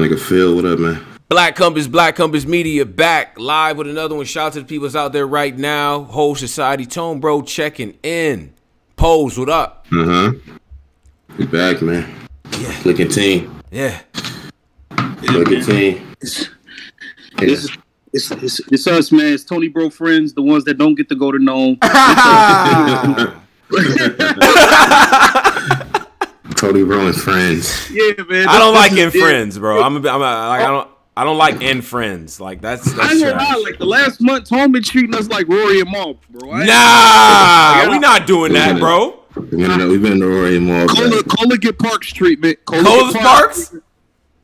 nigga Phil, what up, man? Black Compass Media back live with another one. Shout out to the people that's out there right now. Whole Society Tone Bro checking in. Pose, what up? We back, man. Yeah. Clicking team. Yeah. Clicking team. It's us, man. It's Tony Bro friends, the ones that don't get to go to NOME. Tony Bro and friends. Yeah, man. I don't like in friends, bro. I don't like in friends. Like that's I ain't gonna lie, like the last month, Tom been treating us like Rory and Maul, bro. Nah, we not doing that, bro. We've been in the Rory Mall. Cola get Parks treatment. Cola's Parks?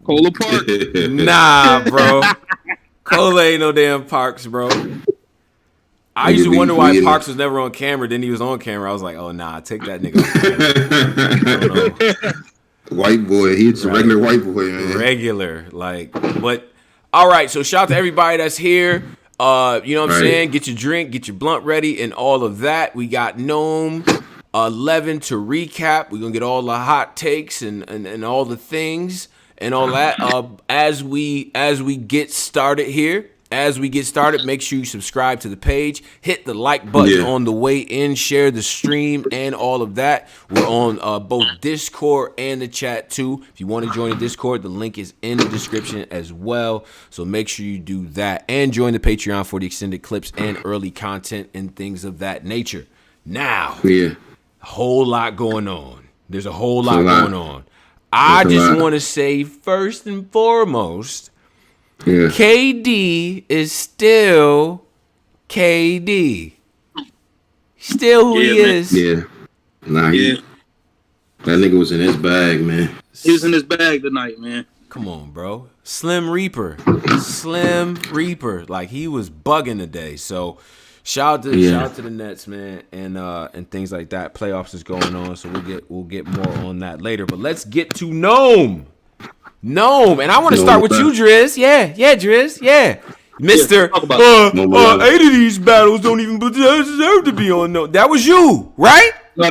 Cola Park. Nah, bro. Cola ain't no damn Parks, bro. I used to wonder why Parks was never on camera. Then he was on camera. I was like, oh, nah, take that nigga off camera. White boy. He's a regular white boy, man. Regular. Like, but, all right. So, shout out to everybody that's here. You know what I'm saying? Get your drink, get your blunt ready, and all of that. We got NOME 11 to recap. We're going to get all the hot takes and all the things and all that. As we get started here. As we get started, make sure you subscribe to the page, hit the like button on the way in, share the stream, and all of that. We're on both Discord and the chat, too. If you want to join the Discord, the link is in the description as well. So make sure you do that. And join the Patreon for the extended clips and early content and things of that nature. Now, a whole lot going on. There's a whole lot going on. I just want to say, first and foremost, KD is still KD. Still who he is. Yeah. Nah, that nigga was in his bag, man. He was in his bag tonight, man. Come on, bro. Slim Reaper. Like, he was bugging today. So, shout out to the Nets, man, and things like that. Playoffs is going on, so we'll get more on that later. But let's get to NOME, and I want to start with you, Driz. Yeah, Driz. Yeah, Mister. 8 of these battles don't even deserve to be on NOME. That was you, right? No,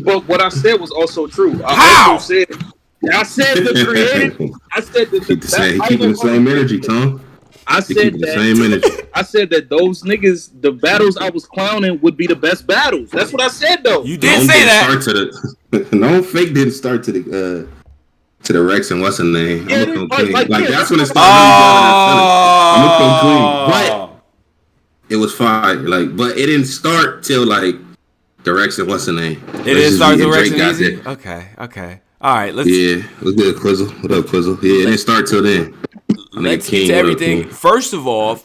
but what I said was also true. How? I said the creative. I said that keeping the same energy, Tom. I said that those niggas, the battles I was clowning would be the best battles. That's what I said, though. You did say that. No fake didn't start to the Rex and what's her name. Yeah, I'm gonna that's when it started. I'm gonna come clean. But it was fire. But it didn't start till the Rex and what's her name. It didn't start till Rex and Eazy? Okay. All right, let's. Yeah, what's good, Quizzle? What up, Quizzle? Yeah, it didn't start till then. Let's get to everything. First of all,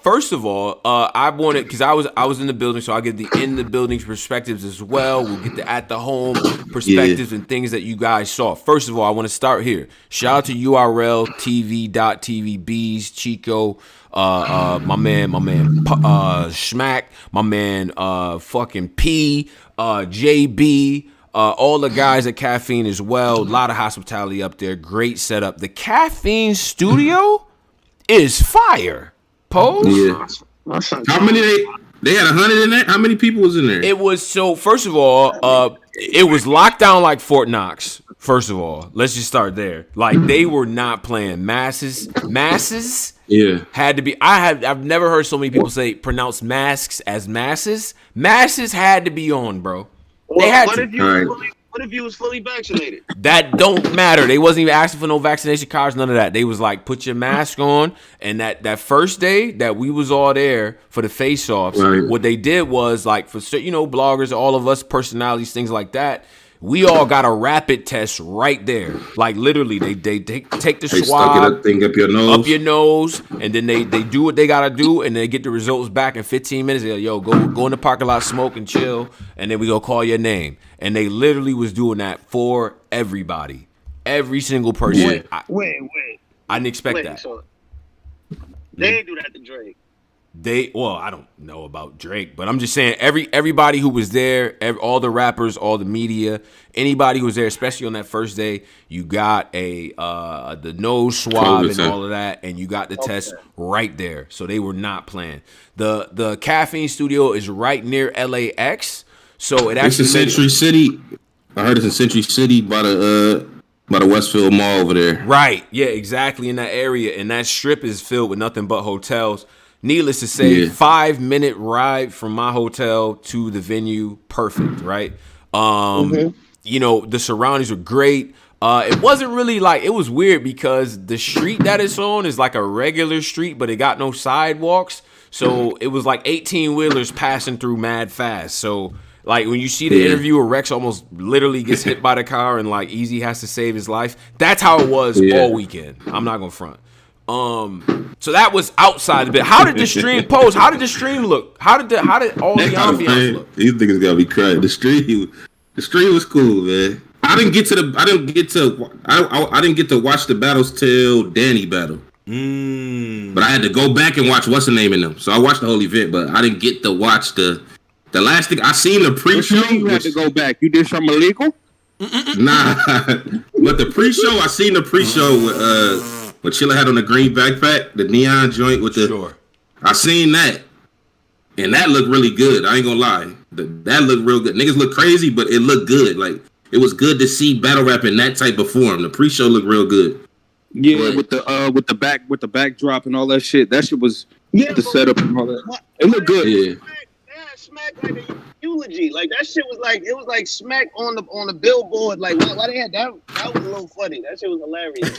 I wanted, because I was in the building, so I'll get the in the building perspectives as well. We'll get the at the home perspectives and things that you guys saw. First of all, I want to start here. Shout out to URL TV.TV Bees, Chico, my man, Schmack, my man, fucking P, JB. All the guys at Caffeine as well. A lot of hospitality up there. Great setup. The Caffeine studio is fire. Pose? Yeah. How many they had 100 in there? How many people was in there? It was, so first of all, it was locked down like Fort Knox. First of all, let's just start there. Like, they were not playing masses. Yeah. Had to be. I've never heard so many people pronounce masks as masses. Masses had to be on, bro. They had what if you was fully vaccinated? That don't matter. They wasn't even asking for no vaccination cards, none of that. They was like, put your mask on. And that first day that we was all there for the face-offs, what they did was, like, for bloggers, all of us, personalities, things like that, we all got a rapid test right there. Like, literally, they take the swab up your nose, and then they do what they gotta do, and they get the results back in 15 minutes. They're like, yo, go in the parking lot, smoke and chill, and then we go call your name. And they literally was doing that for everybody, every single person. Wait. I didn't expect that. So they ain't do that to Drake. I don't know about Drake, but I'm just saying everybody who was there, all the rappers, all the media, anybody who was there, especially on that first day, you got the nose swab and all of that, and you got the test right there. So they were not playing. The Caffeine studio is right near LAX, so it actually. It's in Century City. I heard it's in Century City by by the Westfield Mall over there. Right. Yeah, exactly, in that area. And that strip is filled with nothing but hotels. Needless to say, 5-minute ride from my hotel to the venue. Perfect, right? You know, the surroundings were great. It wasn't really like, it was weird because the street that it's on is like a regular street, but it got no sidewalks. So it was like 18-wheelers passing through mad fast. So like when you see the interview where Rex almost literally gets hit by the car and like Eazy has to save his life, that's how it was all weekend. I'm not gonna front. So that was outside of it. How did the stream pose? How did the stream look? How did all the ambiance look? These niggas gotta be crying. The stream was cool, man. I didn't get to watch the battles till Danny battle. But I had to go back and watch what's the name in them. So I watched the whole event, but I didn't get to watch the last thing. I seen the pre-show. You had to go back. You did something illegal? Nah, but the pre-show, I seen the pre-show with what Chilla had on the green backpack, the neon joint with the. Sure. I seen that, and that looked really good. I ain't gonna lie, that looked real good. Niggas look crazy, but it looked good. Like it was good to see battle rap in that type of form. The pre-show looked real good. Yeah, but with the backdrop and all that shit. That shit was the setup and all that. It looked good. Yeah. Smack like a eulogy, like that shit was like it was like Smack on the billboard. Like why they had that? That was a little funny. That shit was hilarious.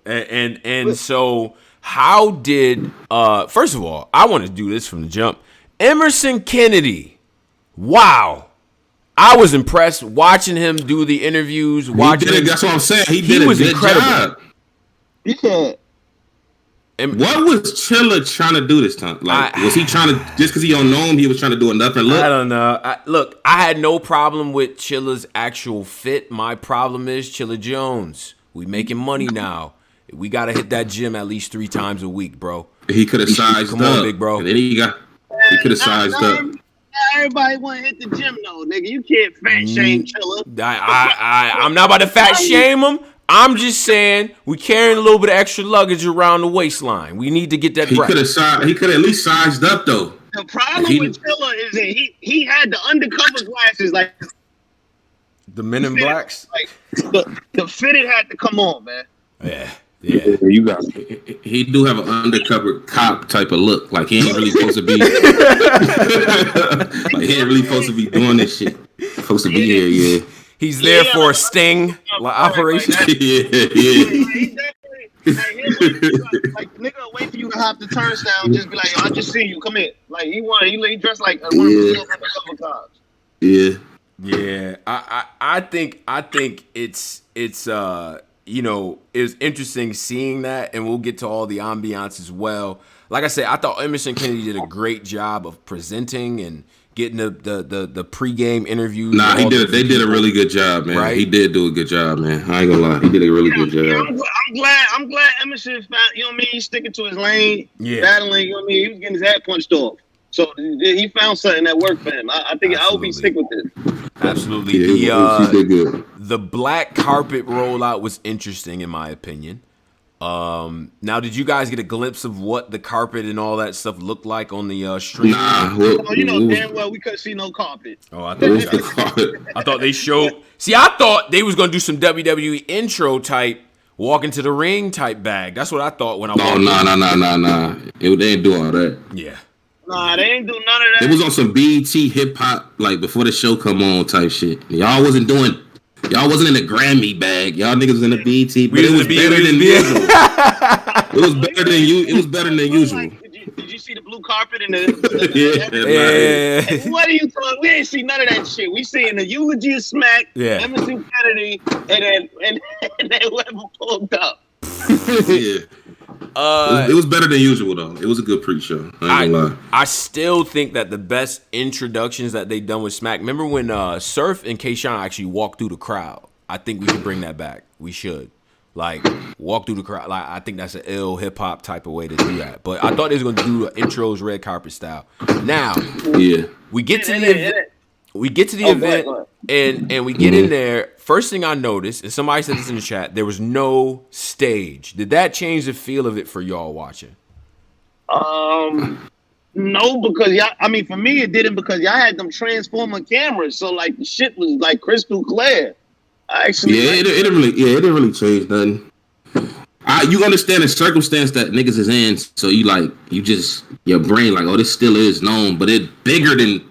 And so how did first of all, I want to do this from the jump. Emerson Kennedy, wow. I was impressed watching him do the interviews. That's what I'm saying. He did a good job. He said. And what was Chilla trying to do this time? Like, was he trying to, just because he don't know him, he was trying to do a nothing look? I don't know. Look, I had no problem with Chilla's actual fit. My problem is Chilla Jones. We making money now. We got to hit that gym at least 3 times a week, bro. He could have sized up. Come on, big bro. And then he could have sized up. Everybody want to hit the gym, though, nigga. You can't fat shame Chilla. I'm not about to fat shame him. I'm just saying we carrying a little bit of extra luggage around the waistline. We need to get that. He could have at least sized up though. The problem with Chilla is that he had the undercover glasses, like the Men in Blacks. Like the fitted had to come on, man. Yeah. You got it. He do have an undercover cop type of look. Like he ain't really supposed to be. Like he ain't really supposed to be doing this shit. Supposed to be here, yeah. He's there for a sting operation. Yeah. He definitely, like nigga, wait for you to hop the turnstile. Just be like, I just see you. Come here. Like he dressed like one of the undercover cops. Yeah. I think it's you know, it was interesting seeing that, and we'll get to all the ambiance as well. Like I said, I thought Emerson Kennedy did a great job of presenting and getting the pregame interviews. Nah, he did. They did a really good job, man. Right? He did do a good job, man. I ain't gonna lie, he did a really good job. Yeah, I'm glad Emerson found. You know what I mean? He's sticking to his lane, battling. You know what I mean? He was getting his head punched off. So he found something that worked for him. I hope he stick with this. Absolutely. He did good. The black carpet rollout was interesting, in my opinion. Now, did you guys get a glimpse of what the carpet and all that stuff looked like on the stream? Nah. You know damn well we couldn't see no carpet. Oh, I thought they showed. See, I thought they was gonna do some WWE intro type, walk into the ring type bag. That's what I thought when I. Nah. They didn't do all that. Yeah. Nah, they ain't do none of that. It was on some BET hip hop, like before the show come on type shit. Y'all wasn't in the Grammy bag. Y'all niggas was in the BET, but it was better than usual. It was better than usual. Did you see the blue carpet and the yeah. What are you talking? We ain't see none of that shit. We seeing the eulogy of Smack, Emerson Kennedy, and then whoever pulled up. Yeah. It was better than usual though. It was a good pre-show. I ain't gonna lie. I still think that the best introductions that they done with Smack. Remember when Surf and K-Shine actually walked through the crowd? I think we should bring that back. We should. Like, walk through the crowd. Like, I think that's an ill hip hop type of way to do that. But I thought they was gonna do intros red carpet style. Now, we get to the event. We get to the event and we get in there. First thing I noticed, and somebody said this in the chat, there was no stage. Did that change the feel of it for y'all watching? No, because y'all. I mean, for me, it didn't because y'all had them transformer cameras, so like the shit was like crystal clear. Actually, it didn't really change nothing. You understand the circumstance that niggas is in, so you just your brain like, oh, this still is known, but it's bigger than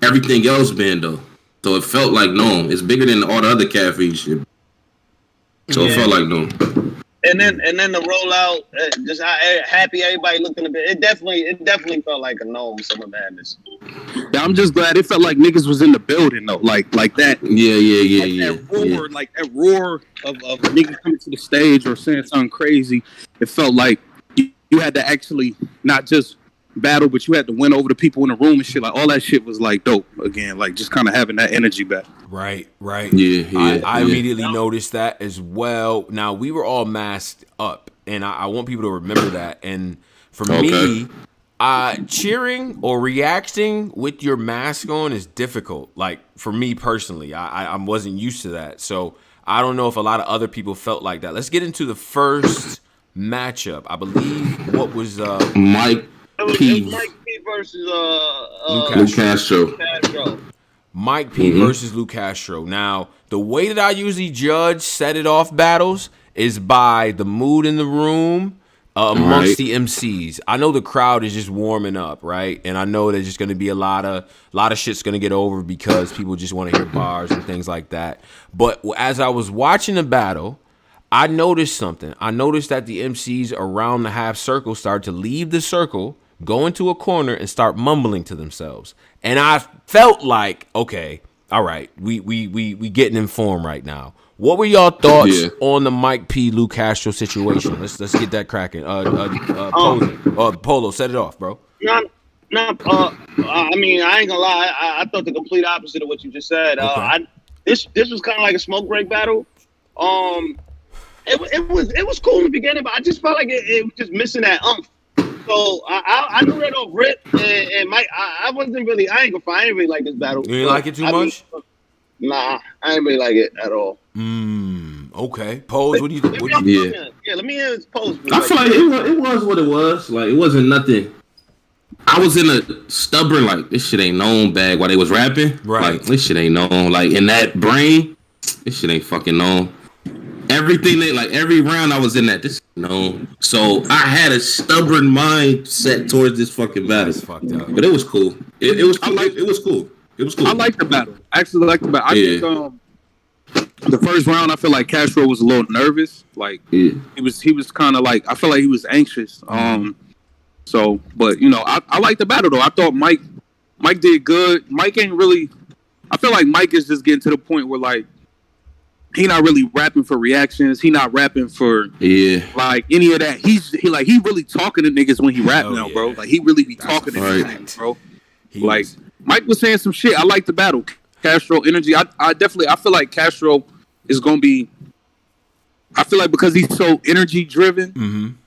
everything else been though. So it felt like NOME. It's bigger than all the other caffeine shit. So it felt like NOME. And then the rollout, just how happy everybody looked in the bed. It definitely felt like a NOME Summer Madness. Yeah, I'm just glad it felt like niggas was in the building though, like that. That roar of niggas coming to the stage or saying something crazy. It felt like you had to actually not just battle, but you had to win over the people in the room and shit. Like all that shit was like dope again. Like just kind of having that energy back. Right. Yeah. I immediately noticed that as well. Now we were all masked up, and I want people to remember that. And for me, cheering or reacting with your mask on is difficult. Like for me personally, I wasn't used to that, so I don't know if a lot of other people felt like that. Let's get into the first matchup. I believe what was Mike P versus Luke Castro. Mike P versus Luke Castro. Now, the way that I usually judge set it off battles is by the mood in the room amongst the MCs. I know the crowd is just warming up, right? And I know there's just going to be a lot of shit's going to get over because people just want to hear bars and things like that. But as I was watching the battle, I noticed something. I noticed that the MCs around the half circle started to leave the circle, go into a corner, and start mumbling to themselves. And I felt like, okay, all right, we getting informed right now. What were y'all thoughts on the Mike P. Luke Castro situation? Let's get that cracking. Polo, set it off, bro. I mean, I ain't gonna lie. I thought the complete opposite of what you just said. This was kind of like a smoke break battle. It was cool in the beginning, but I just felt like it was just missing that umph. So I knew that off rip, and Mike, I wasn't really. I ain't really like this battle. You didn't like it too much? Nah, I ain't really like it at all. Okay. Pose. What do you? Let me hear his pose. I feel like it was what it was. Like it wasn't nothing. I was in a stubborn like this shit ain't known bag while they was rapping. Right. Like this shit ain't known. Like in that brain, this shit ain't fucking known. Everything every round I was in that this known. So I had a stubborn mindset towards this fucking battle. That's fucked up. But it was cool. It was cool. It was cool. It was cool. I like the battle. I actually like the battle. I think the first round I feel like Castro was a little nervous. Like he was kind of like I feel like he was anxious. So but you know, I like the battle though. I thought Mike did good. Mike ain't really I feel like Mike is just getting to the point where like he not really rapping for reactions. He not rapping for like any of that. He really talking to niggas when he rap now, bro. Like he really be talking to niggas, bro. Like Mike was saying some shit. I like the battle. Castro energy. I feel like Castro is gonna be. I feel like because he's so energy driven,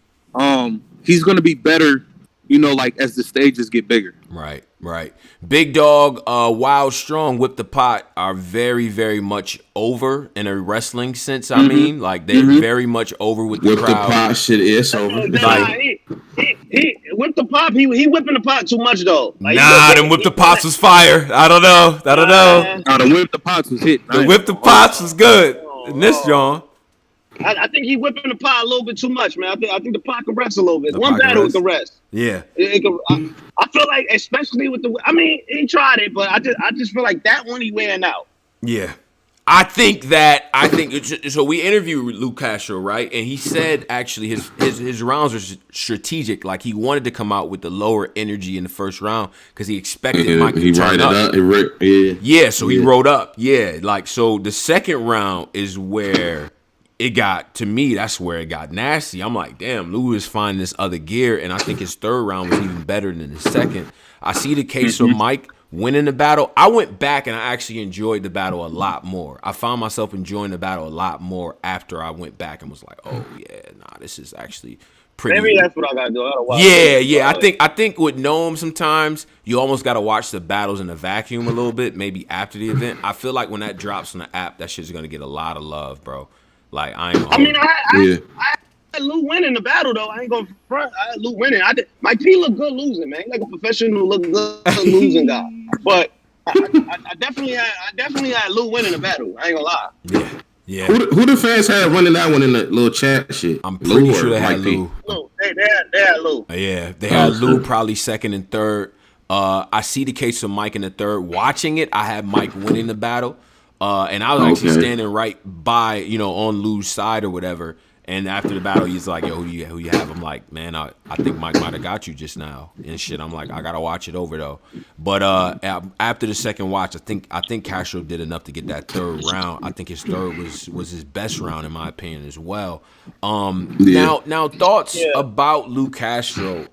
he's gonna be better. You know, like as the stages get bigger. Right. Big Dog, Wild Strong, Whip the Pot are very, very much over in a wrestling sense. I mean, like they're very much over with the crowd. Whip the Pot shit is over. He Whip the Pot. He whipping the pot too much though. Like, them Whip the Pots was fire. I don't know. The Whip the Pots was hit. The Whip the Pots was good. In this, John. I think he whipping the pot a little bit too much, man. I think the pot can rest a little bit. One battle can rest. Yeah. I feel like, especially with he tried it, but I just feel like that one he wearing out. Yeah. I think so. We interviewed Luke Castro, right? And he said actually his rounds are strategic. Like he wanted to come out with the lower energy in the first round because he expected Mike to turn up. He rode up. Yeah. Like so, the second round is where. It got, to me, that's where it got nasty. I'm like, damn, Lou is finding this other gear, and I think his third round was even better than his second. I see the case of Mike winning the battle. I went back and I actually enjoyed the battle a lot more. I found myself enjoying the battle a lot more after I went back and was like, oh, yeah, this is actually pretty. Maybe that's what I got to do. Yeah. I think with NOME sometimes you almost got to watch the battles in a vacuum a little bit, maybe after the event. I feel like when that drops on the app, that shit's going to get a lot of love, bro. Like I had Lou winning the battle though. I ain't gonna front. I had Lou winning. Mike P look good losing, man. Like a professional look good losing guy. But I definitely had Lou winning the battle. I ain't gonna lie. Yeah. Who the fans had running that one in the little chat shit? I'm pretty sure they had Lou. They had Lou. Yeah, they had Lou probably second and third. I see the case of Mike in the third. Watching it, I had Mike winning the battle. And I was actually standing right by, on Lou's side or whatever. And after the battle, he's like, yo, who you have? I'm like, man, I think Mike might have got you just now and shit. I'm like, I got to watch it over, though. But after the second watch, I think Castro did enough to get that third round. I think his third was his best round, in my opinion, as well. Now thoughts about Lou Castro.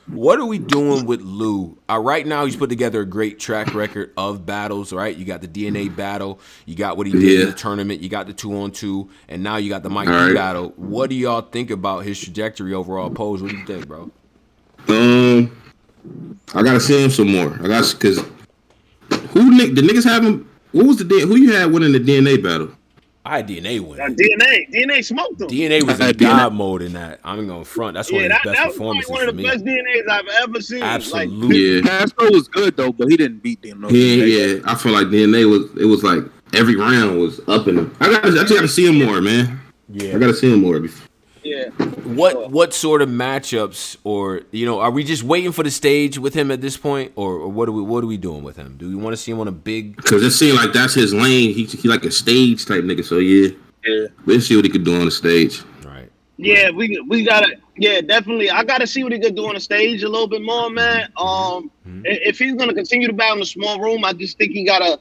What are we doing with Lou? Right now, he's put together a great track record of battles, right? You got the DNA battle. You got what he did in the tournament. You got the 2-on-2. And now you got the Mike B battle. What do y'all think about his trajectory overall? Pose, what do you think, bro? I got to see him some more. Because the niggas have him. What was who you had winning the DNA battle? I had DNA winning. DNA smoked him. DNA was in God mode in that. I'm going to front. That's one of his best performances one of the best DNAs I've ever seen. Absolutely. Castro was good though, but he didn't beat them. Yeah. I feel like DNA was like every round was up in him. I just got to see him more, man. Yeah, I got to see him more. Yeah. What sort of matchups, or are we just waiting for the stage with him at this point, or what are we doing with him? Do we want to see him on a big? Because it seems like that's his lane. He like a stage type nigga. So yeah. Let's see what he could do on the stage. Right. Yeah, we gotta. Yeah, definitely. I gotta see what he could do on the stage a little bit more, man. If he's gonna continue to battle in the small room, I just think he gotta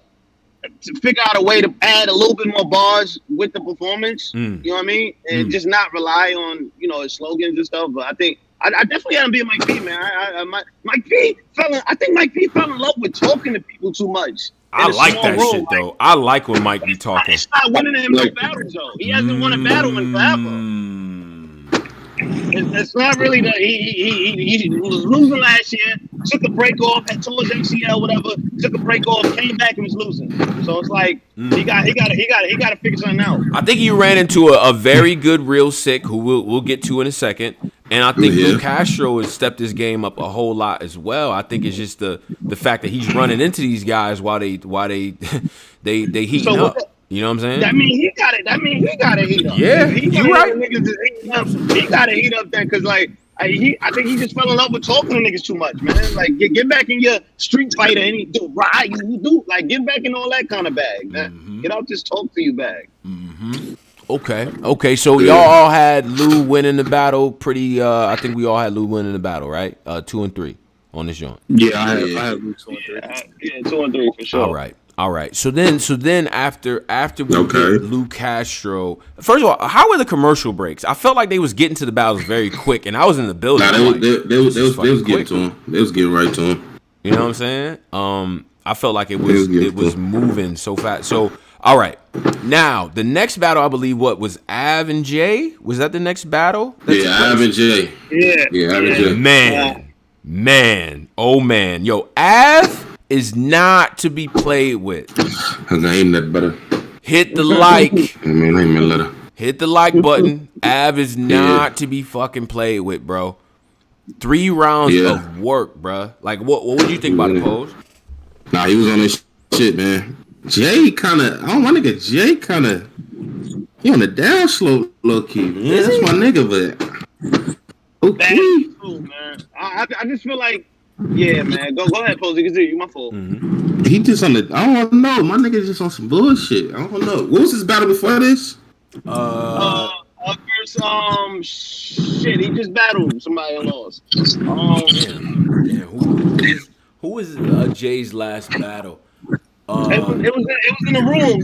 figure out a way to add a little bit more bars with the performance. You know what I mean? And just not rely on his slogans and stuff. But I think I definitely had him be Mike P, man. Mike P I think Mike P fell in love with talking to people too much. I like that shit though. I like when Mike be talking. It's not winning him no battles though. He hasn't won a battle in forever. It's not really that he was losing last year, took a break off, had towards MCL, whatever, took a break off, came back and was losing. So it's like he got to figure something out. I think he ran into a very good real Sikh, who we'll get to in a second. And I think Lou Castro has stepped his game up a whole lot as well. I think it's just the fact that he's running into these guys while they heating up. You know what I'm saying? That mean he got to heat up. Yeah, you right. He got to heat up there because I think he just fell in love with talking to niggas too much, man. Like get back in your street fighter and get back in all that kind of bag, man. Get out this talk to you bag. Okay. So y'all all had Lou winning the battle. Pretty. I think we all had Lou winning the battle, right? 2 and 3 on this joint. Yeah, I had Lou 2 and 3. Yeah, 2 and 3 for sure. All right. So then after we get Lou Castro, first of all, how were the commercial breaks? I felt like they was getting to the battles very quick, and I was in the building. They was getting to him. They was getting right to him. You know what I'm saying? I felt like it was moving so fast. So all right, now the next battle, I believe, was Av and Jey? Was that the next battle? Av and Jey. Yeah, Av and Jey. Man, oh man, yo, Av is not to be played with. Cause I ain't that better. Hit the like. Letter. Hit the like button. Av is not to be fucking played with, bro. 3 rounds of work, bro. Like, what would you think about the pose? Nah, he was on this shit, man. Jey kind of, my nigga Jey kind of, he on the down slope, low key, man. That's my nigga, but okay. That's true, man. I just feel like, yeah, man. Go ahead, Posey. Continue. My fault. He just on the, I don't know. My nigga just on some bullshit. I don't know. What was his battle before this? Shit. He just battled somebody and lost. Who was Jay's last battle? It was in the room,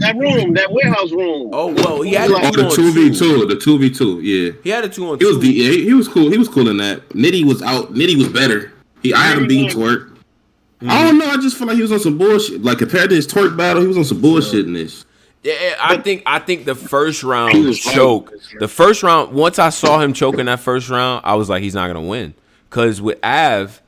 that warehouse room. Oh well, he had the 2v2, the 2v2, yeah. He had a 2-on-2. He was cool. He was cool in that. Nitty was out. Nitty was better. I had him beating Twerk. I don't know. I just feel like he was on some bullshit. Like compared to his Twerk battle, he was on some bullshit in this. Yeah, I think the first round choke. The first round, once I saw him choking that first round, I was like, he's not gonna win. Cause with Av,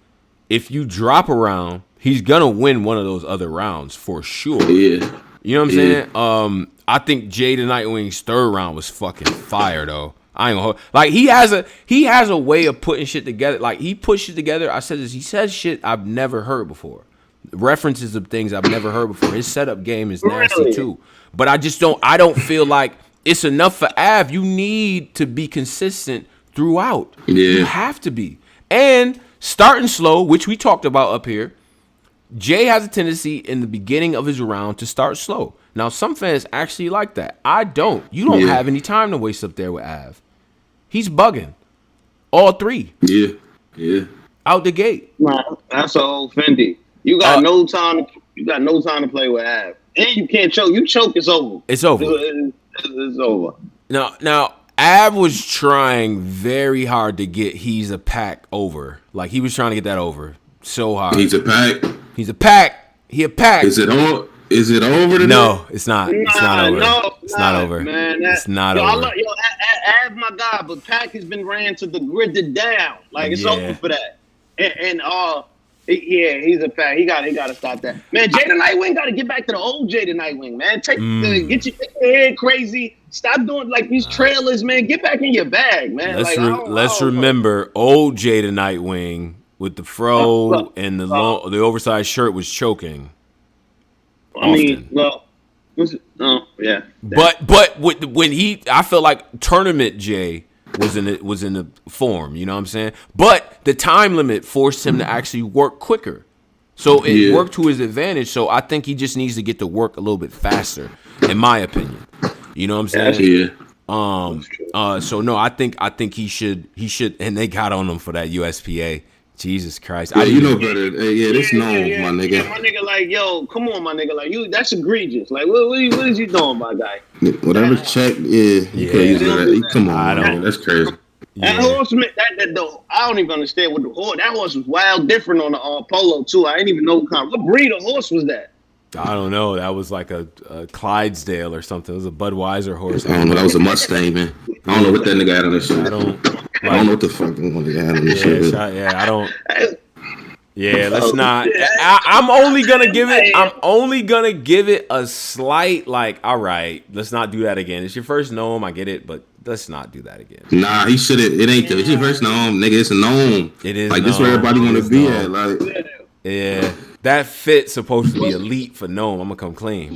if you drop a round, he's gonna win one of those other rounds for sure. Yeah. You know what I'm saying? I think Jey The Nitewing's third round was fucking fire though. I ain't gonna like he has a way of putting shit together. Like he put shit together. I said this. He says shit I've never heard before. references of things I've never heard before. His setup game is nasty too. But I don't feel like it's enough for Av. You need to be consistent throughout. Yeah. You have to be. And starting slow, which we talked about up here, Jey has a tendency in the beginning of his round to start slow. Now, some fans actually like that. I don't. You don't have any time to waste up there with Av. He's bugging. All three. Yeah. Out the gate. Nah, that's a whole Fendi. You got no time. You got no time to play with Av, and you can't choke. You choke, it's over. It's over. It's over. Now, Av was trying very hard to get He's a Pack over. Like, he was trying to get that over so hard. He's a pack. He's a pack. He a pack. Is it over? Today? No, it's not. It's not over. It's not over. Man, it's not over. Av my guy, but Pack has been ran to the gridded down. Like, it's over for that. And he's a pack. He got to stop that. Man, Jey the Nitewing got to get back to the old Jey the Nitewing, man. Get your head crazy. Stop doing like these trailers, man. Get back in your bag, man. Let's remember old Jey the Nitewing with the fro and the oversized shirt was choking. Yeah. But when I felt like tournament Jey was in the form, you know what I'm saying? But the time limit forced him to actually work quicker. So it worked to his advantage. So I think he just needs to get to work a little bit faster, in my opinion. You know what I'm saying? So no, I think he should, and they got on him for that USPA. Jesus Christ. Yeah, you know better. This NOME, my nigga. Yeah, my nigga, like, yo, come on, my nigga. Like, that's egregious. Like, what is you doing, my guy? Whatever check, you can't use that. Come on, man. That's crazy. That horse, I don't even understand what the horse. That horse was wild different on the polo, too. I didn't even know what breed of horse was that. I don't know. That was like a Clydesdale or something. It was a Budweiser horse. I don't know. That was a Mustang, man. I don't know what that nigga had on this shit. I don't know what the fuck he had on this shit. I don't. Yeah, let's not. I'm only gonna give it a slight, like, all right, let's not do that again. It's your first NOME, I get it, but let's not do that again. Nah, he should have. It ain't. It's your first NOME, nigga. It's a NOME. It is. Like, this is where everybody want to be at. Like, yeah, that fit's supposed to be elite for NOME. I'm gonna come clean.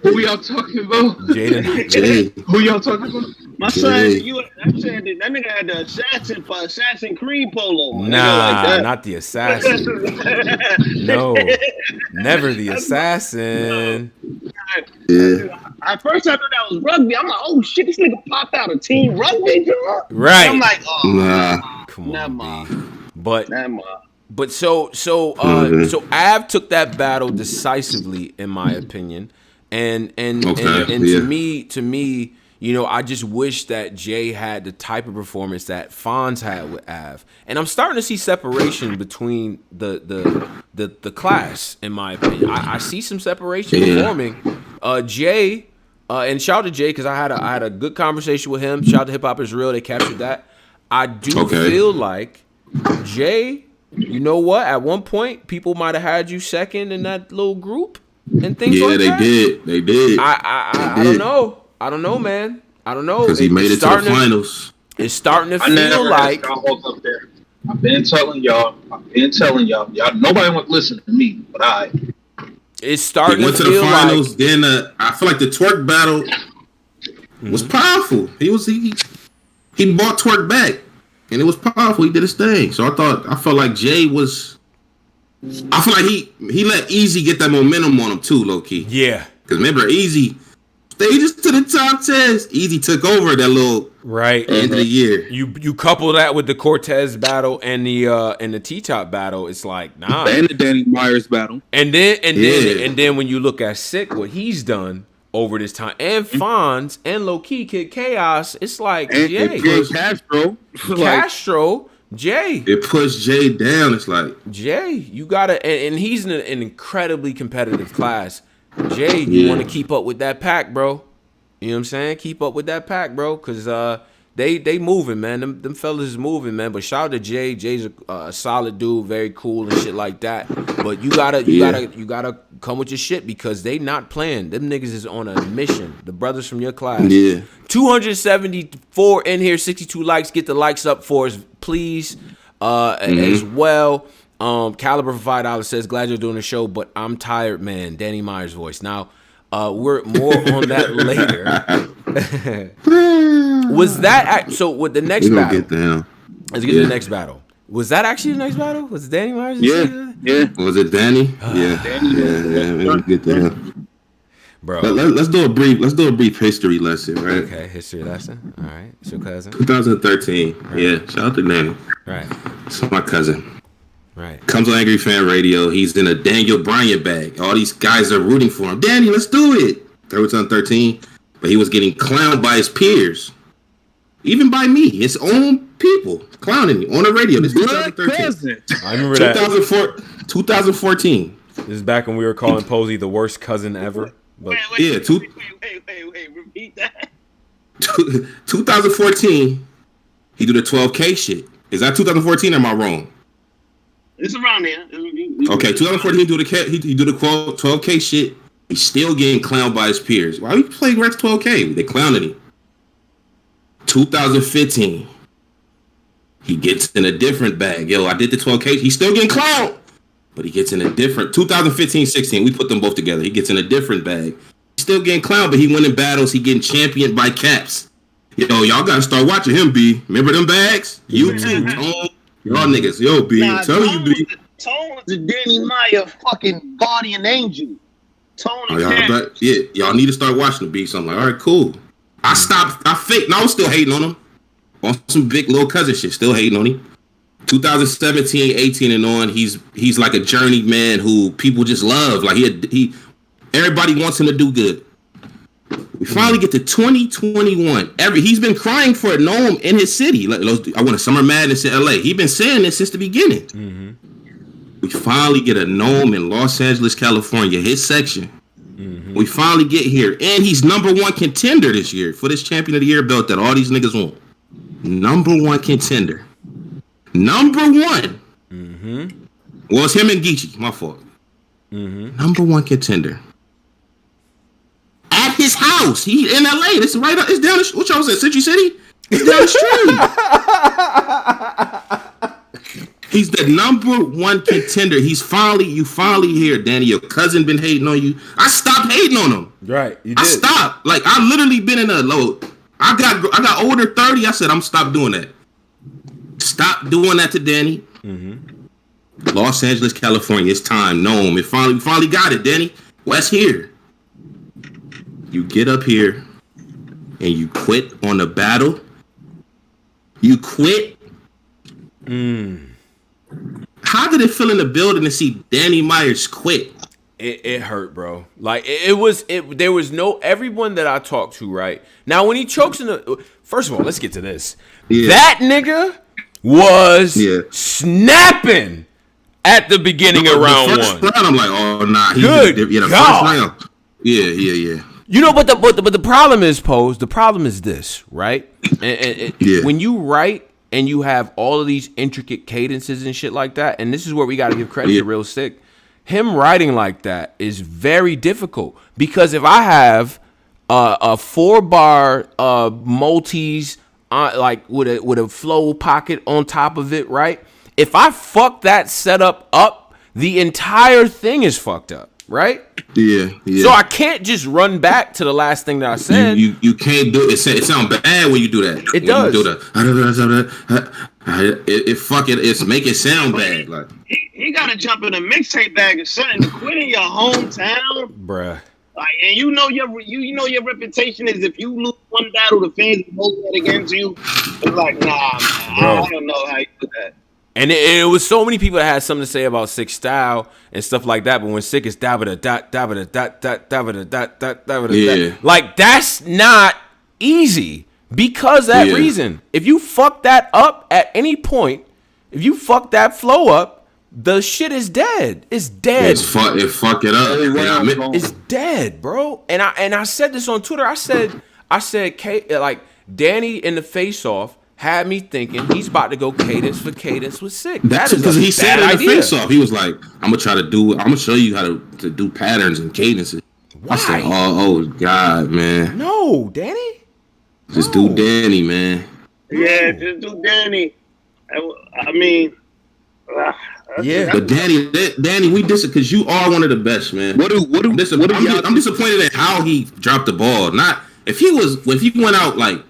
Who y'all talking about? Jey. Who y'all talking about? My son, that nigga had the Assassin Creed polo. Nah, not the assassin. No, never the assassin. Yeah. At first, I thought that was rugby. I'm like, oh shit, this nigga popped out a team rugby, dude. Right. I'm like, oh, nah. Come on, B. But so Av took that battle decisively, in my opinion, and to me, you know, I just wish that Jey had the type of performance that Fonz had with Av, and I'm starting to see separation between the class, in my opinion. I see some separation forming. Jey, and shout out to Jey because I had a good conversation with him. Shout out to Hip Hop Is Real, they captured that. I do feel like Jey. You know what? At one point, people might have had you second in that little group and things like that. Yeah, they did. I don't know. I don't know, man. I don't know. Because he made it to the finals. It's starting to feel like. Up there. I've been telling y'all. Y'all, nobody want to listen to me, but It's starting to feel the finals. Like, then I feel like the twerk battle was powerful. He bought twerk back. And it was powerful. He did his thing. So I felt like Jey was. I feel like he let Eazy get that momentum on him too, low key. Yeah. Because remember, Eazy stages to the top 10s. Eazy took over that little end of the year. You couple that with the Cortez battle and the T-Top battle, it's like nah. And the Danny Myers battle. And then when you look at Sikh, what he's done over this time, and Fonz and Low Key Kid Chaos, it's like Jey. Castro, Jey. It pushed Jey down. It's like Jey, you gotta, and he's in an incredibly competitive class. Jey, you want to keep up with that pack, bro. You know what I'm saying? Keep up with that pack, bro, because they moving, man. Them fellas is moving, man. But shout out to Jey. Jey's a solid dude, very cool and shit like that. But you gotta come with your shit because they not playing. Them niggas is on a mission. The brothers from your class. Yeah. 274 in here, 62 likes. Get the likes up for us, please, as well. Caliber for $5 says, glad you're doing the show, but I'm tired, man. Danny Myers' voice. Now, we're more on that later. Was that so? With the next battle, let's get to the next battle. Was that actually the next battle? Was it Danny Myers? Yeah. Was it Danny? Yeah. We'll get to him. Bro, let's do a brief history lesson, right? Okay, history lesson. All right, it's your cousin. 2013. Right. Yeah, shout out to Danny. Right. It's my cousin. Right. Comes on Angry Fan Radio. He's in a Daniel Bryan bag. All these guys are rooting for him. Danny, let's do it. 2013. But he was getting clowned by his peers. Even by me. His own people. Clowning me on the radio. This is 2013. I remember that. 2014. This is back when we were calling Posey the worst cousin ever. But Wait, repeat that. 2014, he do the 12K shit. Is that 2014 or am I wrong? It's around there. Okay, 2014 he do the 12K shit. He's still getting clowned by his peers. Why we playing Rex 12K? They clowning him. 2015, he gets in a different bag. Yo, I did the 12K. He's still getting clowned, but he gets in a different. 2015-16, we put them both together. He gets in a different bag. He's still getting clowned, but he winning battles. He getting championed by Caps. Yo, y'all gotta start watching him, B. Remember them bags? You too, Tone. Y'all niggas, yo, B. I'm telling you, B. Tone was the Danny Meyer fucking guardian angel. Tone and y'all need to start watching the B. So I'm like, all right, cool. I faked. No, I was still hating on him. On some big little cousin shit, still hating on him. 2017, 18 and on, he's like a journeyman who people just love. Like he everybody wants him to do good. We finally get to 2021. He's been crying for a NOME in his city. I want a Summer Madness in LA. He's been saying this since the beginning. Mm-hmm. We finally get a NOME in Los Angeles, California, his section. Mm-hmm. We finally get here. And he's #1 contender this year for this Champion of the Year belt that all these niggas want. #1 contender. #1. Mm-hmm. Well, it's him and Geechi. My fault. Mm-hmm. #1 contender. At his house. He in LA. This is right up. It's down the what y'all was at? Century City? It's down the street. He's the #1 contender. You finally here, Danny. Your cousin been hating on you. I stopped hating on him. Right. You did. I stopped. Like I literally been in a low. I got older 30. I said I'm stop doing that. Stop doing that to Danny. Mm-hmm. Los Angeles, California. It's time. NOME. We finally got it, Danny. Wes here. You get up here and you quit on the battle. You quit. How did it feel in the building to see Danny Myers quit? It hurt, bro. Like there was no everyone that I talked to, right? Now when he chokes in the first of all, let's get to this. Yeah. That nigga was snapping at the beginning of round one. Round, I'm like, oh nah, good the God. First round. Yeah. You know, but the problem is, Pose. The problem is this, right? And when you write and you have all of these intricate cadences and shit like that, and this is where we got to give credit to Real Sikh. Him writing like that is very difficult because if I have a 4-bar multis like with a flow pocket on top of it, right? If I fuck that setup up, the entire thing is fucked up. Right? Yeah. So I can't just run back to the last thing that I said. You can't do it. It sounds bad when you do that. It does. You do it's make it sound bad. Like he gotta jump in a mixtape bag or something to quit in your hometown, bruh. Like, and you know your reputation is if you lose one battle, the fans will hold that against you. It's like, nah, man, I don't know how you do that. And it was so many people that had something to say about Sikh's style and stuff like that. But when Sikh is like that's not easy because that reason. If you fuck that up at any point, if you fuck that flow up, the shit is dead. It's dead. It fuck it up. It's dead, bro. And I said this on Twitter. I said, like Danny in the face off had me thinking he's about to go cadence for cadence with Sikh. That's because he said in the face off. He was like, I'm gonna show you how to do patterns and cadences. Why? I said, oh God, man. No, Danny. Just do Danny, man. Yeah, just do Danny. I mean, Yeah, but Danny, we because you are one of the best, man. I'm disappointed at how he dropped the ball. Not if he went out like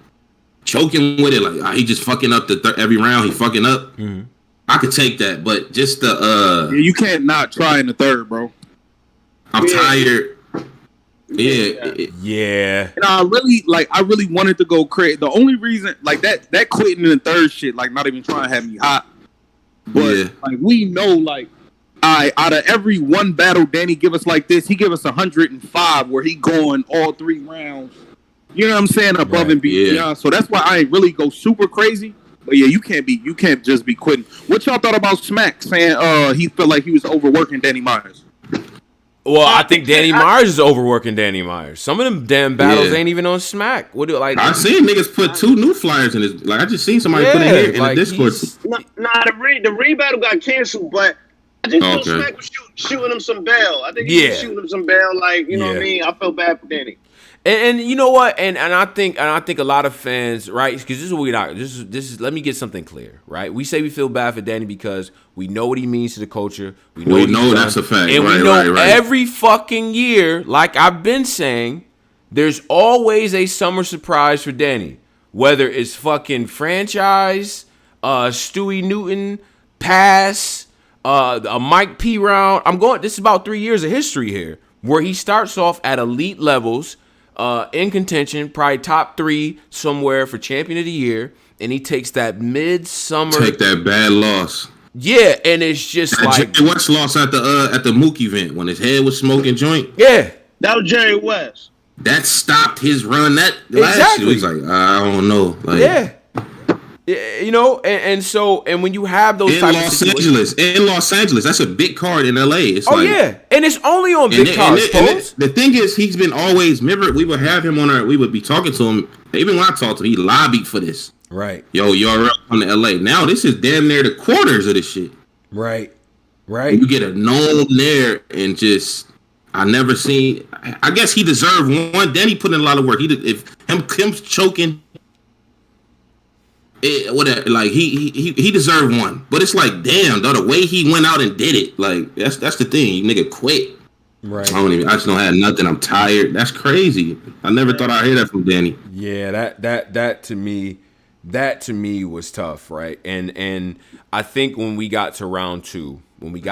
choking with it, like he just fucking up every round he fucking up. Mm-hmm. I could take that, but just the you can't not try in the third, bro. I'm tired. Yeah. And I really wanted to go crazy. The only reason, like that quitting in the third shit, like not even trying to have me hot. But like we know, like out of every one battle Danny give us like this, he give us 105 where he going all 3 rounds. You know what I'm saying? Above and beyond. So that's why I ain't really go super crazy. But yeah, you can't just be quitting. What y'all thought about Smack saying he felt like he was overworking Danny Myers? Well, I think Danny Myers is overworking Danny Myers. Some of them damn battles ain't even on Smack. What do like? I seen niggas put 2 new flyers in his. Like I just seen somebody put it here in the Discord. The re-battle got canceled, but I just feel Smack was shooting him some bail. I think he was shooting him some bail. Like you know what I mean? I felt bad for Danny. And you know what? And I think a lot of fans, right? Because this is what we not. This is. Let me get something clear, right? We say we feel bad for Danny because we know what he means to the culture. We know that's a fact, and we know every fucking year, like I've been saying, there's always a summer surprise for Danny. Whether it's fucking franchise, Stewie Newton, pass, a Mike P round. This is about 3 years of history here, where he starts off at elite levels. In contention, probably top 3 somewhere for champion of the year, and he takes that midsummer. Take that bad loss. Yeah, and it's just like Jay Wess lost at the Mook event when his head was smoking joint. Yeah, that was Jerry West. That stopped his run. That last year, he's like, I don't know. Like, yeah. You know, and when you have those in Los Angeles, that's a big card in LA. It's and it's only on big cards. The thing is, he's been always. Remember, we would have him on we would be talking to him. Even when I talked to him, he lobbied for this. Right. Yo, you're on to LA. Now this is damn near the quarters of this shit. Right. And you get a known there and just. I never seen. I guess he deserved one. Then he put in a lot of work. If him choking. He deserved one, but it's like damn, though, the way he went out and did it, like that's the thing, nigga quit. Right. I just don't have nothing. I'm tired. That's crazy. I never thought I'd hear that from Danny. Yeah, that to me was tough, right? And I think when we got to round two, and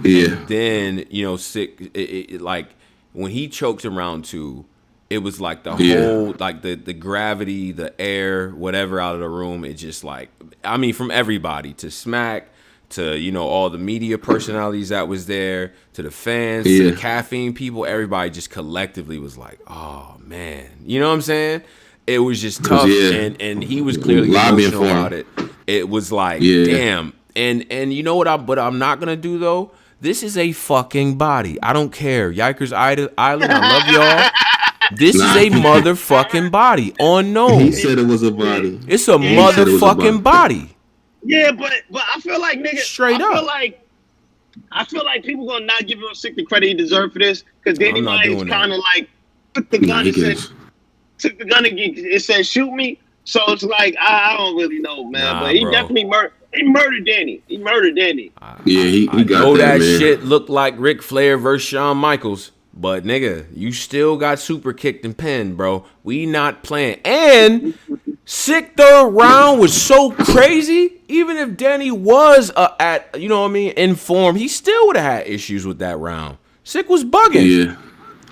then Sikh, like when he choked in round 2. It was like the whole, like the gravity, the air, whatever out of the room. It just like, I mean, from everybody to Smack, to, all the media personalities that was there, to the fans, to the caffeine people, everybody just collectively was like, oh man, you know what I'm saying? It was just tough, and he was clearly emotional about it. It was like, damn. And you know what I'm not gonna do though? This is a fucking body. I don't care. Yikers Island, I love y'all. This is a motherfucking body on NOME. He said it was a body. It's a motherfucking body. Yeah, but I feel like nigga. Straight up. I feel like people gonna not give him Sikh the credit he deserved for this because Danny Myers kind of like took the gun and it said shoot me. So it's like I don't really know, man. But he definitely murdered Danny. He murdered Danny. He got know that man. Shit looked like Ric Flair versus Shawn Michaels. But nigga, you still got super kicked and pinned, bro. We not playing. And Sikh third round was so crazy. Even if Danny was in form, he still would have had issues with that round. Sikh was bugging. Yeah.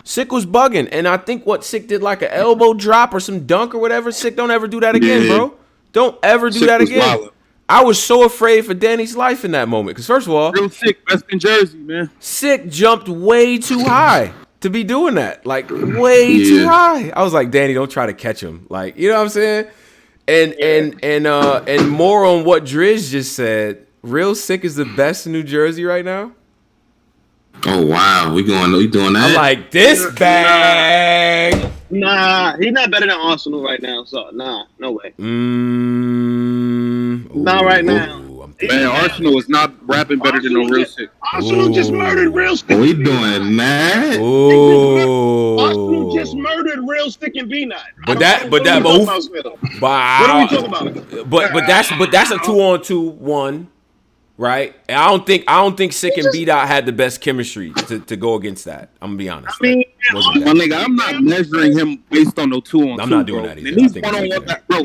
Sikh was bugging. And I think Sikh did like an elbow drop or some dunk or whatever. Sikh, don't ever do that again, bro. Don't ever do that again. Wild. I was so afraid for Danny's life in that moment. Because first of all, real Sikh, best in Jersey, man. Sikh jumped way too high to be doing that. Like, way too high. I was like, Danny, don't try to catch him. Like, you know what I'm saying? And more on what Driz just said. Real Sikh is the best in New Jersey right now. Oh wow, we doing that? I'm like, this bag. Nah, he's not better than Arsenal right now. So nah, no way. Not right now. Man, Arsenal is not rapping better than no Real Sikh. Arsenal just murdered Real Sikh. We doing that? Arsenal just murdered Real Sikh and B9. But that's a 2-on-2-1, right? And I don't think Sikh and B-Dot had the best chemistry to go against that. I'm gonna be honest. I mean, my nigga, I'm not measuring him based on no 2-on-2. I'm not doing that either. And he's one-on-one, bro.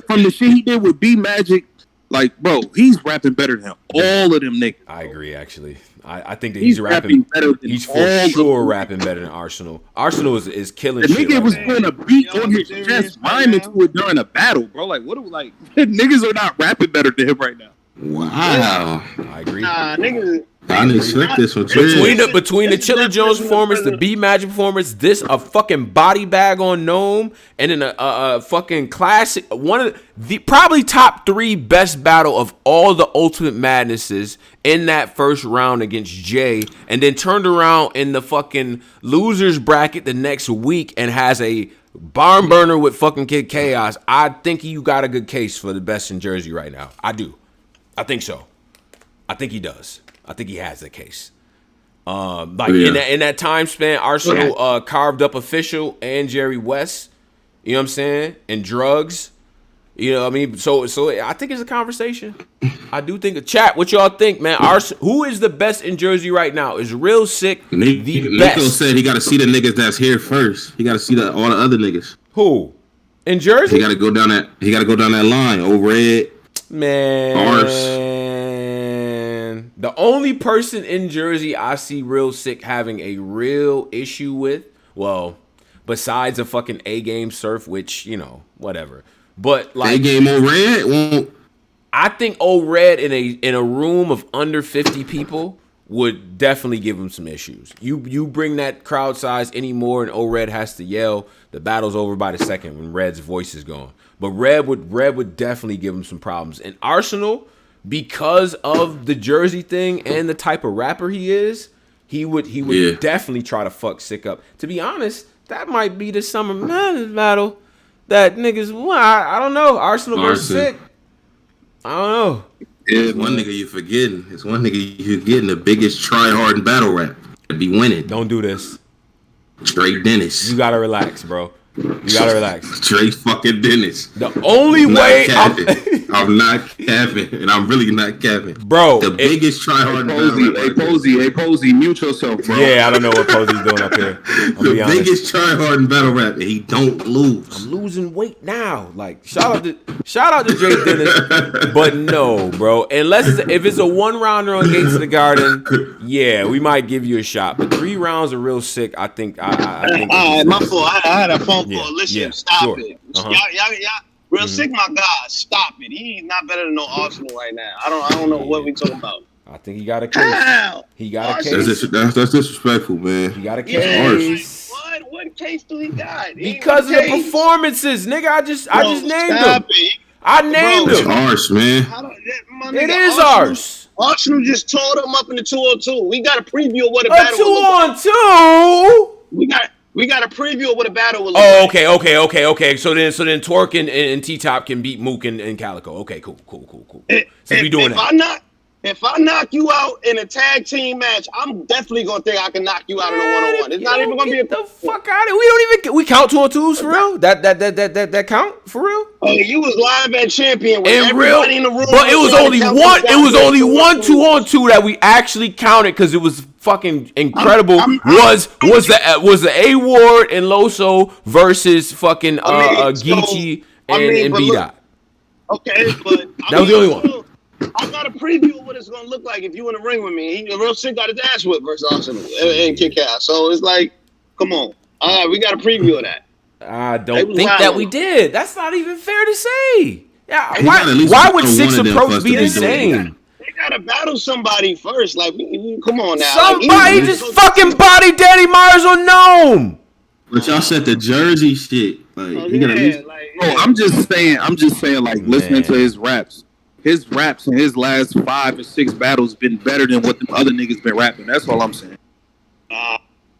From the shit he did with B Magic. Like, bro, he's rapping better than all of them niggas. I agree, actually. I think that he's rapping better than he's for sure rapping better than Arsenal. Arsenal is killing the shit. The nigga was putting a beat on his chest, rhyming to it during a battle, bro. Like, what are we like? Niggas are not rapping better than him right now. Wow. I agree. Nah, niggas. I didn't expect this one. Between the Chilla Jones performance, the B Magic performance, a fucking body bag on NOME, and then a fucking classic, one of the probably top 3 best battle of all the Ultimate Madnesses in that first round against Jey, and then turned around in the fucking losers bracket the next week and has a barn burner with fucking Kid Chaos. I think you got a good case for the best in Jersey right now. I do. I think so. I think he does. I think he has the case. In that time span, Arsenal carved up Official and Jerry West. You know what I'm saying? And Drugs. You know what I mean? So I think it's a conversation. I do think. Chat, what y'all think, man? Who is the best in Jersey right now? Is Real Sikh the best? Nico said he got to see the niggas that's here first. He got to see all the other niggas. Who? In Jersey? He got to go down that. He got to go down that line. Red. Man. The only person in Jersey I see Real Sikh having a real issue with, well, besides a fucking A-game Surf, which, you know, whatever. But like A-game Red, I think Red in a room of under 50 people would definitely give him some issues. You bring that crowd size anymore and Red has to yell, the battle's over by the second when Red's voice is gone. But Red would definitely give him some problems. And Arsenal, because of the Jersey thing and the type of rapper he is, he would definitely try to fuck Sikh up. To be honest, that might be the Summer Madness battle that niggas. I don't know. Arsenal versus Sikh. I don't know. It's one nigga you forgetting. It's one nigga you forgetting. The biggest try hard in battle rap to be winning. Don't do this. Straight Dennis. You gotta relax, bro. You gotta relax. Straight fucking Dennis. The only way I'm not capping, and I'm really not capping, bro. The biggest try hard. Hey, Posey, mute yourself, bro. Yeah, I don't know what Posey's doing up here. The biggest try hard in battle rap, and he don't lose. I'm losing weight now. Like shout out to Jey Dennis, but no, bro. Unless if it's a 1 rounder on Gates of the Garden, yeah, we might give you a shot. But 3 rounds are Real Sikh. I think. All right, my fault. I had a phone call. Listen, stop it. Y'all. Real Sikh, my God, stop it. He's not better than no Arsenal right now. I don't know what we talking about. I think he got a case. He got a case. That's disrespectful, man. He got a case. What case do he got? Because of the performances, nigga. I just named them. I named them. It's harsh, man. It is harsh. Arsenal just tore them up in the 2-on-2. We got a preview of what a battle will look like. 2-on-2. We got a preview of what a battle will look like. Okay. So then Twerk and T-Top can beat Mook and Calico. Okay, cool. So we doing that. If I knock you out in a tag team match, I'm definitely gonna think I can knock you out in a 1-on-1. It's not even gonna be the fuck out of it. We count 2-on-2s for real. That count for real. Oh, you was live at Champion with everybody in the room. But it was only one. It was only one 2-on-2 that we actually counted because it was fucking incredible. Was the A Ward and Loso versus fucking Geechi and B Dot. Okay, but that was the only one. I got a preview of what it's gonna look like if you in the ring with me. Real Sikh got his ass whipped versus Arsenal and kick ass. So it's like, come on. All right, we got a preview of that. I don't think that we did. That's not even fair to say. Yeah, why would Sikh's approach be the same? They gotta battle somebody first. Like, come on now. Somebody just fucking body Danny Myers on NOME. But y'all said the Jersey shit. Like, you gotta bro, I'm just saying, like, listening to his raps. His raps in his last 5 or 6 battles been better than what the other niggas been rapping. That's all I'm saying.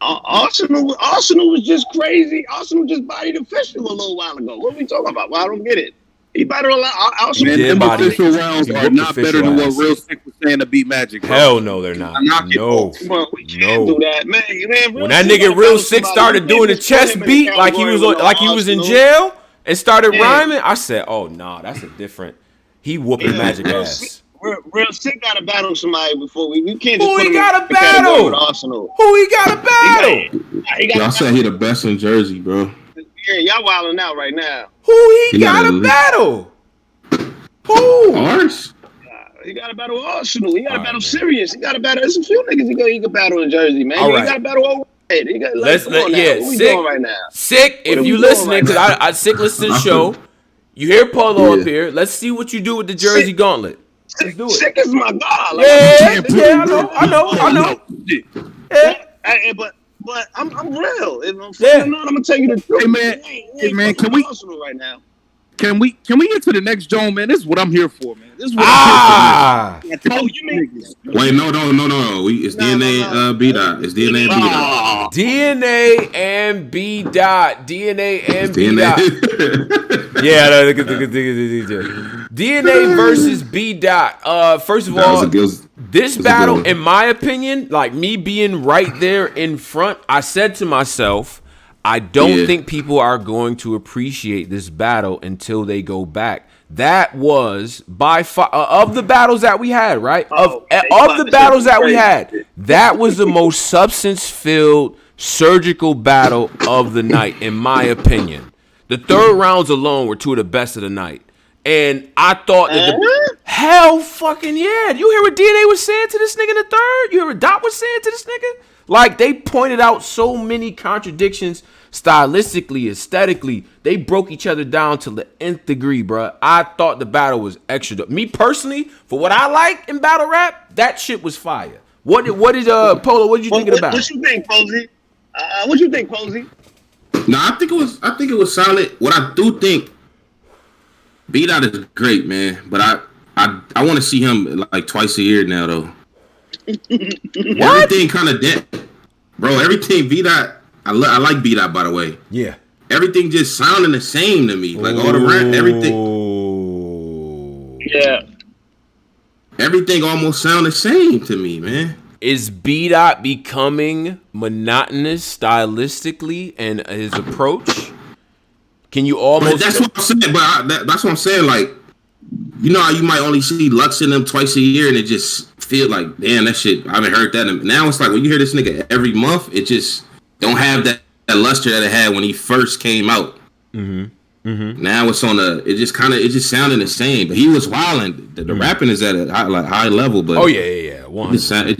Arsenal was just crazy. Arsenal just bodied Official a little while ago. What are we talking about? Well, I don't get it. He battled a lot. Also, them official rounds are not better than what Real Sikh was saying to beat Magic. Bro. Hell no, they're not. No, we can't do that, man. When that nigga Real Sikh started doing the chest beat like he was in jail and started rhyming, I said, "Oh nah, that's a different." He whooping Magic ass. Real Sikh got to battle somebody before we can't. Who he got to battle? Who he got to battle? Y'all said he the best in Jersey, bro. Yeah, y'all wilding out right now. Who he got to battle? Who? Ours? He got to battle Arsenal. He got to battle Sirius. He got to battle. There's a few niggas he can battle in Jersey, man. He got to battle over. He got Let's Sikh. Right now? Sikh, if you listening, because I Sikh listen to the show. You hear Polo up here. Let's see what you do with the Jersey Gauntlet. Let's do it. Sikh is my god. I know. Yeah. But I'm real. If I'm feeling I'm gonna tell you the truth. Hey man, can we right now? Can we get to the next Joan, man? This is what I'm here for, man. This is what I'm here for. Wait, no. It's DNA B dot. It's DNA and B dot. DNA and B dot. DNA and B dot. Yeah, DNA versus B dot. First of all, this battle, in my opinion, like me being right there in front, I said to myself, I don't think people are going to appreciate this battle until they go back. That was by far of the battles that we had, right? Of the battles that we had, that was the most substance-filled surgical battle of the night, in my opinion. The third rounds alone were two of the best of the night. And I thought that hell fucking yeah. You hear what DNA was saying to this nigga in the third? You hear what Dot was saying to this nigga? Like, they pointed out so many contradictions stylistically, aesthetically. They broke each other down to the nth degree, bro. I thought the battle was extra. Me personally, for what I like in battle rap, that shit was fire. What did Polo, what did you think of the battle? What you think, Posey? What you think, Posey? No, I think it was solid. What I do think, B Dot is great, man. But I want to see him like twice a year now, though. Everything kind of dead, bro. Everything B Dot. I like B Dot, by the way. Yeah. Everything just sounding the same to me. Like all the rap, everything. Yeah. Everything almost sound the same to me, man. Is B Dot becoming monotonous stylistically and his approach? Can you almost? But that's what I'm saying. But that's what I'm saying. Like, you know how you might only see Lux in them twice a year, and it just feel like, damn, that shit. I haven't heard that. Now it's like when you hear this nigga every month, it just don't have that luster that it had when he first came out. Now it's on it just sounded the same. But he was wilding. The rapping is at a high level. But yeah. It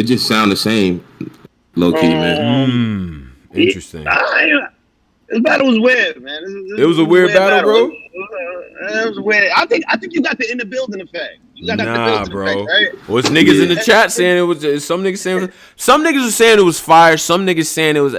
just sound the same, low key, man. Interesting. This battle was weird, man. It was a weird battle, bro. It was weird. I think you got the in the building effect. You got the building bro. effect, right? What's niggas in the chat saying it was? Some niggas were saying it was fire. Some niggas saying it was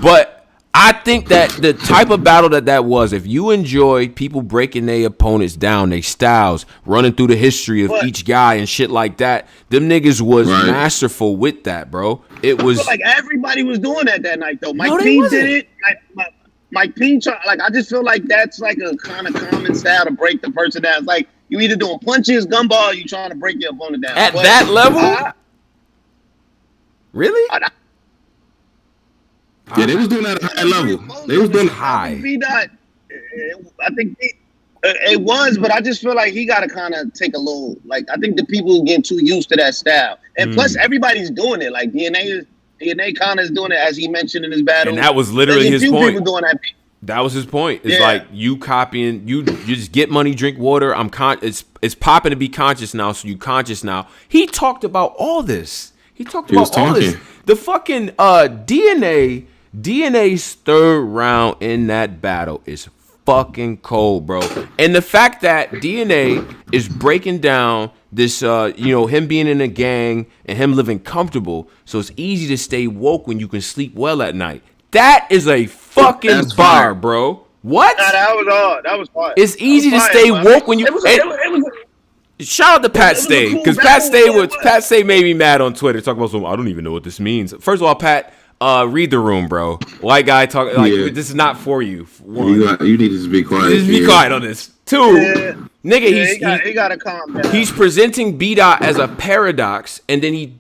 But I think that the type of battle that was, if you enjoy people breaking their opponents down, their styles, running through the history of each guy and shit like that, them niggas was masterful with that, bro. It was like everybody was doing that night though. Mike Peen did it. Mike Peen, like I just feel like that's like a kind of common style to break the person down. It's like you either doing punches, gumball, or you trying to break your opponent down. At that level? Really? Yeah, they was doing that at a high level. They was doing high. I think it was, but I just feel like he got to kind of take a little. Like I think the people getting too used to that style, and plus everybody's doing it. Like DNA kind of is doing it, as he mentioned in his battle, and that was literally his point. People doing that. That was his point. It's like you copying. You just get money, drink water. It's popping to be conscious now, so you conscious now. He talked about all this. He talked about all this. The fucking DNA's third round in that battle is fucking cold, bro. And the fact that DNA is breaking down this, him being in a gang and him living comfortable, so it's easy to stay woke when you can sleep well at night. That is a fucking bar, bro. What? Nah, that was hard. That was hard. It's easy to stay woke when you. Shout out to Pat Stay, because Pat Stay made me mad on Twitter. Talking about some, I don't even know what this means. First of all, Pat, read the room, bro. White guy talking like this is not for you. One, you need to just be quiet. Just be quiet on this. Two, nigga, he gotta calm down. He's presenting B-Dot as a paradox, and then he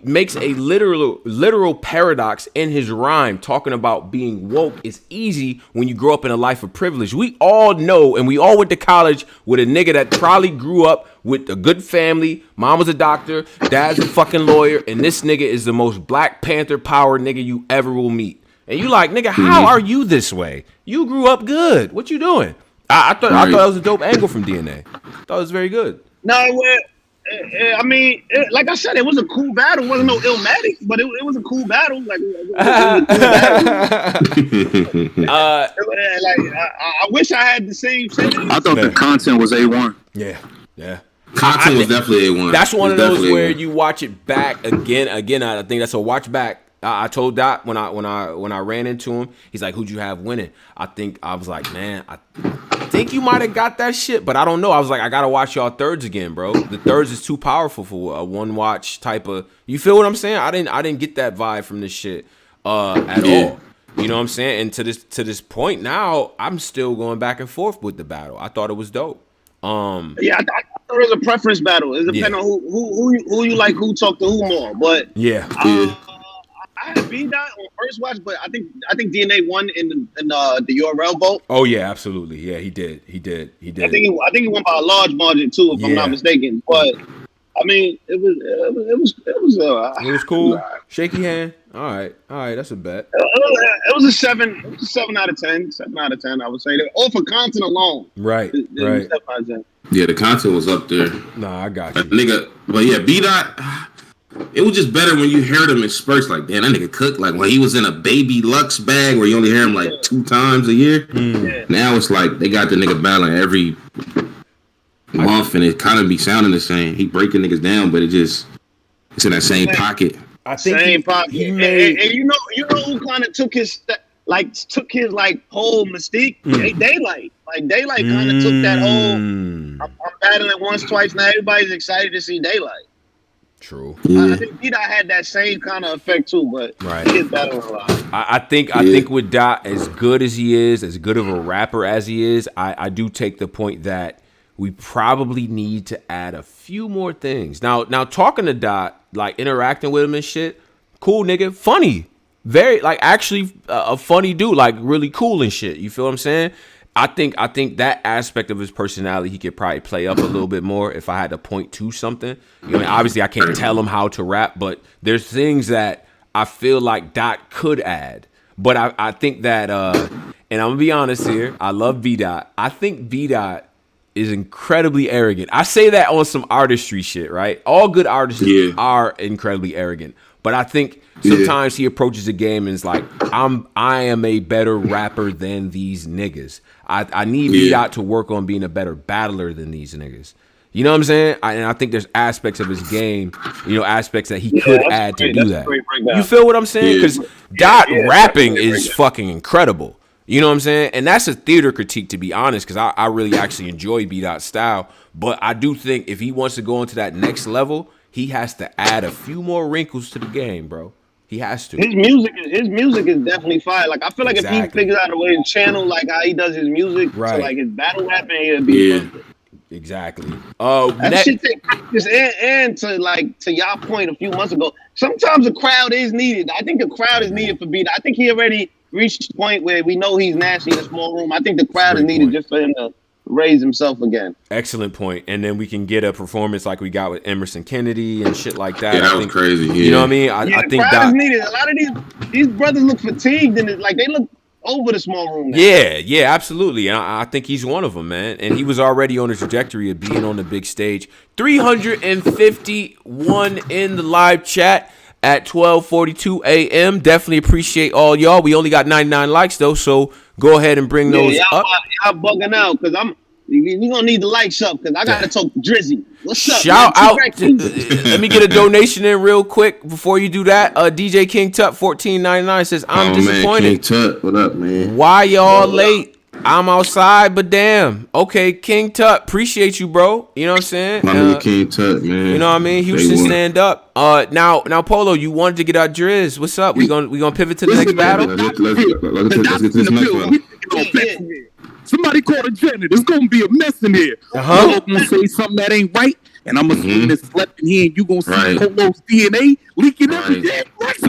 makes a literal paradox in his rhyme, talking about being woke is easy when you grow up in a life of privilege. We all know, and we all went to college with a nigga that probably grew up with a good family. Mom was a doctor, dad's a fucking lawyer, and this nigga is the most Black Panther power nigga you ever will meet. And you like, nigga, how are you this way? You grew up good. What you doing? I thought that was a dope angle from DNA. I thought it was very good. No, I mean, like I said, it was a cool battle. It wasn't no Illmatic, but it was a cool battle. Like, I wish I had the same sentence. I thought the content was A1. Yeah. Content was definitely A1. That's one of those where you watch it back again. I think that's a watch back. I told Dot when I ran into him, he's like, "Who'd you have winning?" I was like, "Man, I think you might have got that shit, but I don't know." I was like, "I gotta watch y'all thirds again, bro. The thirds is too powerful for a one watch type of." You feel what I'm saying? I didn't get that vibe from this shit at all. You know what I'm saying? And to this point now, I'm still going back and forth with the battle. I thought it was dope. I thought it was a preference battle. It depends on who you like, who talk to who more. But I had B-Dot on first watch, but I think DNA won in the URL vote. Oh yeah, absolutely. Yeah, he did. I think he won by a large margin too, if I'm not mistaken. But I mean, it was cool. Shaky hand. All right, that's a bet. It was a 7 out of 10. 7 out of 10, I would say. All for content alone. Right. 7 out of 10. Yeah, the content was up there. Nah, I got you, nigga. But yeah, B-Dot. It was just better when you heard him in spurts. Like, damn, that nigga cooked. Like when he was in a Baby Lux bag where you only hear him like 2 times a year. Now it's like they got the nigga battling every month, and it kind of be sounding the same. He breaking niggas down, but it's in that same pocket. I think same pocket. And you know who kind of took his whole mystique? Daylight. Like Daylight kind of took that whole. I'm battling once, twice. Now everybody's excited to see Daylight. True. I think B-Dot had that same kind of effect too, but he is battling a lot. I think with Dot, as good as he is, as good of a rapper as he is, I do take the point that we probably need to add a few more things. Now talking to Dot, like interacting with him and shit, cool nigga, funny, very like actually a funny dude, like really cool and shit. You feel what I'm saying? I think that aspect of his personality he could probably play up a little bit more if I had to point to something. You know, obviously I can't tell him how to rap, but there's things that I feel like Dot could add. But I think that and I'm gonna be honest here, I love B-Dot. I think B-Dot is incredibly arrogant. I say that on some artistry shit, right? All good artists are incredibly arrogant. But I think sometimes he approaches the game and is like, I am a better rapper than these niggas. I need B-Dot to work on being a better battler than these niggas. You know what I'm saying? And I think there's aspects of his game, aspects that he could add to do that. You feel what I'm saying? Because Dot rapping is fucking incredible. You know what I'm saying? And that's a theater critique, to be honest, because I really actually enjoy B-Dot's style. But I do think if he wants to go into that next level, he has to add a few more wrinkles to the game, bro. He has to. His music is definitely fire. Like I feel like if he figures out a way to channel like how he does his music to like his battle rapping, it'll be perfect. Exactly. That shit take practice and to y'all point a few months ago. Sometimes a crowd is needed. I think the crowd is needed for B-Dot. I think he already reached the point where we know he's nasty in a small room. I think the crowd is needed just for him to raise himself again. Excellent point. And then we can get a performance like we got with Emerson Kennedy and shit like that. Yeah, that was crazy. Yeah. You know what I mean? I think that needed. A lot of these brothers look fatigued and like they look over the small room now. Yeah, absolutely. And I think he's one of them, man. And he was already on the trajectory of being on the big stage. 351 in the live chat at 12:42 a.m. Definitely appreciate all y'all. We only got 99 likes though, so go ahead and bring those up. Y'all bugging out because we gonna need the likes up because I gotta talk Drizzy. What's up? Shout out! Let me get a donation in real quick before you do that. DJ King Tut 1499 says I'm disappointed. Man, King Tut, what up, man? Why y'all late? I'm outside, but damn. Okay, King Tut, appreciate you, bro. You know what I'm saying? My nigga King Tut, man. You know what I mean? Houston, stand up. Now, Polo, you wanted to get our Driz. What's up? We gonna pivot to the next battle? Let's get to this next one. Somebody call the janitor. There's gonna be a mess in here. I'm gonna say something that ain't right, and I'm gonna swing this left in here, and you gonna see Polo's DNA leaking everything. What's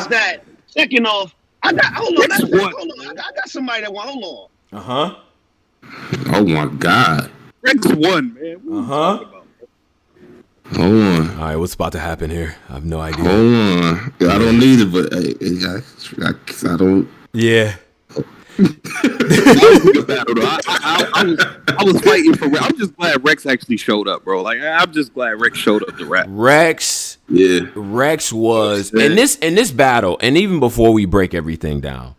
that? Second off, I got somebody that want. Hold on. Oh my God. Rex won, man. Hold on. All right, what's about to happen here? I have no idea. Hold on. I don't need it, but I don't. Yeah. I was fighting for Rex. I'm just glad Rex actually showed up, bro. Like, I'm just glad Rex showed up to rap. Rex was in this battle, and even before we break everything down,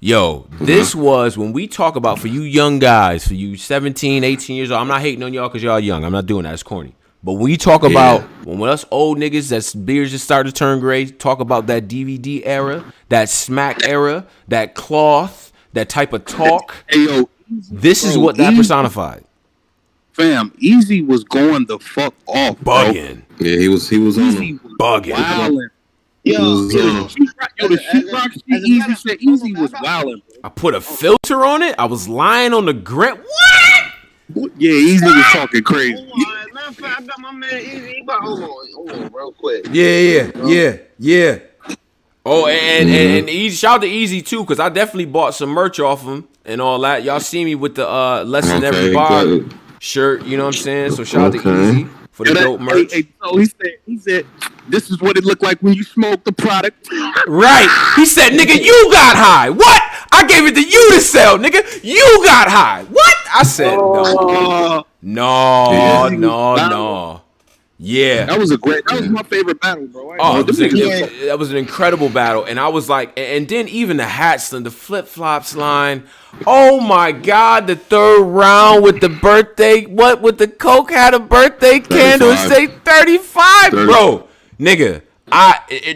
this was when we talk about, for you young guys, for you 17, 18 years old. I'm not hating on y'all because y'all young. I'm not doing that. It's corny. But when we talk about when us old niggas that's beards just started to turn gray, talk about that DVD era, that smack era, that cloth, that type of talk. Hey, yo, this is what that personified. Fam, Eazy was going the fuck off, bugging. Bro. Yeah, he was on bugging. Wilding. The sheetrock shit, Eazy said Eazy was wilding. I put a filter on it. I was lying on the grit. What? Yeah, Eazy was talking crazy. Matter of fact, I got my man Eazy. Hold on, real quick. Yeah. Oh, and Eazy, shout out to Eazy too, because I definitely bought some merch off him and all that. Y'all see me with the less than every bar shirt, you know what I'm saying? So shout out to Eazy for the dope merch. So he said, this is what it looked like when you smoke the product. Right. He said, nigga, you got high. What? I gave it to you to sell, nigga. You got high. What? I said, no. Yeah. That was my favorite battle, bro. That was an incredible battle. And I was like, and then even the hats and the flip-flops line. Oh my God, the third round with the birthday, with the Coke had a birthday candle, say 35, bro. Nigga,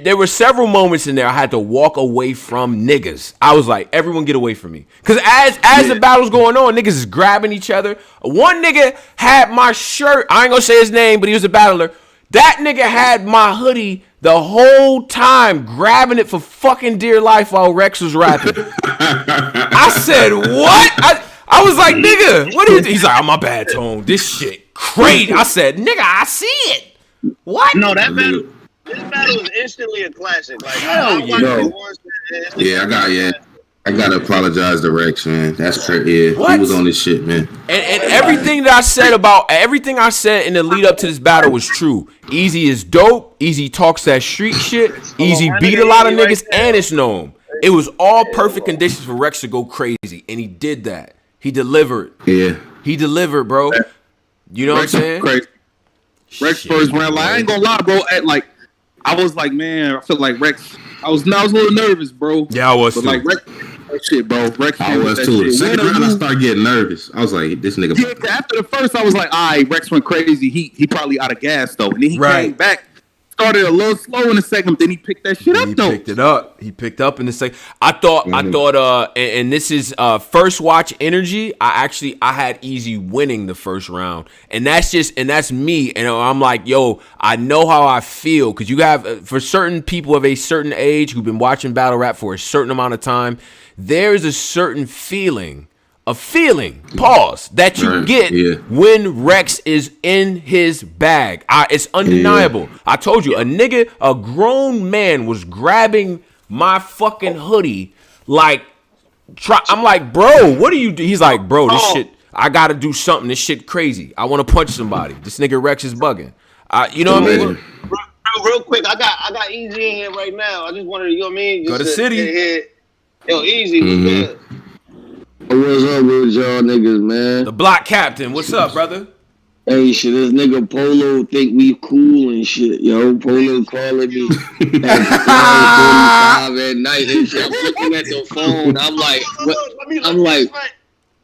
there were several moments in there I had to walk away from niggas. I was like, everyone get away from me. Because as the battle's going on, niggas is grabbing each other. One nigga had my shirt. I ain't gonna say his name, but he was a battler. That nigga had my hoodie the whole time, grabbing it for fucking dear life while Rex was rapping. I said, what? I was like, nigga, what is it? He's like, oh, my bad, Tone. This shit crazy. I said, nigga, I see it. What? No, this battle was instantly a classic. Like, hell yeah. I gotta apologize to Rex, man. That's true. Yeah, he was on this shit, man. And everything that I said in the lead up to this battle was true. Eazy is dope. Eazy talks that street shit. Eazy beat a lot of niggas, and it's known. It was all perfect conditions for Rex to go crazy, and he did that. He delivered. Yeah, he delivered, bro. You know what I'm saying? Crazy. Rex first round, like, I ain't gonna lie, bro. I was like, man, I felt like Rex. I was a little nervous, bro. Yeah, I was too. Like Rex, shit, bro. Rex, I was too. The second round, I started getting nervous. I was like, this nigga. Yeah, after the first, I was like, all right, Rex went crazy. He probably out of gas though, and then he came back. Started a little slow in the second, then he picked that shit up though. He picked up in the second. I thought, and this is first watch energy. I had Eazy winning the first round, and that's me. And I'm like, yo, I know how I feel, because you have, for certain people of a certain age who've been watching battle rap for a certain amount of time, there's a certain feeling. That you get when Rex is in his bag. It's undeniable. I told you, a grown man was grabbing my fucking hoodie. I'm like, bro, what do you do? He's like, bro, this shit, I gotta do something. This shit crazy. I want to punch somebody. This nigga Rex is bugging. You know what I mean? Real quick, I got Eazy in here right now. I just wanted to, you know what I mean? Go to City. Yo, Eazy, what's good? What's up with y'all niggas, man? The block captain, what's up, brother? Hey, shit, this nigga Polo think we cool and shit, yo. Polo calling me at 9:45 at night and shit. I'm looking at the phone. I'm like,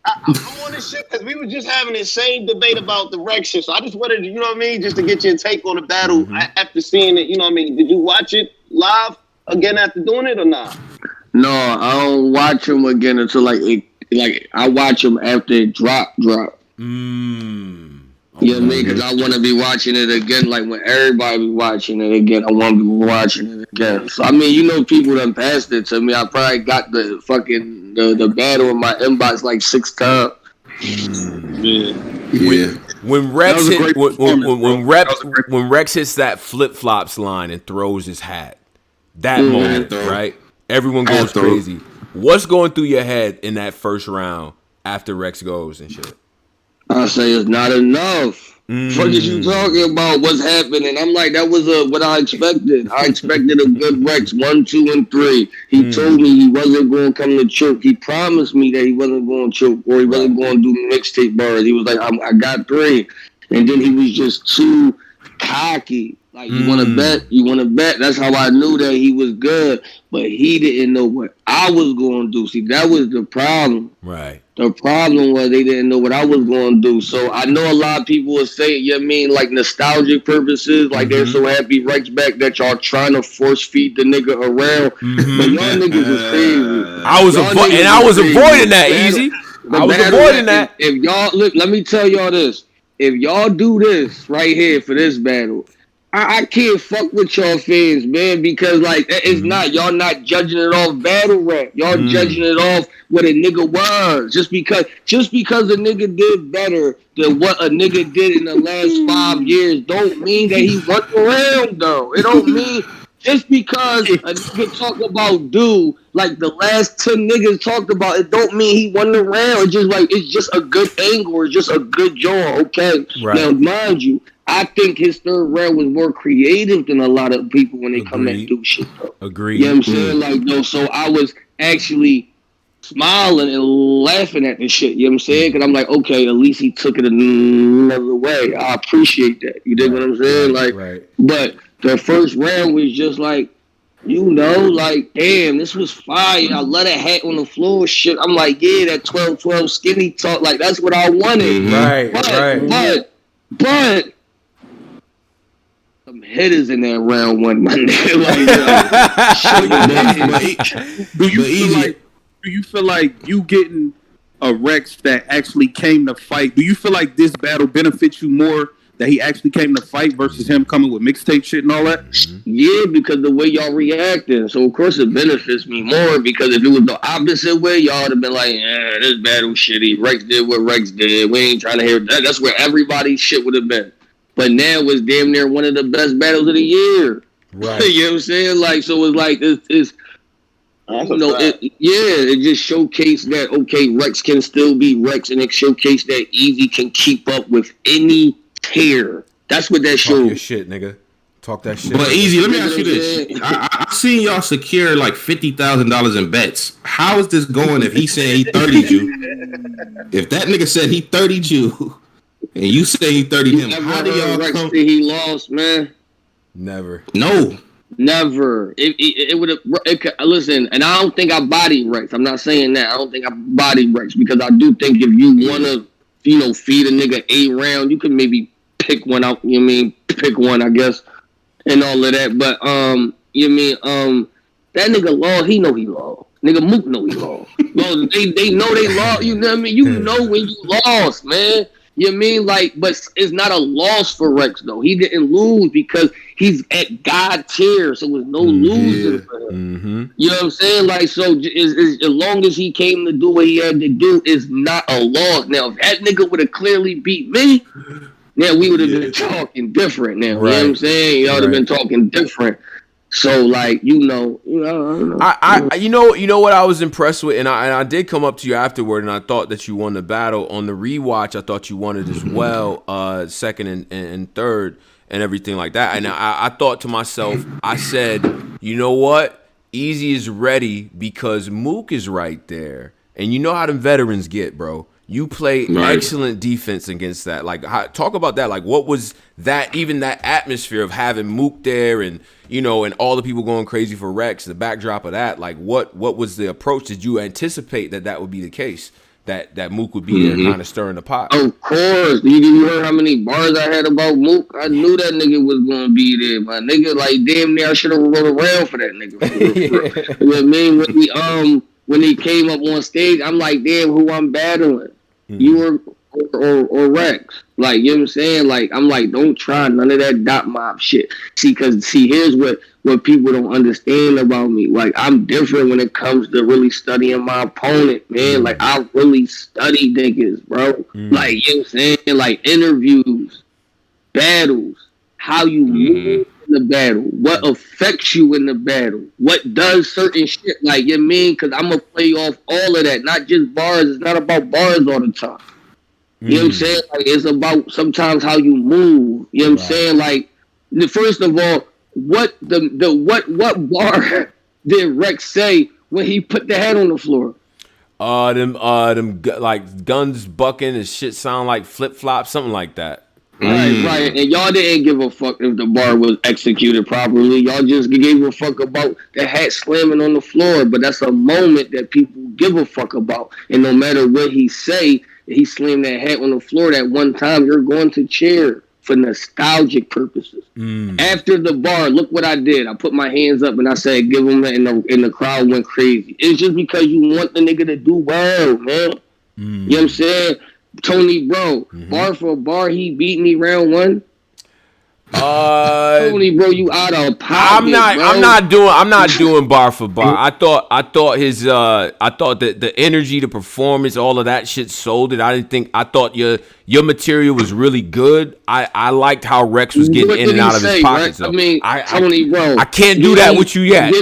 I'm on this shit because we were just having the same debate about the Rex shit. So I just wanted to, you know what I mean, just to get your take on the battle after seeing it. You know what I mean? Did you watch it live again after doing it or not? No, I don't watch them again until like I watch them after it drop. You know what I mean? Because I want to be watching it again. Like when everybody be watching it again, I want to be watching it again. So I mean, people done passed it to me. I probably got the fucking the battle in my inbox like 6 times. Yeah. When Rex hits that flip flops line and throws his hat, that moment, right? Everyone goes crazy. What's going through your head in that first round after Rex goes and shit? I say it's not enough. What is you talking about? What's happening? I'm like, that was what I expected. I expected a good Rex 1, 2, and 3. He told me he wasn't going to come to choke. He promised me that he wasn't going to choke or he wasn't going to do mixtape bars. He was like, I got 3. And then he was just too cocky. Like, you want to bet? You want to bet? That's how I knew that he was good. But he didn't know what I was going to do. See, that was the problem. Right. The problem was they didn't know what I was going to do. So I know a lot of people will say, you know what I mean, like nostalgic purposes, like they're so happy Rex back that y'all trying to force feed the nigga around. But y'all niggas is crazy. I was avoiding that, Eazy. I was avoiding that. If y'all look, let me tell y'all this. If y'all do this right here for this battle, I can't fuck with y'all fans, man, because like it's not y'all not judging it off battle rap. Y'all judging it off what a nigga was. Just because a nigga did better than what a nigga did in the last 5 years don't mean that he went around though. It don't mean just because a nigga talk about dude like the last 10 niggas talked about, it don't mean he won around. It's just a good angle, it's just a good jaw, okay? Right. Now mind you, I think his third round was more creative than a lot of people when they come and do shit, though. Agreed. You know what I'm saying? Like, no, so I was actually smiling and laughing at this shit. You know what I'm saying? Because I'm like, okay, at least he took it another way. I appreciate that. You dig what I'm saying? Like, but the first round was just like, like, damn, this was fire. I let a hat on the floor shit. I'm like, yeah, that 12-12 skinny talk. Like, that's what I wanted. But some hitters in that round one, my nigga. Do you feel like you getting a Rex that actually came to fight? Do you feel like this battle benefits you more that he actually came to fight versus him coming with mixtape shit and all that? Yeah, because the way y'all reacting. So of course it benefits me more because if it was the opposite way, y'all would have been like, this battle shitty. Rex did what Rex did. We ain't trying to hear that. That's where everybody's shit would have been. But now it's damn near one of the best battles of the year. Right. You know what I'm saying? Like, so it's like it just showcased that, okay, Rex can still be Rex, and it showcased that Eazy can keep up with any tear. That's what that showed. Talk your shit, nigga. Talk that shit. But Eazy, let me ask you this. I seen y'all secure like $50,000 in bets. How is this going if he said he 30'd you? If that nigga said he 30'd you, and you say he 30'd him, how do y'all Rex say he lost, man? Never. No. Never. It would have. Listen, and I don't think I bodied Rex. I'm not saying that. I don't think I bodied Rex because I do think if you want to, feed a nigga a round, you could maybe pick one out. You know what I mean? Pick one, I guess, and all of that. But you know what I mean? That nigga Law, he know he lost. Nigga Mook know he lost. Well, they know they lost. You know what I mean? You know when you lost, man. You know what I mean? Like, but it's not a loss for Rex, though. He didn't lose because he's at God tier, so there's no losing for him. You know what I'm saying? Like, so as long as he came to do what he had to do, it's not a loss. Now, if that nigga would have clearly beat me, now we would have been talking different now. Right. You know what I'm saying? Y'all would have been talking different. So, like, you know, I you know what I was impressed with, and I did come up to you afterward, and I thought that you won the battle on the rewatch. I thought you won it as well, second and third, and everything like that. And I thought to myself, I said, you know what, Eazy is ready because Mook is right there, and you know how them veterans get, bro. You play excellent defense against that. Like, talk about that. Like, what was that? Even that atmosphere of having Mook there, and and all the people going crazy for Rex. The backdrop of that. Like, what was the approach? Did you anticipate that would be the case? that Mook would be there kind of stirring the pot. Of course. You heard how many bars I had about Mook? I knew that nigga was gonna be there. My nigga, like, damn near I should have rolled around for that nigga. You know what I mean? When he came up on stage, I'm like, damn, who I'm battling? You or Rex. Like, you know what I'm saying? Like, I'm like, don't try none of that dot mob shit. See, here's what people don't understand about me. Like, I'm different when it comes to really studying my opponent, man. Like, I really study niggas, bro. Like, you know what I'm saying? Like, interviews, battles, how you move in the battle, what affects you in the battle, what does certain shit, like, you know what I mean? Because I'm going to play off all of that, not just bars. It's not about bars all the time. You know what I'm saying? Like, it's about sometimes how you move. You know what I'm saying? Like, first of all, what bar did Rex say when he put the head on the floor? Them like guns bucking and shit sound like flip flops, something like that. Right. And y'all didn't give a fuck if the bar was executed properly. Y'all just gave a fuck about the hat slamming on the floor. But that's a moment that people give a fuck about. And no matter what he say, he slammed that hat on the floor that one time, you're going to cheer for nostalgic purposes. After the bar, look what I did. I put my hands up and I said, give him that, and the crowd went crazy. It's just because you want the nigga to do well, man. You know what I'm saying? Tony, bro, bar for bar, he beat me round one. Tony, bro, you out of pocket. I'm not doing bar for bar. I thought that the energy, the performance, all of that shit sold it. I thought your material was really good. I liked how Rex was getting in and out of his pockets. I mean, Tony, bro, I can't do that with you yet.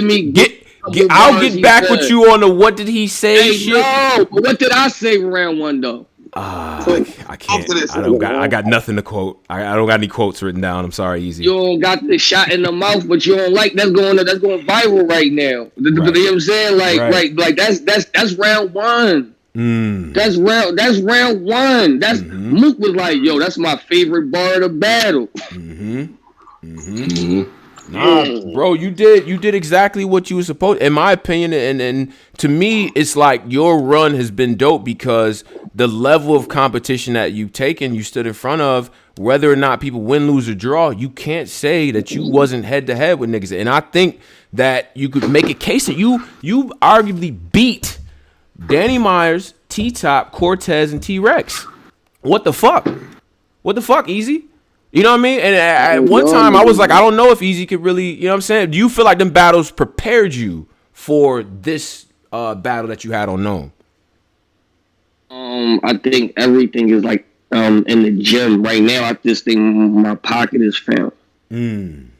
I'll get back with you on the what did he say shit. No, but what did I say round one though? I can't. I got nothing to quote. I don't got any quotes written down. I'm sorry, Eazy. You don't got the shot in the mouth, but you don't like that's going viral right now. Right. You know what I'm saying? Like that's round one. That's round one. That's Mook was like, yo, that's my favorite bar of the battle. Nah, bro, you did exactly what you were supposed. In my opinion, and to me, it's like your run has been dope because the level of competition that you've taken, you stood in front of, whether or not people win, lose, or draw, you can't say that you wasn't head to head with niggas. And I think that you could make a case that you arguably beat Danny Myers, T-Top, Cortez, and T-Rex. What the fuck? What the fuck, Eazy? You know what I mean? And at one time, I was like, I don't know if Eazy could really, you know what I'm saying? Do you feel like them battles prepared you for this battle that you had on NOME? I think everything is like in the gym right now. I just think my pocket is found. You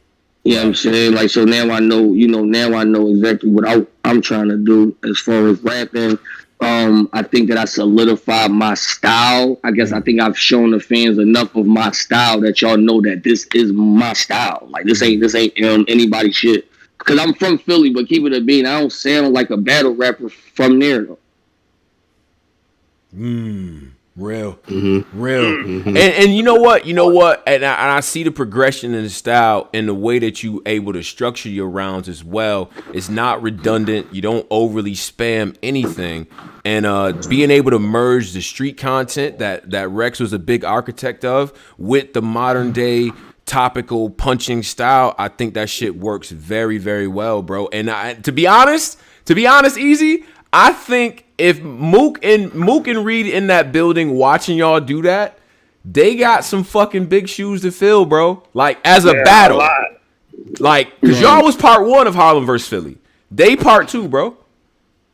know what I'm saying? Like, so now I know, now I know exactly what I'm trying to do as far as rapping. I think that I solidified my style. I guess I think I've shown the fans enough of my style that y'all know that this is my style. Like, this ain't anybody's shit. Because I'm from Philly, but keep it a bean. I don't sound like a battle rapper from there, though. Real. And you know what? And I see the progression in the style and the way that you able to structure your rounds as well. It's not redundant. You don't overly spam anything. And being able to merge the street content that Rex was a big architect of with the modern day topical punching style, I think that shit works very, very well, bro. And to be honest, Eazy, I think if Mook and Reed in that building watching y'all do that, they got some fucking big shoes to fill, bro. Like, as a battle. Like, because y'all was part one of Harlem versus Philly. They part two, bro.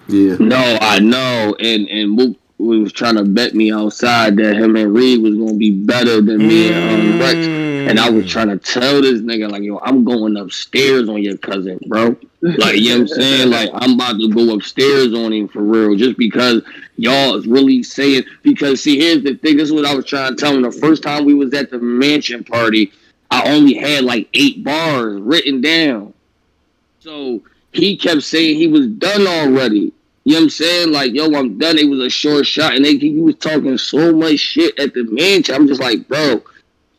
Yeah. No, I know. And Mook was trying to bet me outside that him and Reed was going to be better than me and Rex. And I was trying to tell this nigga, like, yo, I'm going upstairs on your cousin, bro. Like, you know what I'm saying? Like, I'm about to go upstairs on him for real, just because y'all is really saying, because, see, here's the thing. This is what I was trying to tell him. The first time we was at the mansion party, I only had, like, 8 bars written down. So he kept saying he was done already. You know what I'm saying? Like, yo, I'm done. It was a short shot. And he was talking so much shit at the mansion. I'm just like, bro,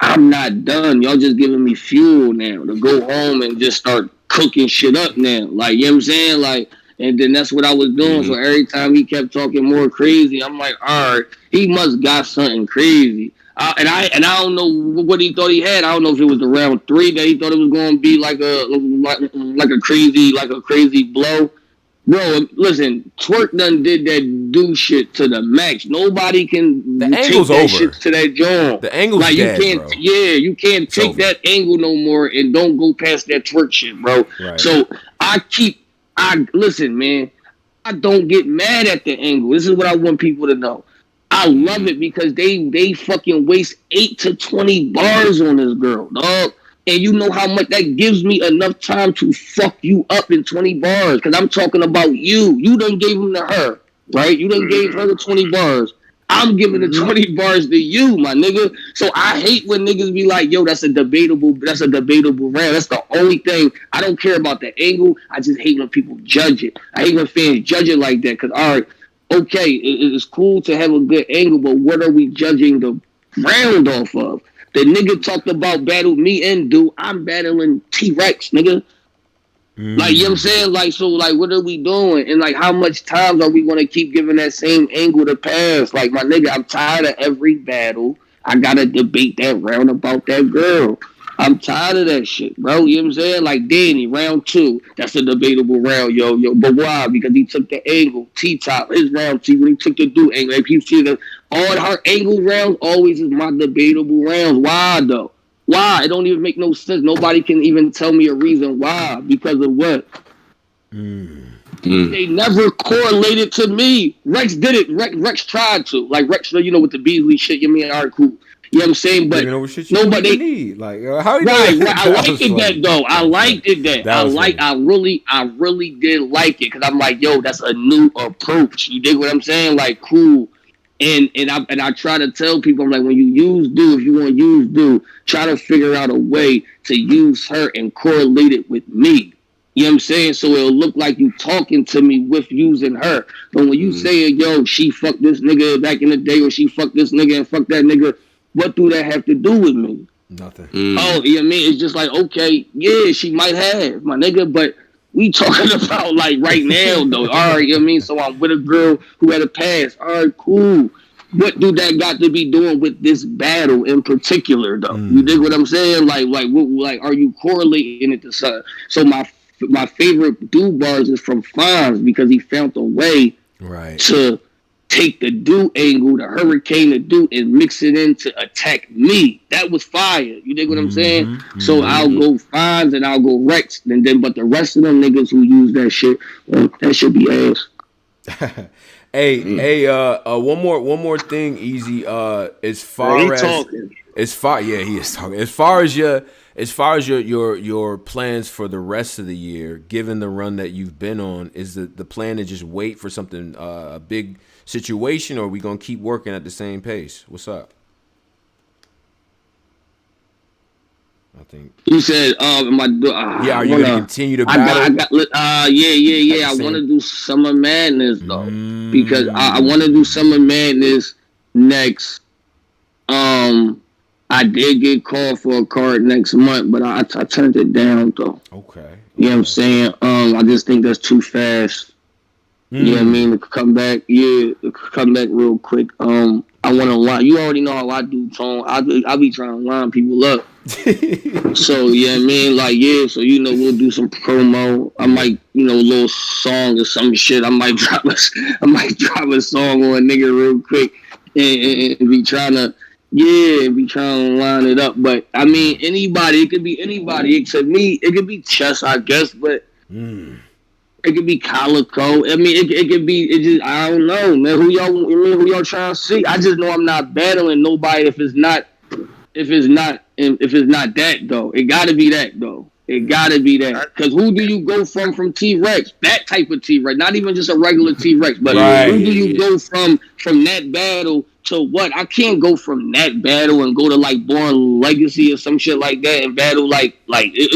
I'm not done. Y'all just giving me fuel now to go home and just start cooking shit up now. Like, you know what I'm saying? Like, And then that's what I was doing. So every time he kept talking more crazy, I'm like, all right, he must got something crazy. And I don't know what he thought he had. I don't know if it was the round 3 that he thought it was going to be like a crazy blow. Bro, listen, Twerk done did that do shit to the max. Nobody can take that shit to that joint. The angle's like dead, you can't, bro. yeah, you can't take that angle no more and don't go past that Twerk shit, bro. Right. So listen, man, I don't get mad at the angle. This is what I want people to know. I love it because they fucking waste 8 to 20 bars on this girl, dog. And you know how much that gives me enough time to fuck you up in 20 bars. Because I'm talking about you. You done gave them to her, right? You done gave her the 20 bars. I'm giving the 20 bars to you, my nigga. So I hate when niggas be like, yo, that's a debatable round. That's the only thing. I don't care about the angle. I just hate when people judge it. I hate when fans judge it like that. Because, all right, okay, it's cool to have a good angle, but what are we judging the round off of? The nigga talked about battle me and do. I'm battling T-Rex, nigga. Like, you know what I'm saying? Like, so, like, what are we doing? And, like, how much times are we going to keep giving that same angle to pass? Like, my nigga, I'm tired of every battle. I got to debate that round about that girl. I'm tired of that shit, bro. You know what I'm saying? Like, Danny, round 2. That's a debatable round, yo. But why? Because he took the angle. T-Top, his round T, when he took the do angle. Like, you see all her angle rounds always is my debatable rounds. Why, though? Why? It don't even make no sense. Nobody can even tell me a reason why. Because of what? They never correlated to me. Rex did it. Rex tried to. Like, Rex, you know, with the Beasley shit, you mean, all right, cool. You know what I'm saying? But nobody need. Like, how right. I liked it though. I liked it that. I really did like it because I'm like, yo, that's a new approach. You dig what I'm saying? Like, cool. And I try to tell people, I'm like, when you use do, if you want to use do, try to figure out a way to use her and correlate it with me. You know what I'm saying? So it'll look like you talking to me with using her. But when you saying, yo, she fucked this nigga back in the day, or she fucked this nigga and fucked that nigga, what do that have to do with me? Nothing. Oh, you know what I mean? It's just like, okay, yeah, she might have, my nigga, but we talking about like right now, though. All right, you know what I mean? So I'm with a girl who had a past. All right, cool. What do that got to be doing with this battle in particular, though? You dig what I'm saying? Like, are you correlating it to something? So my favorite do bars is from Fonz because he found a way to take the do angle, the hurricane to do, and mix it in to attack me. That was fire. You dig what I'm saying? So I'll go Fonz and I'll go Rex, and then but the rest of them niggas who use that shit, that should be ass. Hey, one more thing, Eazy. He is talking. As far as your plans for the rest of the year, given the run that you've been on, is the plan to just wait for something, a big situation, or are we gonna keep working at the same pace? What's up? I think you said, am I are you gonna continue to battle? I want to do Summer Madness though, because I want to do Summer Madness next. I did get called for a card next month, but I turned it down though. Okay. You know what I'm saying? I just think that's too fast. You know what I mean? To come back, come back real quick. I want to line. You already know how I do, Tone. I be trying to line people up. So, you know what I mean? Like, so, we'll do some promo. I might, a little song or some shit. I might drop a song on a nigga real quick and be trying to, line it up. But, I mean, anybody. It could be anybody except me. It could be Chess, I guess, but... It could be Calico. I mean, it could be. It just I don't know, man. Who y'all trying to see? I just know I'm not battling nobody if it's not that though. It got to be that though. It got to be that. Because who do you go from T-Rex? That type of T-Rex, not even just a regular T-Rex, but who do you go from that battle to what? I can't go from that battle and go to like Born Legacy or some shit like that and battle like it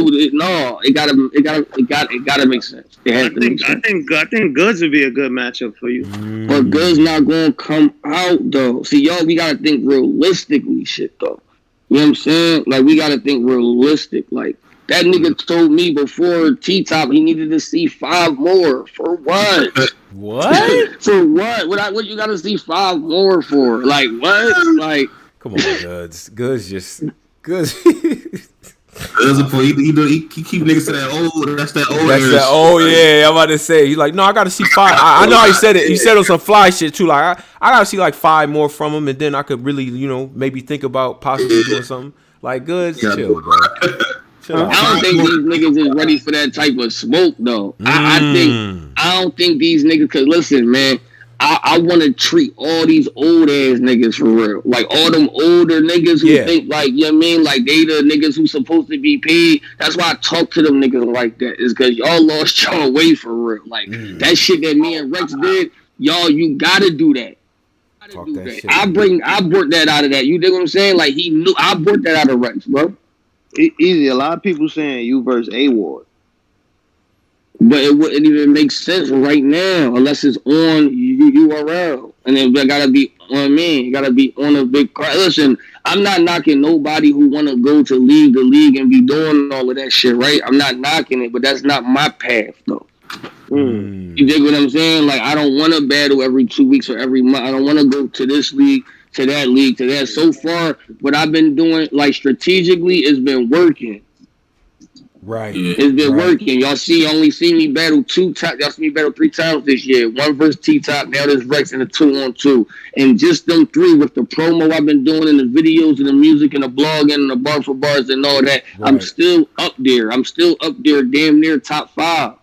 gotta make sense. It has to make sense. I think Goods would be a good matchup for you. But Goods not gonna come out though. See, y'all, we gotta think realistically, shit though. You know what I'm saying? Like we gotta think realistic. Like That nigga told me before T-Top he needed to see 5 more. For what? What? For what? What you gotta see 5 more for? Like what? Like come on, Goods. Goods just Goods. He keep niggas to that old. That's that old. That's that. Oh yeah, I'm about to say. He's like, no, I gotta see 5. I know how he said it. He said it on some fly shit too. Like I gotta see like 5 more from him, and then I could really, maybe think about possibly doing something. Like Goods, chill, bro. Chill out. I don't think these niggas is ready for that type of smoke though. I don't think these niggas. Cause listen, man. I want to treat all these old ass niggas for real. Like all them older niggas who think like, you know what I mean? Like they the niggas who supposed to be paid. That's why I talk to them niggas like that. Is because y'all lost y'all way for real. Like that shit that me and Rex did, y'all, you gotta do that. I brought that out of that. You dig what I'm saying? Like he knew I brought that out of Rex, bro. Easy. A lot of people saying you versus A-Ward. But it wouldn't even make sense right now unless it's on URL. And then it gotta be on me. It gotta be on a big card. Listen, I'm not knocking nobody who wanna go to the league and be doing all of that shit, right? I'm not knocking it, but that's not my path though. You dig what I'm saying? Like I don't wanna battle every 2 weeks or every month. I don't wanna go to this league, to that league, to that. So far, what I've been doing, like strategically, it's been working. Right. It's been working. Y'all only see me battle 2 times. Y'all see me battle 3 times this year. 1 versus T-Top. Now there's Rex in a 2-on-2. And just them 3 with the promo I've been doing and the videos and the music and the blogging and the bar for bars and all that. Right. I'm still up there. Damn near top 5.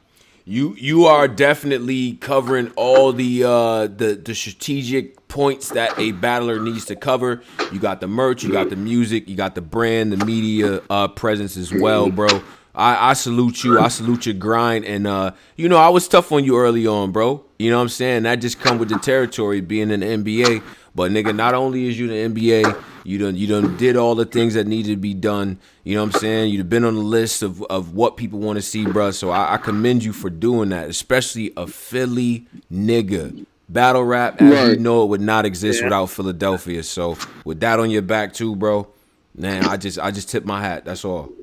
You are definitely covering all the strategic points that a battler needs to cover. You got the merch, you got the music, you got the brand, the media presence as well, bro. I salute you. I salute your grind. And, I was tough on you early on, bro. You know what I'm saying? That just come with the territory being in the NBA. But, nigga, not only is you in the NBA, you done did all the things that needed to be done. You know what I'm saying? You've been on the list of what people want to see, bro. So I commend you for doing that, especially a Philly nigga. Battle rap, as you know, it would not exist without Philadelphia. So with that on your back, too, bro, man, I just tip my hat. That's all.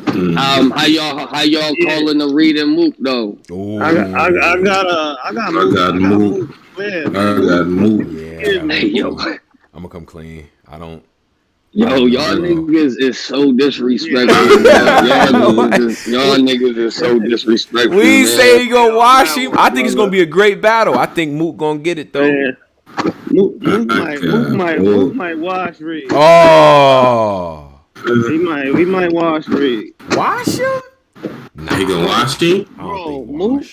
How y'all calling the Reed and Mook though? I got Mook. Yeah. Hey, yo. I'm gonna come clean. I don't. Y'all niggas is so disrespectful. Y'all niggas is so disrespectful. We say he gonna wash him. I think it's gonna be a great battle. I think Mook gonna get it though. Man. Mook might wash Reed. Oh. He might wash Reed. Wash him? Nah, he gonna wash him? Bro, Mook.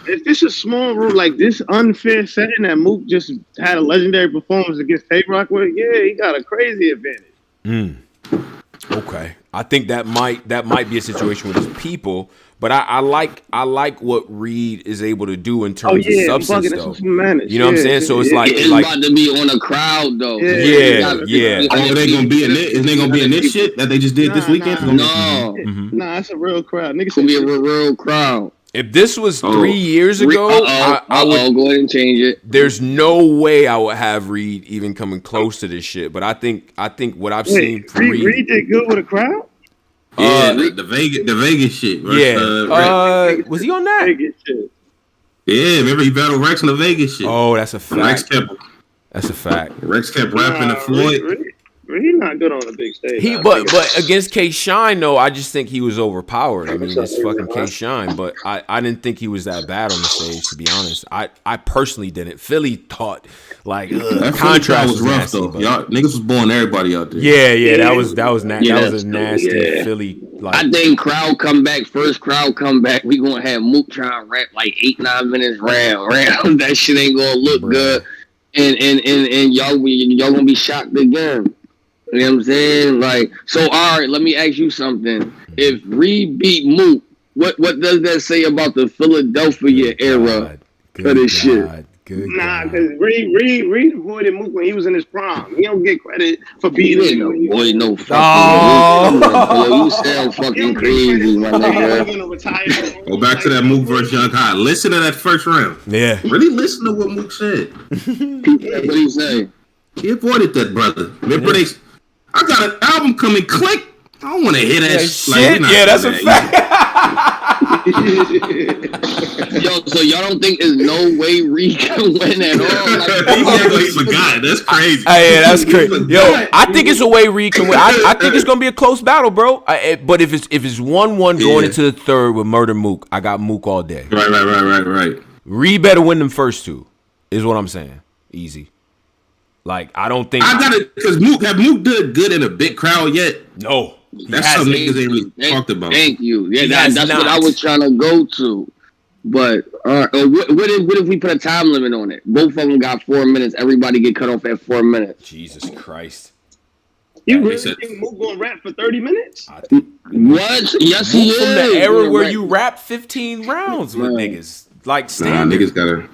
If this is a small room like this unfair setting that Mook just had a legendary performance against Tay-Rock with, he got a crazy advantage. Okay, I think that might be a situation with his people, but I like what Reed is able to do in terms of substance, though. You know what I'm saying? So it's like it's about to be on a crowd, though. Yeah. Oh, they gonna be in it? Is they gonna be in this shit that they just did this weekend? No, it's a real crowd. Niggas gonna be a real crowd. If this was 3 years ago, I would go ahead and change it. There's no way I would have Reed even coming close to this shit. But I think what I've seen, Reed did good with a crowd. Yeah, the Vegas shit. Was he on that? Vegas shit. Yeah, remember he battled Rex in the Vegas shit. Oh, that's a fact. That's a fact. Rex kept rapping to Floyd. He's not good on the big stage. But against K Shine though, I just think he was overpowered. I mean, it's fucking K Shine, but I didn't think he was that bad on the stage, to be honest. I personally didn't. Philly thought like that contrast was rough nasty, though. Y'all niggas was blowing everybody out there. Yeah, that was nasty. That was a nasty Philly. Like, I think crowd come back. We gonna have Mook trying to rap like 8-9 minutes round. That shit ain't gonna look good, and y'all gonna be shocked again. You know what I'm saying? Like, so all right, let me ask you something. If Reed beat Mook, what does that say about the Philadelphia era of this shit? Because Reed avoided Mook when he was in his prime. He don't get credit for beating him. Boy, no fucking. You sound fucking crazy, my nigga. Go back to that Mook versus Young High. Listen to that first round. Yeah. Really listen to what Mook said. What do you say? He avoided that, brother. Remember I got an album coming, click. I don't want to hear that shit. Like, yeah, that's a fact. Yo, so y'all don't think there's no way Reed can win at all? Like, he forgot. That's crazy. Yeah, that's crazy. Yo, I think it's a way Reed can win. I think it's gonna be a close battle, bro. But if it's 1-1 going into the third with Murda Mook, I got Mook all day. Right. Reed better win them first two, is what I'm saying. Easy. Like, I don't think I got it because Mook did good in a big crowd yet? No. That's something niggas ain't really talked about. Thank you. Yeah, that's what I was trying to go to. But what if we put a time limit on it? Both of them got 4 minutes. Everybody get cut off at 4 minutes. Jesus Christ. You really think Mook gonna rap for 30 minutes? What? Yes, he is. From the era where you rap 15 rounds with niggas. Like, standard. Niggas gotta...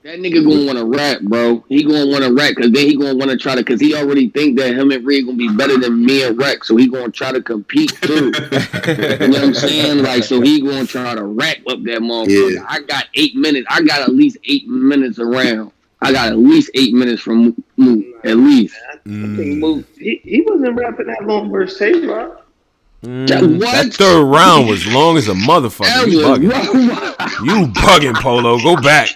That nigga gonna want to rap, bro. He gonna want to rap because then he gonna want to try to, because he already think that him and Reed gonna be better than me and Rex, so he gonna try to compete too. You know what I'm saying? Like, so he gonna try to rack up that motherfucker. Yeah. I got 8 minutes. I got at least 8 minutes around. I got at least 8 minutes from Mook, at least. I think Mook, he wasn't rapping that long versus Tay-Rock. That third round was long as a motherfucker. You bugging, Polo. Go back.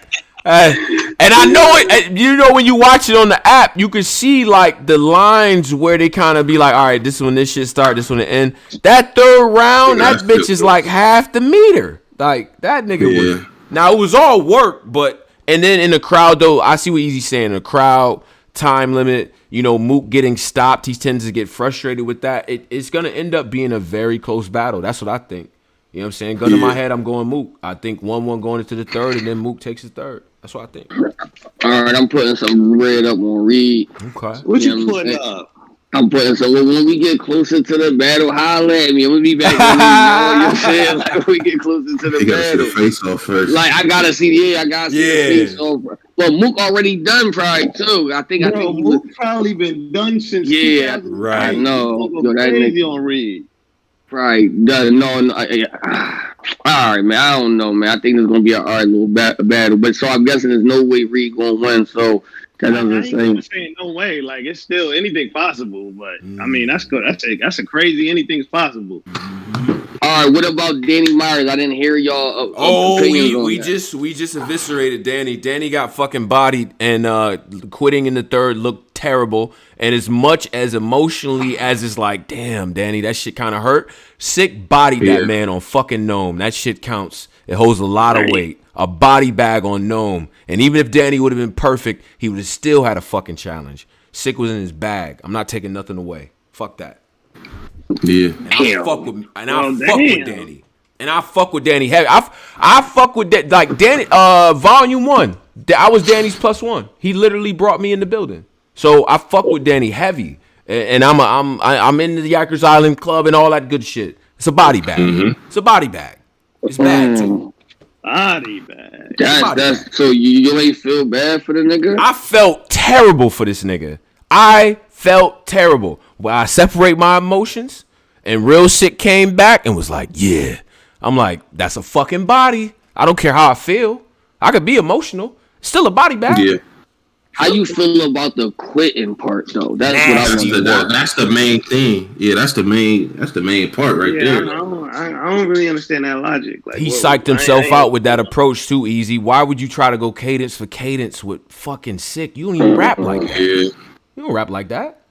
And I know it. You know, when you watch it on the app, you can see like the lines where they kind of be like, all right, this one, this shit start, this one, the end. That third round, that bitch is like half the meter. Like, that nigga was. Now, it was all work, but, and then in the crowd, though, I see what Eazy's saying. The crowd, time limit, you know, Mook getting stopped. He tends to get frustrated with that. It's going to end up being a very close battle. That's what I think. You know what I'm saying? Gun in my head, I'm going Mook. I think 1-1 going into the third, and then Mook takes the third. That's what I think. All right, I'm putting some red up on Reed. Okay. What you putting up? I'm putting some. When we get closer to the battle, holla at me. I'm gonna be back. You know what I'm saying? Like, when we get closer to the battle, see the face off first. Like, I gotta see the face off. Well, Mook already done probably too. I think Mook probably been done since. Right. No, yo, that crazy on Reed. Right. No. All right, man. I don't know, man. I think there's gonna be an alright little battle, but so I'm guessing there's no way Reed gonna win. So that's what I'm saying. No way. Like, it's still anything possible, but I mean, that's good. That's a crazy anything's possible. All right. What about Danny Myers? I didn't hear y'all. We just eviscerated Danny. Danny got fucking bodied, and quitting in the third looked terrible. And as much as emotionally as it's like, damn, Danny, that shit kind of hurt. Sikh bodied that man on fucking NOME. That shit counts. It holds a lot of weight. A body bag on NOME. And even if Danny would have been perfect, he would have still had a fucking challenge. Sikh was in his bag. I'm not taking nothing away. Fuck that. Yeah. And I fuck with Danny. And I fuck with Danny heavy. I fuck with that. Like, Danny, volume 1. I was Danny's +1. He literally brought me in the building. So I fuck with Danny heavy, and I'm in the Yikers Island Club and all that good shit. It's a body bag. It's a body bag. It's bad too. Body bag. That's so you ain't feel bad for the nigga? I felt terrible for this nigga. I felt terrible. Well, I separate my emotions, and real shit came back and was like, yeah. I'm like, that's a fucking body. I don't care how I feel. I could be emotional. Still a body bag. Yeah. How you feel about the quitting part though? That's what I want to know. That's the main thing. Yeah, that's the main part right there. I don't really understand that logic. Like, he psyched himself out with that approach too, Eazy. Why would you try to go cadence for cadence with fucking Sikh? You don't even rap like that. You don't rap like that.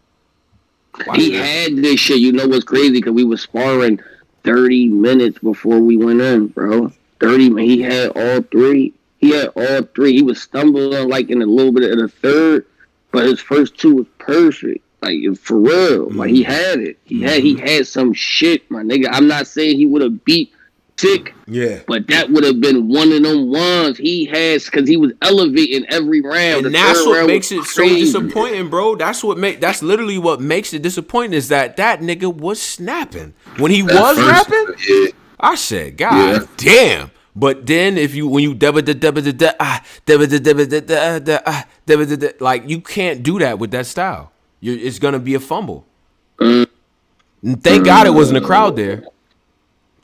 He had this shit. You know what's crazy? Because we was sparring 30 minutes before we went in, bro. 30. He had all three. He was stumbling like in a little bit of the third, but his first two was perfect. Like, for real. Like, he had it. He had some shit, my nigga. I'm not saying he would have beat Sikh. Yeah. But that would have been one of them ones he has, because he was elevating every round. And that's what makes it so disappointing, bro. That's literally what makes it disappointing, is that nigga was snapping. When he was rapping, I said, God damn. But then when you like, you can't do that with that style. It's gonna be a fumble. And thank God it wasn't a crowd there.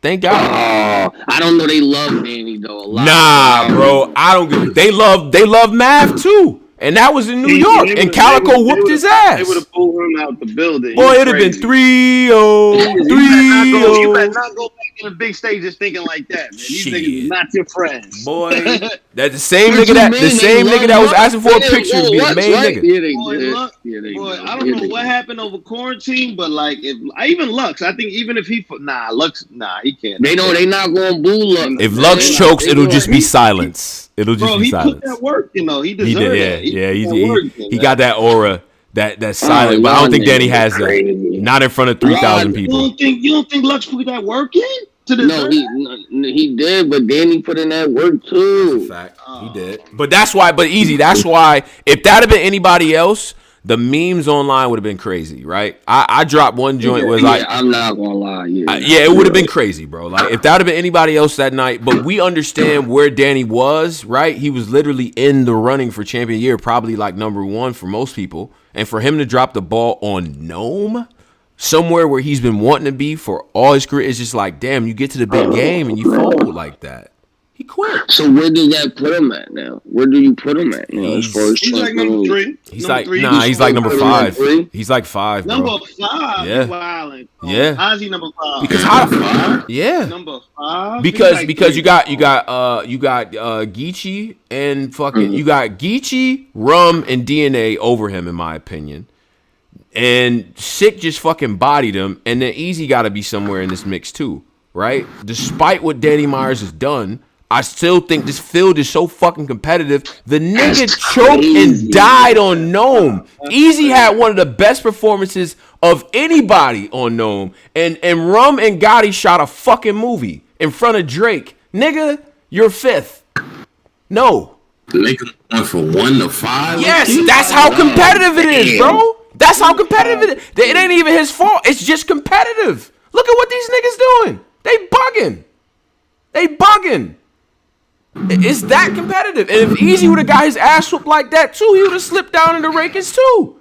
Thank God. I don't know. They love Danny though a lot. Nah, bro. I don't give. They love Mav too. And that was in New York. And Calico whooped his ass. They would have pulled him out the building. Boy, it'd have been 3-0. 3-0. You better not go back in the big stages thinking like that, man. These niggas not your friends. Boy, that's the same nigga that was asking for a picture be the main nigga. Boy, I don't know what happened over quarantine, but like even Lux, I think even if he he can't. They not going to boo Lux. If Lux chokes, it'll just be silence. It'll just be silence. He put that work, he deserved it. He got that aura, that silent. But I don't think Danny has that. Not in front of 3,000 people. You don't think Lux put that work in? No, he did, but Danny put in that work too. That's a fact. He did. But that's why. But Eazy. That's why. If that had been anybody else, the memes online would have been crazy, right? I dropped one joint where like, I'm not gonna lie, it would have been crazy, bro. Like if that would have been anybody else that night, but we understand where Danny was, right? He was literally in the running for champion year, probably like number 1 for most people, and for him to drop the ball on NOME, somewhere where he's been wanting to be for all his career, it's just like, damn, you get to the big game and you fold like that. He quit. So where does that put him at now? Where do you put him at? He's like number 3. He's like number 5. He's like 5. Bro. Number 5. Yeah. Yeah. How's he number 5? Because number 5. Because you got Geechi and fucking you got Geechi, Rum, and DNA over him in my opinion. And Sikh just fucking bodied him, and then Eazy got to be somewhere in this mix too, right? Despite what Danny Myers has done, I still think this field is so fucking competitive. The nigga choked and died on NOME. Eazy had one of the best performances of anybody on NOME, and Rum and Gotti shot a fucking movie in front of Drake. Nigga, you're 5th. No. Make him going from 1 to 5. Yes, that's how competitive it is, bro. That's how competitive it is. It ain't even his fault. It's just competitive. Look at what these niggas doing. They bugging. It's that competitive. And if Eazy would have got his ass whooped like that too, he would have slipped down in the rankings too.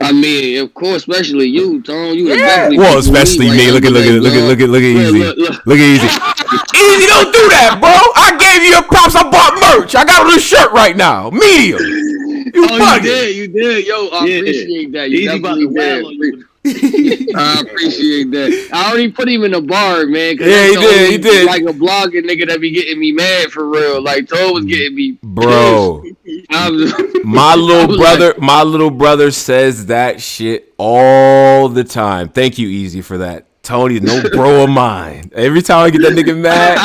I mean, of course, especially you, Tone. Well, especially me. Look at Eazy. Look at Eazy. Eazy, don't do that, bro. I gave you your props. I bought merch. I got a new shirt right now. Medium. You did. Yo, I appreciate that. You definitely did. I appreciate that. I already put him in the bar, man. Yeah, he did. Like a blogging nigga that be getting me mad for real. Like Toe was getting me, bro. My little brother says that shit all the time. Thank you, Eazy, for that. Tony, no bro of mine. Every time I get that nigga mad,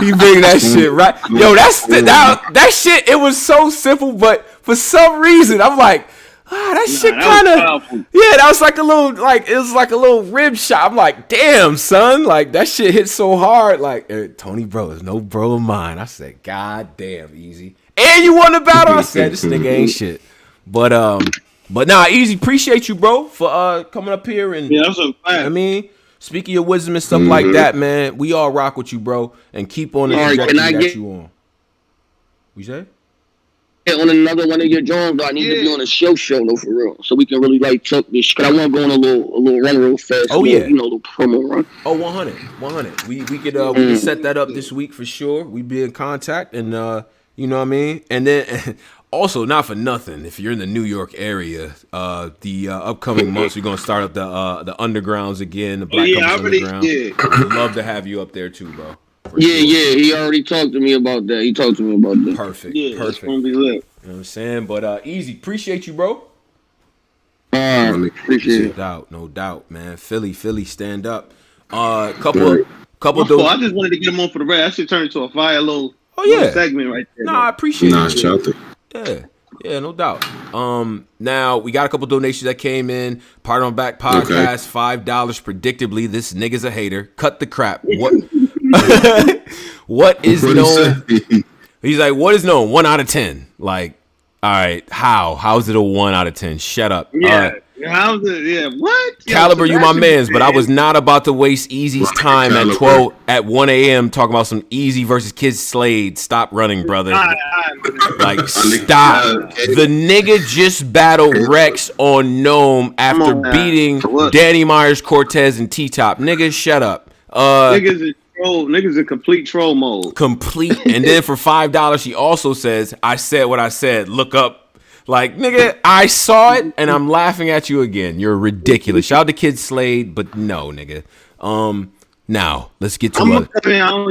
he bring that shit right. Yo, that shit. It was so simple, but for some reason, I'm like, that shit kind of, that was like a little, like it was like a little rib shot. I'm like, damn, son, like that shit hit so hard. Like Tony, bro, is no bro of mine. I said, God damn, Eazy, and you won the battle. I said, this nigga ain't shit. But nah, Eazy, appreciate you, bro, for coming up here and that's a fact. I mean, speaking your wisdom and stuff like that, man. We all rock with you, bro, and keep on the trajectory that you on. We say? On another one of your joints, I need to be on a show though, for real, so we can really like talk this. Cause I want to go on a little run real fast. Little promo run. Oh, 100. We could set that up this week for sure. We be in contact, and you know what I mean. And then also, not for nothing, if you're in the New York area, the upcoming months we're gonna start up the undergrounds again, the Black Underground. We'd love to have you up there too, bro. He already talked to me about that. Perfect. It's gonna be lit. You know what I'm saying? But Eazy, appreciate you, bro. Appreciate it. No doubt, man. Philly, stand up. Couple. I just wanted to get him on for the rest. That should turn into a fire little segment right there. I appreciate it. Chocolate. Yeah, no doubt. Now we got a couple donations that came in. Part on Back podcast, $5. Predictably, this nigga's a hater. Cut the crap. What is known? He's like, what is known? 1 out of 10. Like, all right, how's it a 1 out of 10? Shut up. How's it? Yeah, what? Caliber, you my mans, but I was not about to waste Eazy's time at 1 a.m. talking about some Eazy versus Kid Slade. Stop running, brother. Like, stop. The nigga just battled Rex on NOME after beating Danny Myers, Cortez, and T-Top. Nigga, shut up. Niggas in complete troll mode. And then for $5, he also says, I said what I said. Look up Like, nigga, I saw it and I'm laughing at you again. You're ridiculous. Shout out to Kid Slade, but no, nigga. Now let's get to I don't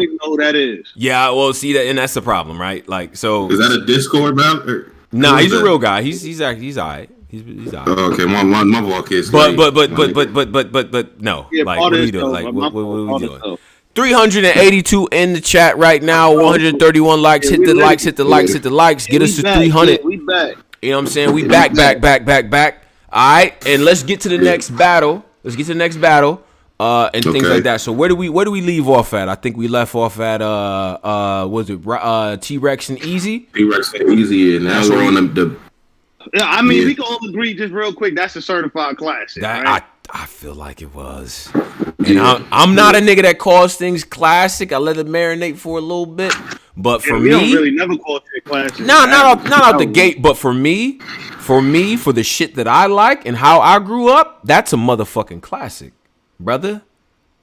even know who that is. Yeah, well, see that, and that's the problem, right? Like, so is that a Discord battle? Nah, he's a real guy. He's alright. He's alright. Oh, okay, my walk is. But no. Yeah, like, what are you doing? Like, what are we doing? 382 in the chat right now. 131 likes. Hit the likes. Hit the likes. Hit the likes. Get us to 300. We back. You know what I'm saying? We back. All right, and let's get to the next battle. And things like that. So where do we leave off at? I think we left off at was it T-Rex and Eazy? T-Rex and Eazy, and now we're on the. Yeah, I mean, we can all agree just real quick. That's a certified classic. Right? I feel like it was. And I'm not a nigga that calls things classic. I let it marinate for a little bit. But for me, don't really never call it classic. Not out the gate. But for me, for the shit that I like and how I grew up, that's a motherfucking classic, brother.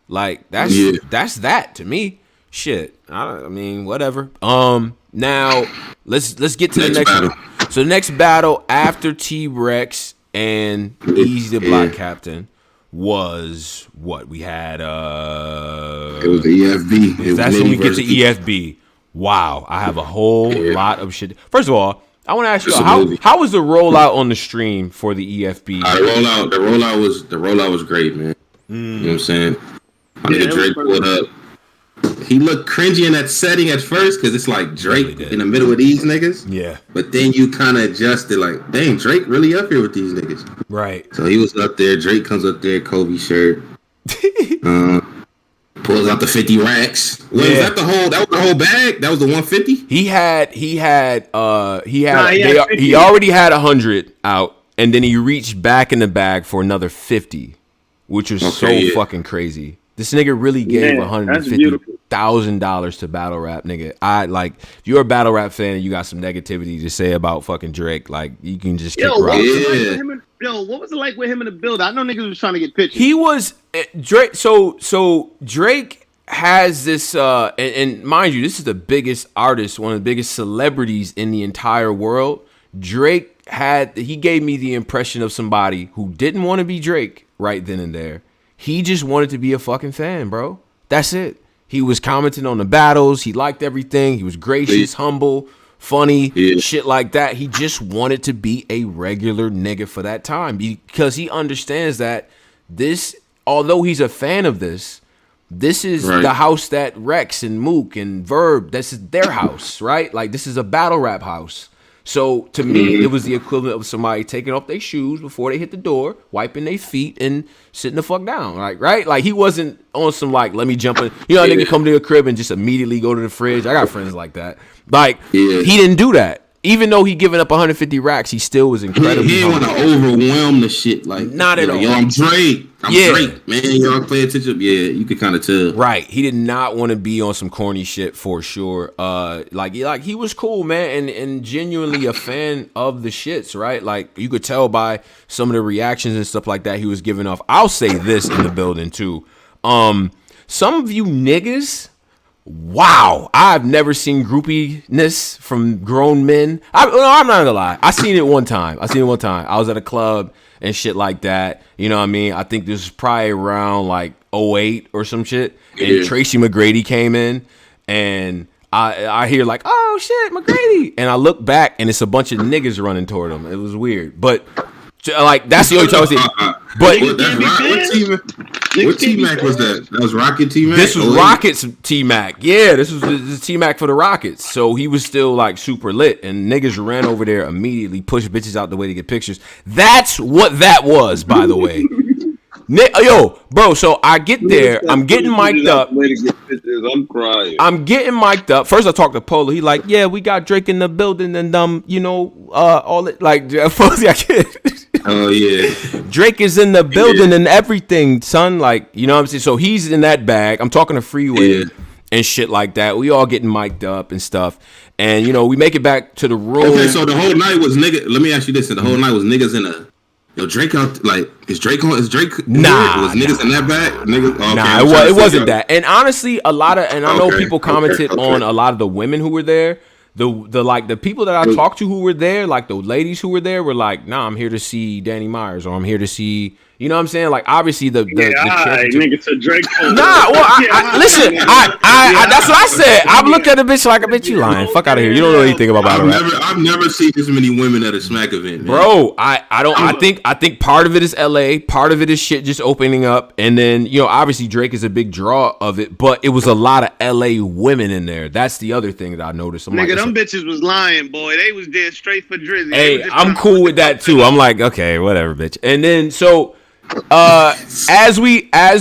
Like that's that to me. Shit. I mean, whatever. Now let's get to the next battle. So the next battle after T-Rex and Eazy the Black Captain was what we had. It was the EFB. That's when we get to EFB. Wow, I have a whole lot of shit. First of all, I want to ask you how was the rollout on the stream for the EFB? The rollout was great, man. You know what I'm saying? My nigga Drake pulled up. He looked cringy in that setting at first because it's like Drake in the middle of these niggas. Yeah. But then you kind of adjusted like, dang, Drake really up here with these niggas. Right. So he was up there. Drake comes up there, Kobe shirt. Pulls out the 50 racks. Wait, was that was the whole bag? That was the 150? He already had 100 out, and then he reached back in the bag for another 50, which was fucking crazy. This nigga really gave $150,000 to battle rap, nigga. If you're a battle rap fan and you got some negativity to say about fucking Drake, like you can just kick rock. What was it like with him in the build? I know niggas was trying to get pictures. He was Drake. So Drake has this, and mind you, this is the biggest artist, one of the biggest celebrities in the entire world. Drake he gave me the impression of somebody who didn't want to be Drake right then and there. He just wanted to be a fucking fan, bro. That's it. He was commenting on the battles. He liked everything. He was gracious, humble, funny, shit like that. He just wanted to be a regular nigga for that time because he understands that this, although he's a fan of this is the house that Rex and Mook and Verb, this is their house, right? Like this is a battle rap house. So to me, it was the equivalent of somebody taking off their shoes before they hit the door, wiping their feet, and sitting the fuck down. Like, right? Like he wasn't on some like, let me jump in. You know, nigga come to your crib and just immediately go to the fridge. I got friends like that. Like he didn't do that. Even though he giving up 150 racks, he still was incredible. He didn't want to overwhelm the shit. Like not at all. Yo, I'm Drake. Drake, man. Y'all pay attention. Yeah, you could kind of tell. Right. He did not want to be on some corny shit for sure. Like he was cool, man, and genuinely a fan of the shits, right? Like you could tell by some of the reactions and stuff like that he was giving off. I'll say this in the building too. Some of you niggas. Wow, I've never seen groupiness from grown men. I'm not gonna lie. I seen it one time. I was at a club and shit like that. You know what I mean? I think this was probably around like 2008 or some shit. And Tracy McGrady came in and I hear like, oh shit, McGrady. And I look back and it's a bunch of niggas running toward him. It was weird. But like that's the only time I see. But what T-Mac was that? That was Rocket T-Mac? This was Rocket's T-Mac. Yeah, this was the T-Mac for the Rockets. So he was still like super lit and niggas ran over there immediately, pushed bitches out the way to get pictures. That's what that was, by the way. Yo, bro, so I get there. I'm getting mic'd up. I'm crying. I'm getting mic'd up. First I talked to Polo. He like, yeah, we got Drake in the building and all it like oh yeah. Drake is in the building and everything, son. Like, you know what I'm saying? So he's in that bag. I'm talking to Freeway and shit like that. We all getting mic'd up and stuff. And we make it back to the room. Okay, so the whole night was nigga. Let me ask you this: the whole night was niggas in a. Yo, Drake out like is Drake on? Is Drake? Nah, was niggas in that bag? Niggas, okay, it wasn't that. And honestly, I know people commented on a lot of the women who were there. the people that I talked to who were there, like the ladies who were there, were like, nah, I'm here to see Danny Myers, or I'm here to see, you know what I'm saying? Like, obviously the nigga to Drake. Nah, well, listen, that's what I said. I'm looking at a bitch like, I bet you lying. Fuck out of here. You don't know anything about battle rap. I've never seen this many women at a smack event, man. Bro. I think part of it is LA, part of it is shit just opening up, and then, you know, obviously Drake is a big draw of it, but it was a lot of LA women in there. That's the other thing that I noticed. I'm nigga, them bitches was lying, boy. They was dead straight for Drizzy. Hey, I'm cool with that too. I'm like, okay, whatever, bitch. And then so as we get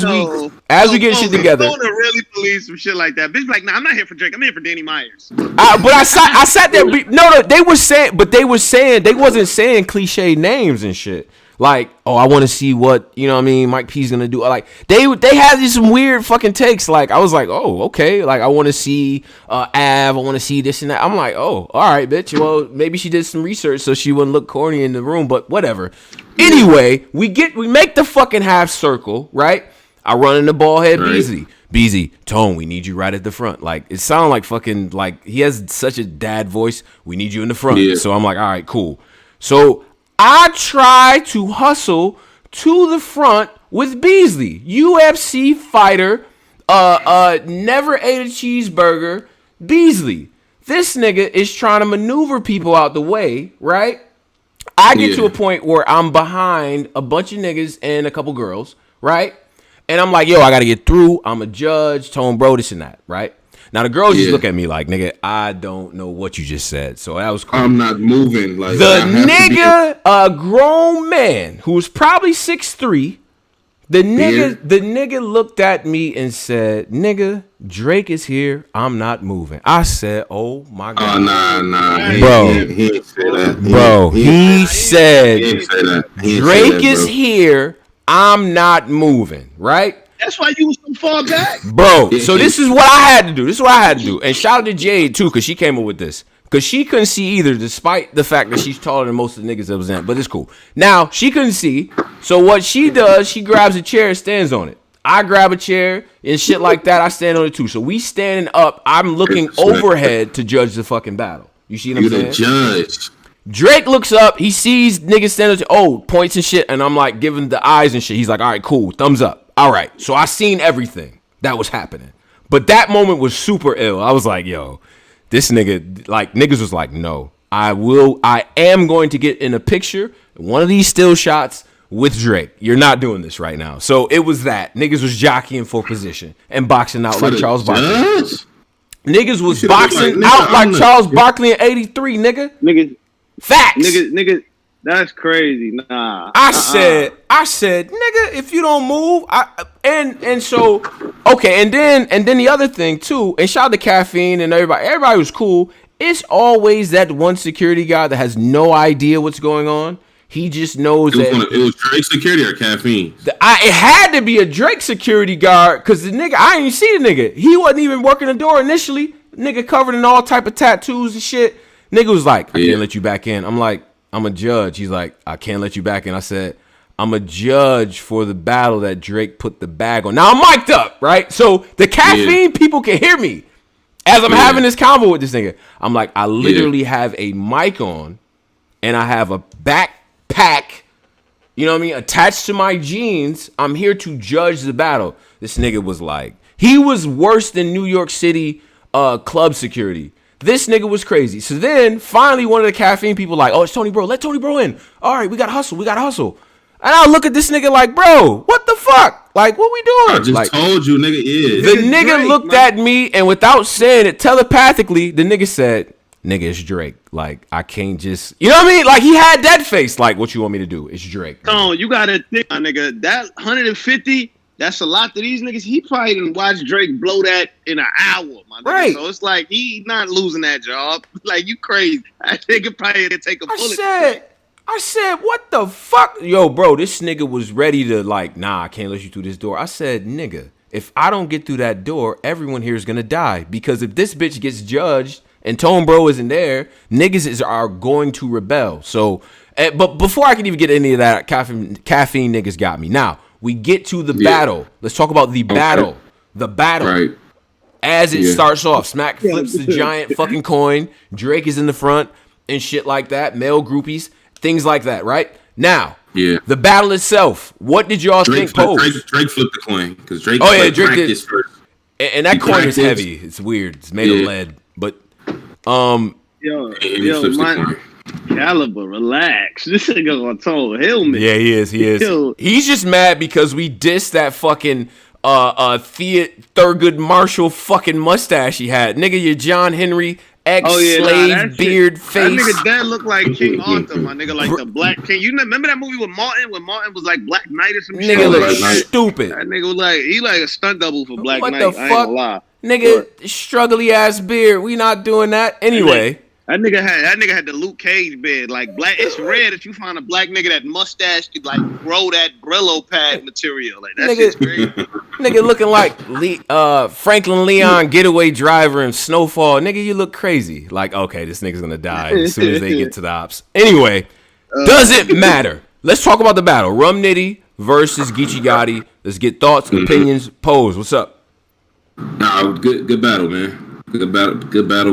shit together, don't really believe some shit like that. Bitch, like, nah, I'm not here for Drake. I'm here for Danny Myers. But I sat there. No, they were saying they wasn't saying cliche names and shit. Like, oh, I want to see what, you know what I mean, Mike P's gonna do. Like, they had these some weird fucking takes. Like, I was like, oh, okay. Like, I want to see Av. I want to see this and that. I'm like, oh, all right, bitch. Well, maybe she did some research so she wouldn't look corny in the room, but whatever. Anyway, we make the fucking half circle, right? I run into Ballhead Beasley. Beezy, Tone, we need you right at the front. Like, it sounded like fucking, like, he has such a dad voice. We need you in the front. Yeah. So I'm like, all right, cool. So I try to hustle to the front with Beasley, UFC fighter, never ate a cheeseburger. Beasley, this nigga is trying to maneuver people out the way, right? I get to a point where I'm behind a bunch of niggas and a couple girls, right? And I'm like, yo, I got to get through. I'm a judge, Tone, bro, this and that, right? Now, the girls just look at me like, nigga, I don't know what you just said. So that was cool. I'm not moving. Like, the nigga, a grown man who was probably 6'3", the nigga looked at me and said, nigga, Drake is here. I'm not moving. I said, oh, my God. Oh, nah. Bro. He didn't say that. Bro, he said, he didn't say that. Drake is here. I'm not moving, right? That's why you was so far back. Bro, so this is what I had to do. And shout out to Jade, too, because she came up with this. Because she couldn't see either, despite the fact that she's taller than most of the niggas that was in it. But it's cool. Now, she couldn't see. So what she does, she grabs a chair and stands on it. I grab a chair and shit like that. I stand on it, too. So we standing up. I'm looking overhead to judge the fucking battle. You see what I'm saying? You the judge. Drake looks up. He sees niggas standing on points and shit. And I'm like giving the eyes and shit. He's like, all right, cool. Thumbs up. All right, so I seen everything that was happening. But that moment was super ill. I was like, yo, this nigga, like, niggas was like, no, I am going to get in a picture, one of these still shots with Drake. You're not doing this right now. So it was that. Niggas was jockeying for position and boxing out like Charles Barkley. Niggas was boxing out like Charles Barkley in 83, nigga. Nigga. Facts. Nigga. That's crazy. Nah. I said, nigga, if you don't move, and so okay, and then the other thing too, and shout out to Caffeine and everybody was cool. It's always that one security guy that has no idea what's going on. He just knows it was Drake security or Caffeine. It had to be a Drake security guard because the nigga, I didn't even see the nigga. He wasn't even working the door initially. Nigga covered in all type of tattoos and shit. Nigga was like, I can't let you back in. I'm like, I'm a judge. He's like, I can't let you back in. I said, I'm a judge for the battle that Drake put the bag on. Now I'm mic'd up, right? So the Caffeine people can hear me as I'm having this convo with this nigga. I'm like, I literally have a mic on and I have a backpack, you know what I mean, attached to my jeans. I'm here to judge the battle. This nigga was like, he was worse than New York City club security. This nigga was crazy. So then, finally, one of the Caffeine people like, oh, it's Tony Bro. Let Tony Bro in. All right, we got to hustle. And I look at this nigga like, bro, what the fuck? Like, what we doing? I just told you, nigga, The nigga Drake, looked at me, and without saying it, telepathically, the nigga said, nigga, it's Drake. Like, I can't just, you know what I mean? Like, he had that face. Like, what you want me to do? It's Drake. No, you got to think, my nigga, that 150, that's a lot to these niggas. He probably didn't watch Drake blow that in an hour, my nigga. Right. So it's like, he not losing that job. Like, you crazy. I think it probably had to take a bullet. I said, what the fuck? Yo, bro, this nigga was ready to like, nah, I can't let you through this door. I said, nigga, if I don't get through that door, everyone here is going to die. Because if this bitch gets judged and Tone Bro isn't there, niggas are going to rebel. So, but before I can even get any of that, caffeine niggas got me. Now, we get to the battle. Let's talk about the battle. The battle. Right. As it starts off, Smack flips the giant fucking coin. Drake is in the front and shit like that. Male groupies, things like that, right? Now, the battle itself. What did y'all think? Drake flipped the coin because Drake. Drake did first. And that coin is heavy. It's weird. It's made of lead. But yo, my Caliber, relax. This nigga on total helmet. Yeah, he is. Yo. He's just mad because we dissed that fucking Thurgood Marshall fucking mustache he had. Nigga, your John Henry ex-slave beard face. That nigga dad looked like King Arthur, my nigga, like the Black King. You remember that movie with Martin when Martin was like Black Knight or some shit? Nigga look stupid. That nigga was like, he like a stunt double for Black Knight. What the fuck? I ain't gonna lie. Nigga, struggly ass beard. We not doing that. Anyway. That nigga had the Luke Cage beard. Like black, it's rare that you find a black nigga that mustache could like grow that Brillo pad material. Like that shit's crazy. Nigga looking like Franklin Leon getaway driver in Snowfall. Nigga, you look crazy. Like, okay, this nigga's gonna die as soon as they get to the ops. Anyway, doesn't matter. Let's talk about the battle. Rum Nitty versus Geechi Gotti. Let's get thoughts, opinions. Pose, what's up? Nah, good battle, man. Good battle,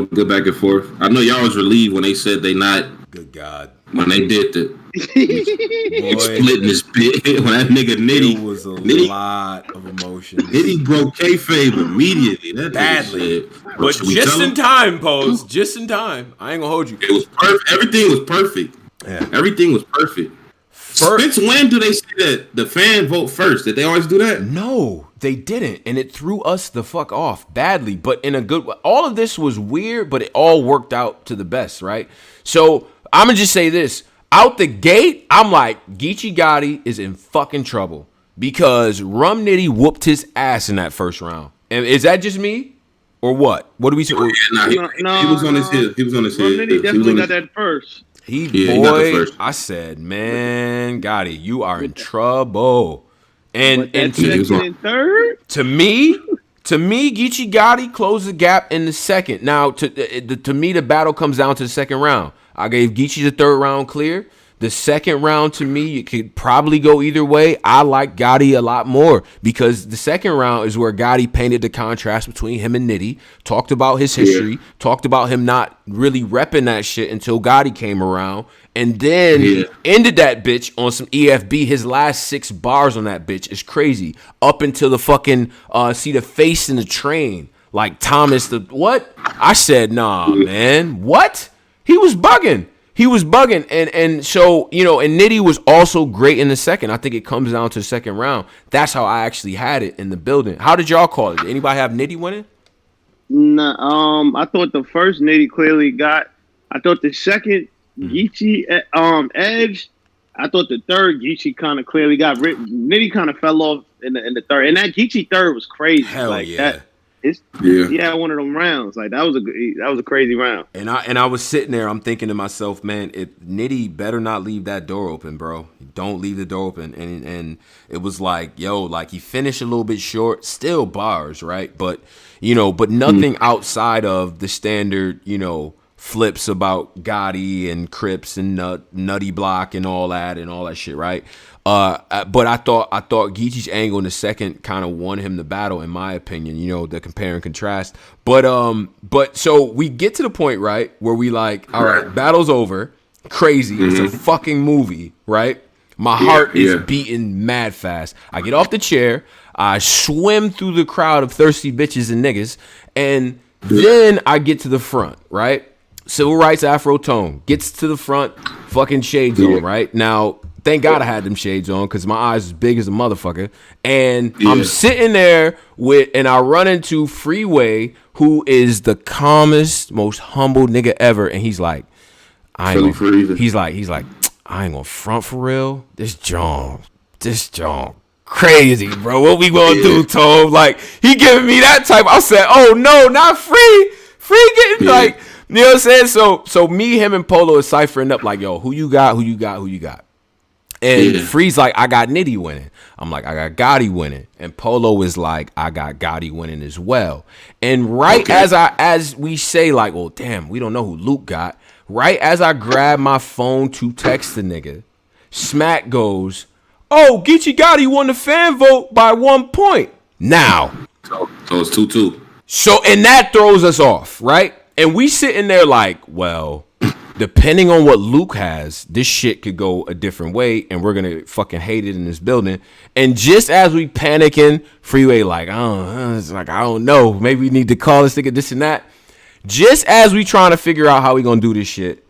good back and forth. I know y'all was relieved when they said they not. Good God. When they did the splitting this bit, when that nigga Nitty. It was a lot of emotion. Nitty broke kayfabe immediately. That badly. But just in time, Pose. Just in time. I ain't gonna hold you. It was perfect. Everything was perfect. Yeah. Everything was perfect. Since when do they say that the fan vote first? Did they always do that? No, they didn't. And it threw us the fuck off badly, but in a good way. All of this was weird, but it all worked out to the best, right? So I'm going to just say this. Out the gate, I'm like, Geechi Gotti is in fucking trouble because Rum Nitty whooped his ass in that first round. And is that just me? Or what? What do we say? He was on his head. He was on his head. Rum Nitty definitely got that first. He I said, man, Gotti, you are in trouble. And to me, Geechi Gotti closed the gap in the second. Now, to me, the battle comes down to the second round. I gave Geechi the third round clear. The second round, to me, you could probably go either way. I like Gotti a lot more because the second round is where Gotti painted the contrast between him and Nitty, talked about his history, talked about him not really repping that shit until Gotti came around, and then ended that bitch on some EFB. His last 6 bars on that bitch is crazy. Up until the fucking, see the face in the train, like Thomas, the what? I said, nah, man, what? He was bugging. And so, you know, and Nitty was also great in the second. I think it comes down to the second round. That's how I actually had it in the building. How did y'all call it? Did anybody have Nitty winning? Nah, I thought the first Nitty clearly got. I thought the second Geechi edge. I thought the third Geechi kind of clearly got written. Nitty kind of fell off in the third, and that Geechi third was crazy. Hell like yeah. That, yeah, one of them rounds. Like that was a crazy round. And I was sitting there, I'm thinking to myself, man, if Nitty better not leave that door open, bro. Don't leave the door open. And it was like, yo, like he finished a little bit short, still bars, right? But but nothing outside of the standard, flips about Gotti and Crips and Nutty Block and all that shit, right? But I thought Geechi's angle in the second kind of won him the battle, in my opinion. The compare and contrast. But so we get to the point, right, where we like, all right, battle's over, crazy. It's a fucking movie, right? My heart is beating mad fast. I get off the chair, I swim through the crowd of thirsty bitches and niggas, and then I get to the front, right? Civil rights Afro tone gets to the front, fucking shades on, right? Now, thank God I had them shades on because my eyes is big as a motherfucker. And I'm sitting there and I run into Freeway, who is the calmest, most humble nigga ever. And he's like, he's like, I ain't gonna front for real. This John crazy, bro. What we gonna do, Tom? Like, he giving me that type. I said, oh no, not Free getting like, you know what I'm saying? So me, him, and Polo is ciphering up like, yo, who you got? And Free's like, I got Nitty winning. I'm like, I got Gotti winning. And Polo is like, I got Gotti winning as well. And as we say, like, well, damn, we don't know who Luke got. Right as I grab my phone to text the nigga, Smack goes, oh, Geechi Gotti won the fan vote by 1 point. Now. So it's 2-2. So, and that throws us off, right? And we sitting there like, well, depending on what Luke has, this shit could go a different way, and we're gonna fucking hate it in this building. And just as we panicking, Freeway like, I don't know, maybe we need to call this nigga this and that. Just as we trying to figure out how we gonna do this shit,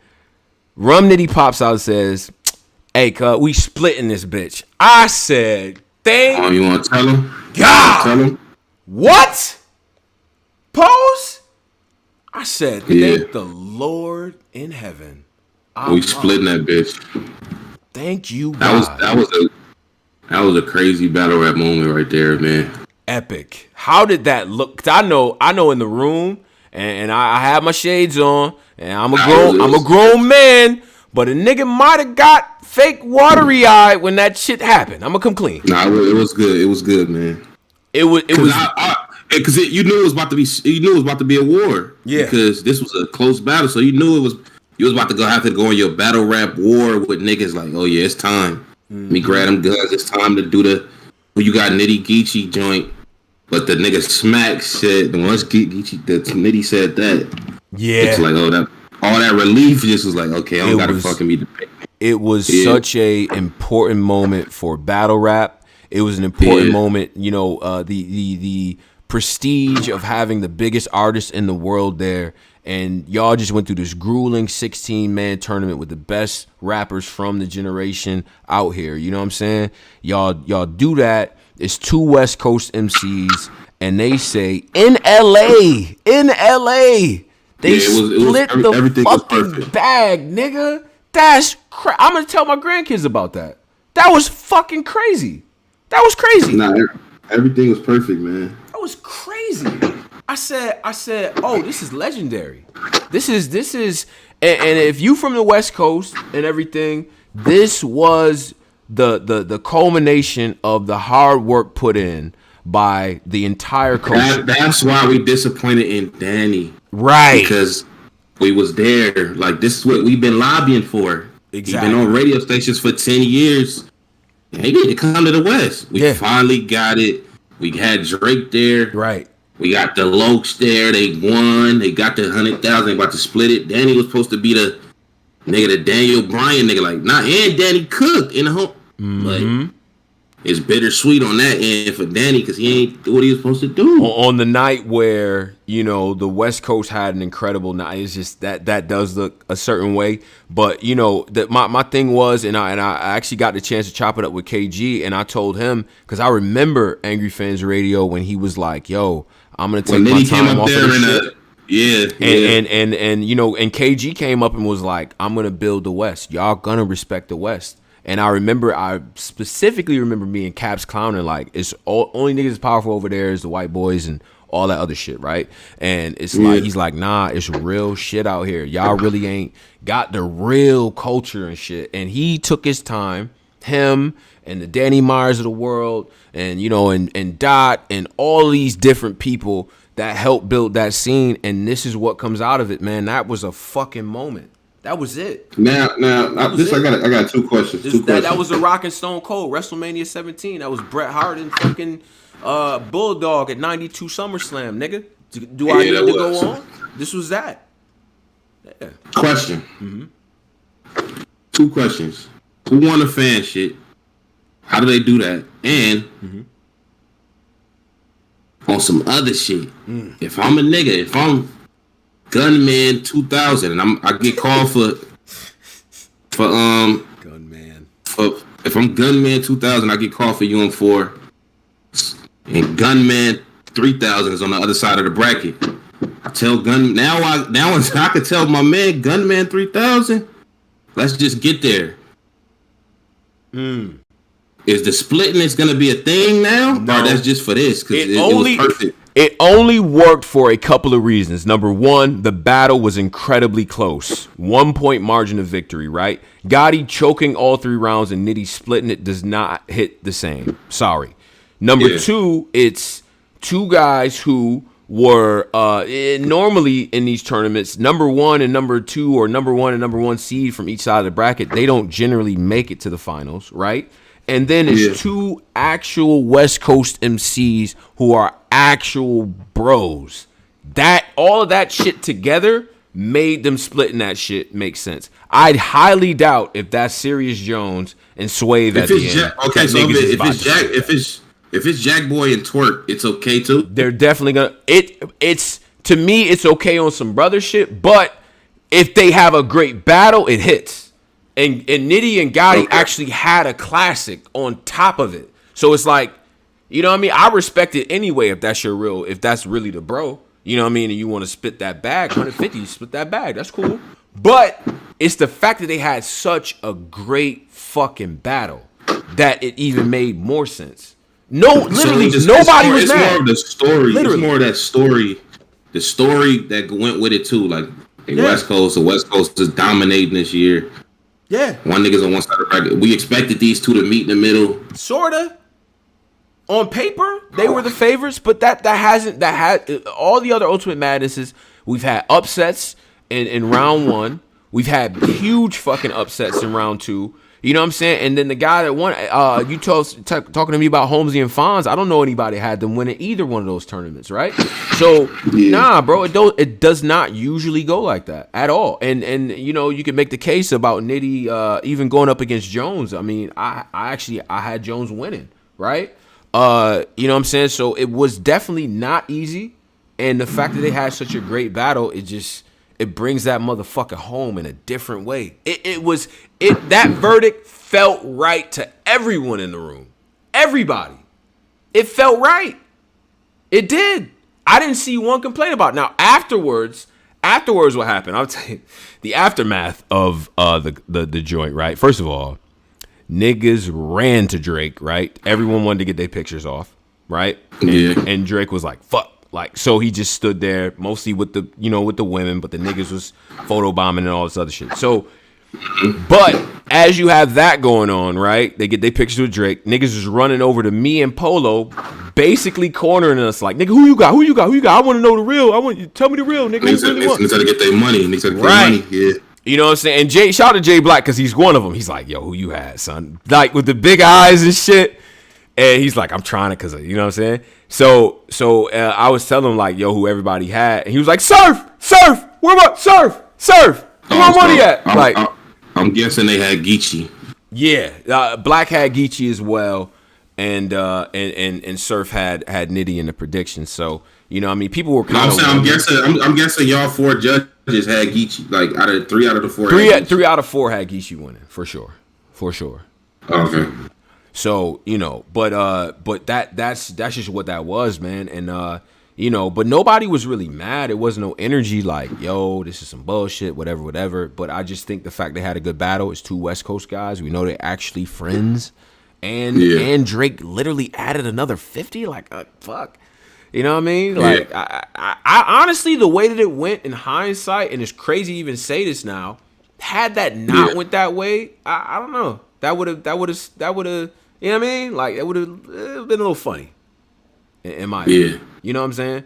Rum Nitty pops out and says, "Hey, cuz, we splitting this bitch." I said, "Thank you want to tell him? God." Tell him? What? Pose? I said, thank the Lord in heaven. We splitting that bitch. Thank you, God. That was a crazy battle rap moment right there, man. Epic. How did that look? 'Cause I know in the room, and I have my shades on, and I'm a grown man, but a nigga might have got fake watery eye when that shit happened. I'm gonna come clean. Nah, it was good. It was good, man. It was because you knew it was about to be a war. Yeah. Because this was a close battle, so you knew you was about to have to go on your battle rap war with niggas like, oh yeah, it's time. Me grab them guns. It's time to do you got Nitty Geechi joint. But the nigga Smack said once Geechi, the Nitty said that. Yeah. It's like all that relief just was like, okay, I don't gotta fucking be the pick. It was such a important moment for battle rap. It was an important moment, the prestige of having the biggest artist in the world there, and y'all just went through this grueling 16-man tournament with the best rappers from the generation out here. You know what I'm saying? Y'all do that. It's 2 West Coast MCs, and they say in LA, they split the fucking bag, nigga. That's I'm gonna tell my grandkids about that. That was fucking crazy. That was crazy. Nah, everything was perfect, man. That was crazy. I said, oh, this is legendary. This is, and if you from the West Coast and everything, this was the culmination of the hard work put in by the entire coast. That's why we disappointed in Danny, right? Because we was there. Like, this is what we've been lobbying for. Exactly. He's been on radio stations for 10 years. He need to come to the West. We finally got it. We had Drake there. Right. We got the Lokes there. They won. They got the 100,000. They about to split it. Danny was supposed to be the Daniel Bryan nigga. Like, and Danny Cook in the home. Like, it's bittersweet on that end for Danny because he ain't do what he was supposed to do. On the night where, the West Coast had an incredible night. It's just that does look a certain way. But, my thing was, and I actually got the chance to chop it up with KG, and I told him, because I remember Angry Fans Radio when he was like, yo, I'm going to take my time off of this shit. And KG came up and was like, I'm going to build the West. Y'all going to respect the West. And I specifically remember me and Caps clowning like, it's only niggas powerful over there is the white boys and all that other shit, right? And it's like, he's like, nah, it's real shit out here. Y'all really ain't got the real culture and shit. And he took his time, him and the Danny Myers of the world, and and Dot and all these different people that helped build that scene. And this is what comes out of it, man. That was a fucking moment. That was it. Now, I got 2 questions. That was a Rockin' Stone Cold WrestleMania 17. That was Bret Hart and fucking Bulldog at 92 SummerSlam, nigga. Do I need to go on? This was that. Yeah. Question. 2 questions. Who won the fan shit? How do they do that? And on some other shit, if I'm a nigga, if I'm Gunman 2000, and I get called for Gunman. If I'm Gunman 2000, I get called for UM4, and Gunman 3000 is on the other side of the bracket. I tell I could tell my man Gunman 3000. Let's just get there. Is the splitting is gonna be a thing now, or that's just for this? Because it was perfect. It only worked for a couple of reasons. Number one, the battle was incredibly close. 1 point margin of victory, right? Gotti choking all 3 rounds and Nitty splitting it does not hit the same. Sorry. Number 2, it's 2 guys who were normally in these tournaments, number 1 and number 2, or number 1 and number 1 seed from each side of the bracket. They don't generally make it to the finals, right? And then it's 2 actual West Coast MCs who are actual bros. That all of that shit together made them splitting that shit make sense. I'd highly doubt if that's Serious Jones and Swave at the end. Okay, so if it's Jack Boy and Twerk, it's okay too. They're definitely gonna. It's to me, it's okay on some brother shit. But if they have a great battle, it hits. And Nitty and Gotti actually had a classic on top of it. So it's like, you know what I mean? I respect it anyway if that's really the bro. You know what I mean? And you want to split that bag, 150, split that bag. That's cool. But it's the fact that they had such a great fucking battle that it even made more sense. No, literally, nobody was mad. It's more of the story. Literally. It's more of that story. The story that went with it too. Like West Coast, the West Coast is dominating this year. Yeah. One nigga's on one side of the bracket. We expected these two to meet in the middle. Sorta. On paper, they were the favorites, but that had all the other Ultimate Madnesses. We've had upsets in round one. We've had huge fucking upsets in round two. You know what I'm saying? And then the guy that won, you talking to me about Holmesy and Fonz. I don't know anybody had them winning either one of those tournaments, right? So nah, bro, it does not usually go like that at all. And you know, you can make the case about Nitty even going up against Jones. I mean, I had Jones winning, right? You know what I'm saying? So it was definitely not easy. And the fact that they had such a great battle, it brings that motherfucker home in a different way. That verdict felt right to everyone in the room. Everybody. It felt right. It did. I didn't see one complaint about it. Now, afterwards what happened? I'll tell you the aftermath of the joint, right? First of all, niggas ran to Drake, right? Everyone wanted to get their pictures off, right? And Drake was like, fuck. Like, so he just stood there mostly with the women, but the niggas was photobombing and all this other shit. So, but as you have that going on, right? They get their pictures with Drake. Niggas is running over to me and Polo, basically cornering us like, nigga, who you got? I want to know the real. I want you tell me the real, nigga. Niggas gotta get their money. Niggas gotta get their money. Yeah. You know what I'm saying? And shout out to Jay Black because he's one of them. He's like, yo, who you had, son? Like with the big eyes and shit. And he's like, I'm trying to, cause you know what I'm saying. So I was telling him like, yo, who everybody had, and he was like, Surf, where about Surf? Where my money at? I'm guessing they had Geechi. Yeah, Black had Geechi as well, and Surf had Nitty in the prediction. So you know, what I mean, people were kind of. I'm guessing y'all four judges had Geechi. Like three out of the four. Three out of four had Geechi winning for sure. Okay. So, you know, but that's just what that was, man. And you know, but nobody was really mad. It wasn't no energy like, yo, this is some bullshit, whatever. But I just think the fact they had a good battle. It's two West Coast guys. We know they're actually friends. And Drake literally added another 50. Like, fuck. You know what I mean? Like, I honestly, the way that it went in hindsight, and it's crazy to even say this now, had that not went that way, I don't know. That would have, you know what I mean? Like, it would have been a little funny, in my opinion. You know what I'm saying?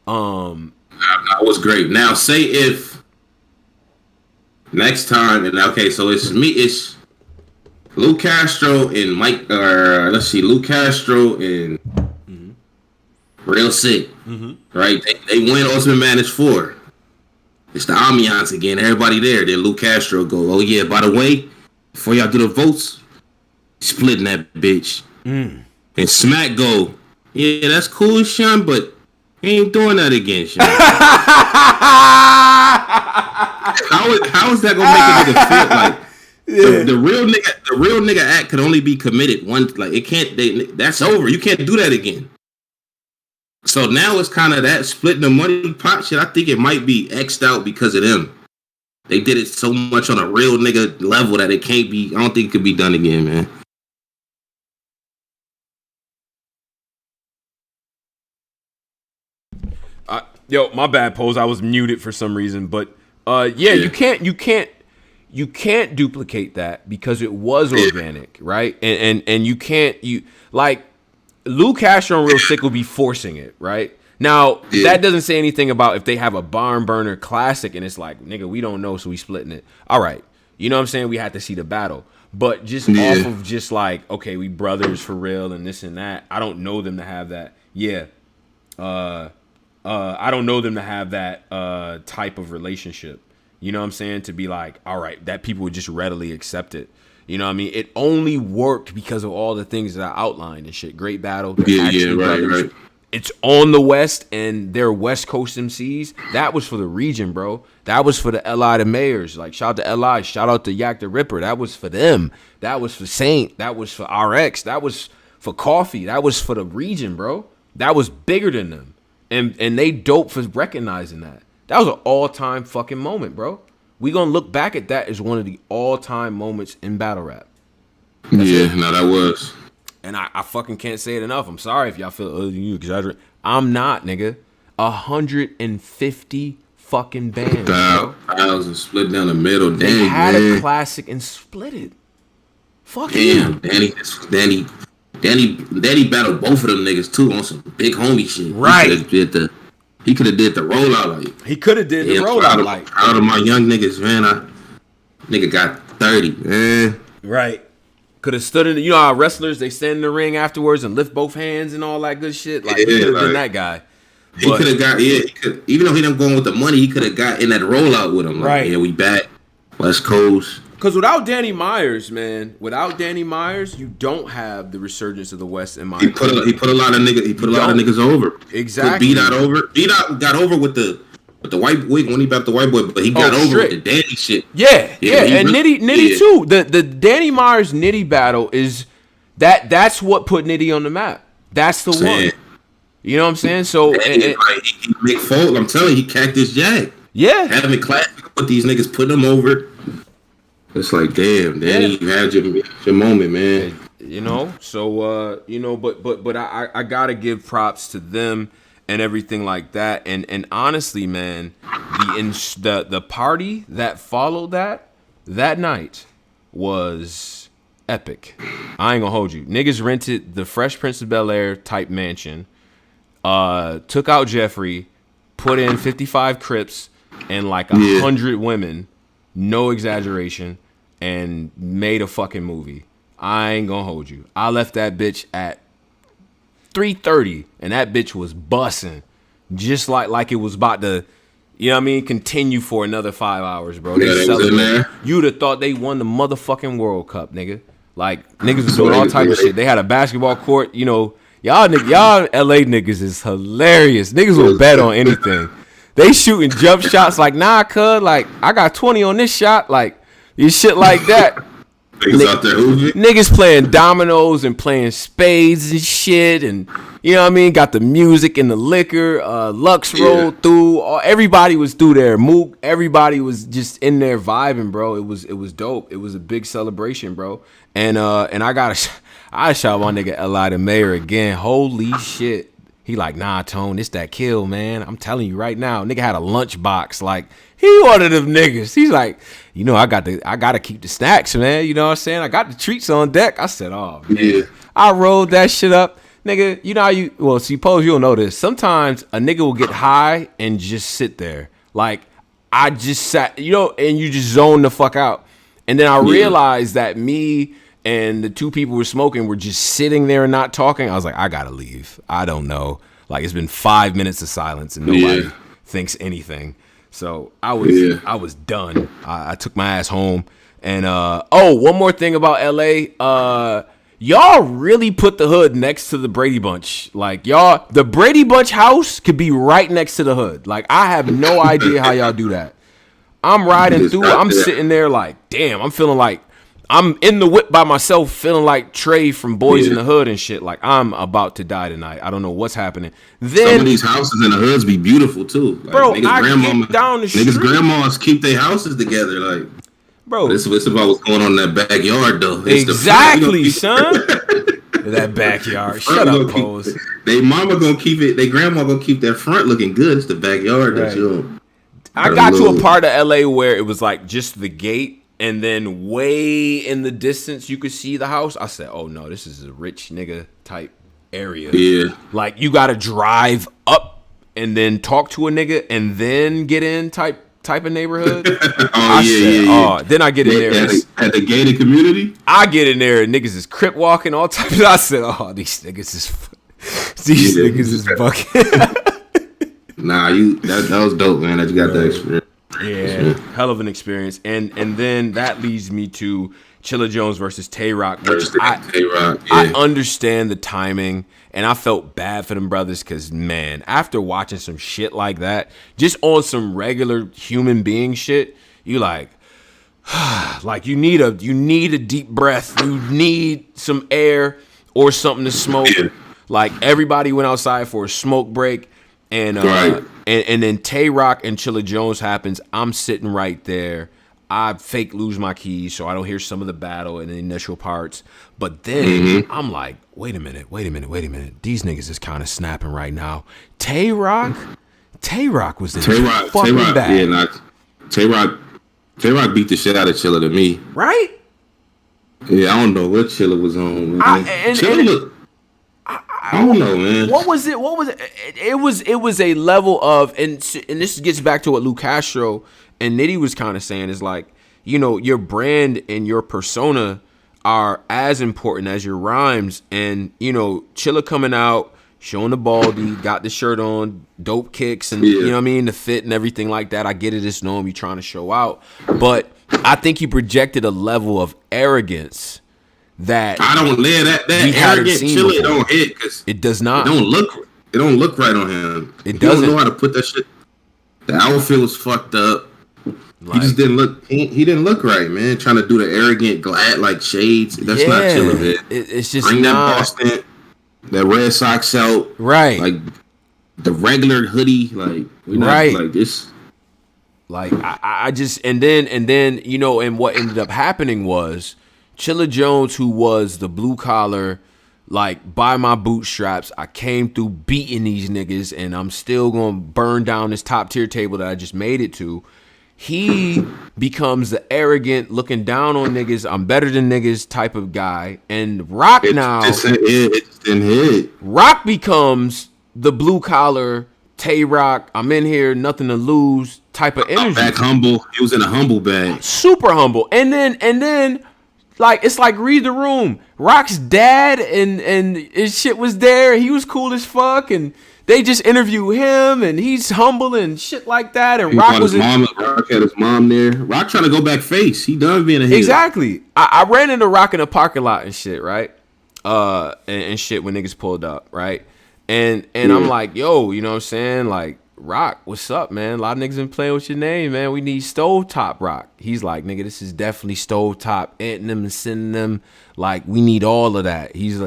That was great. Now, say if next time, and okay, so it's Luke Castro and Luke Castro and Real Sikh, right? They win Ultimate Madness 4. It's the Ambiance again. Everybody there. Then Luke Castro go, oh yeah, by the way, before y'all do the votes, splitting that bitch. And Smack go, yeah, that's cool, Sean, but he ain't doing that again, Sean. how is that gonna make a nigga feel like the real nigga act could only be committed once? Like it can't. That's over. You can't do that again. So now it's kind of that splitting the money pot shit. I think it might be X'd out because of them. They did it so much on a real nigga level that it can't be. I don't think it could be done again, man. Yo, my bad, Pose. I was muted for some reason, but you can't duplicate that because it was organic, right? And you can't like Luke Castro and Real Sikh will be forcing it, right? Now that doesn't say anything about if they have a barn burner classic and it's like, nigga, we don't know, so we splitting it. All right, you know what I'm saying? We had to see the battle, but just off of just like, okay, we brothers for real and this and that. I don't know them to have that. I don't know them to have that type of relationship. You know what I'm saying? To be like, all right, that people would just readily accept it. You know what I mean? It only worked because of all the things that I outlined and shit. Great battle. Right. It's on the West, and they're West Coast MCs. That was for the region, bro. That was for the LI, the mayors. Like, shout out to LI. Shout out to Yak the Ripper. That was for them. That was for Saint. That was for RX. That was for Coffee. That was for the region, bro. That was bigger than them. And they dope for recognizing that. That was an all-time fucking moment, bro. We gonna look back at that as one of the all-time moments in battle rap. That was. And I fucking can't say it enough. I'm sorry if y'all feel you exaggerate. I'm not, nigga. 150 fucking bands. Thousand split down the middle. They had a classic and split it. Fuck damn, Danny battled both of them niggas too on some big homie shit. Right. He could have did the rollout like. He could have did the rollout like. Proud of my young niggas, man. Nigga got 30, man. Right. Could have stood in, how wrestlers, they stand in the ring afterwards and lift both hands and all that good shit. Like, he could have been that guy. He could have got, even though he didn't go with the money, he could have got in that rollout with him. Like, right. Yeah, we back. West Coast. Because without Danny Myers, man, you don't have the resurgence of the West in my opinion. He put a lot of niggas over. Exactly. Beat out got over with the white boy when he battled the white boy, but he got over with the Danny shit. Yeah, and Nitty too. The Danny Myers Nitty battle is that's what put Nitty on the map. That's the one. You know what I'm saying? So he make fold. I'm telling you, he Cactus Jack. Yeah, having classic with these niggas, put them over. It's like, damn, Danny, you had your moment, man. But I gotta give props to them and everything like that. And honestly, man, the party that followed that night was epic. I ain't gonna hold you. Niggas rented the Fresh Prince of Bel-Air type mansion, took out Jeffrey, put in 55 Crips and like 100 women, no exaggeration, and made a fucking movie. I ain't gonna hold you. I left that bitch at 3:30, and that bitch was bussing, just like it was about to, continue for another 5 hours, bro. You'd have thought they won the motherfucking World Cup, nigga. Like, niggas was doing all type of shit. They had a basketball court, y'all LA niggas is hilarious. Niggas will bet on anything. They shooting jump shots like, nah, cuz, like, I got 20 on this shot, like, you shit like that. Niggas playing dominoes and playing spades and shit, and got the music and the liquor. Lux rolled through. Everybody was through there. Mook, everybody was just in there vibing, bro. It was dope. It was a big celebration, bro. And I shot my nigga Eli the Mayor again. Holy shit. He like, nah, Tone, it's that kill, man. I'm telling you right now. Nigga had a lunchbox. Like, he one of them niggas. He's like, I gotta keep the snacks, man. You know what I'm saying? I got the treats on deck. I said, oh, man. Yeah. I rolled that shit up. Nigga, suppose you don't know this. Sometimes a nigga will get high and just sit there. Like, I just sat, and you just zone the fuck out. And then I realized that me and the two people who were smoking were just sitting there and not talking. I was like, I gotta leave. I don't know. Like, it's been 5 minutes of silence and nobody thinks anything. So I was done. I took my ass home. And one more thing about LA. Y'all really put the hood next to the Brady Bunch. Like, the Brady Bunch house could be right next to the hood. Like, I have no idea how y'all do that. I'm riding through. I'm sitting there like, damn, I'm feeling like I'm in the whip by myself, feeling like Trey from Boys in the Hood and shit. Like, I'm about to die tonight. I don't know what's happening. Then some of these houses in the hoods be beautiful too. Like, bro, I get down the street. Niggas' grandmas keep their houses together. Like, bro, this is about what's going on in that backyard, though. Exactly, son. That backyard. Shut up, Pose. They mama gonna keep it. They grandma gonna keep that front looking good. It's the backyard that you. I got to a part of LA where it was like just the gate. And then way in the distance, you could see the house. I said, oh, no, this is a rich nigga type area. Yeah. Like, you got to drive up and then talk to a nigga and then get in type of neighborhood. Then I get in there. At the gated community? I get in there and niggas is crip walking, all types of. I said, oh, these niggas is bucking. Nah, that was dope, man. That you got that experience. Yeah, hell of an experience. And then that leads me to Chilla Jones versus Tay-Rock, which I understand the timing, and I felt bad for them brothers because, man, after watching some shit like that, just on some regular human being shit, you like you need a deep breath. You need some air or something to smoke. Yeah. Like, everybody went outside for a smoke break. And and then Tay-Rock and Chilla Jones happens. I'm sitting right there. I fake lose my keys, so I don't hear some of the battle and the initial parts. But then I'm like, wait a minute. These niggas is kind of snapping right now. Tay-Rock was in fucking bad. Yeah, nah, Tay-Rock beat the shit out of Chilla to me. Right? Yeah, I don't know what Chilla was on. Chilla I don't know, man. What was it? It was a level of, and this gets back to what Luke Castro and Nitty was kind of saying, is like, you know, your brand and your persona are as important as your rhymes. And, you know, Chilla coming out, showing the baldy, got the shirt on, dope kicks, and you know what I mean, the fit and everything like that. I get it, it's NOME, you trying to show out. But I think he projected a level of arrogance that I don't let that arrogant Chilla don't hit, because it does not. It don't look right on him. It doesn't. He don't know how to put that shit. The outfit was fucked up. He just didn't look. He didn't look right, man. Trying to do the arrogant glad like shades. That's not Chilla, man. It's just bring that Boston, that Red Sox out, right? Like the regular hoodie, like we not like this. Like I just and then you know, and what ended up happening was Chilla Jones, who was the blue collar, like, by my bootstraps, I came through beating these niggas, and I'm still gonna burn down this top tier table that I just made it to. He becomes the arrogant, looking down on niggas, I'm better than niggas type of guy. And Rock Rock becomes the blue collar, Tay-Rock, I'm in here, nothing to lose type of energy. Back humble. He was in a humble bag. Super humble. And then like, it's like, read the room. Rock's dad and his shit was there. He was cool as fuck, and they just interview him, and he's humble and shit like that. And Rock was Rock had his mom there. Rock trying to go back face. He done being a heel. Exactly. I ran into Rock in the parking lot and shit, right? And shit when niggas pulled up, right? And I'm like, yo, you know what I'm saying? Like, Rock, what's up, man? A lot of niggas been playing with your name, man. We need Stovetop Rock. He's like, nigga, this is definitely Stovetop, editing them and sending them. Like, we need all of that. He's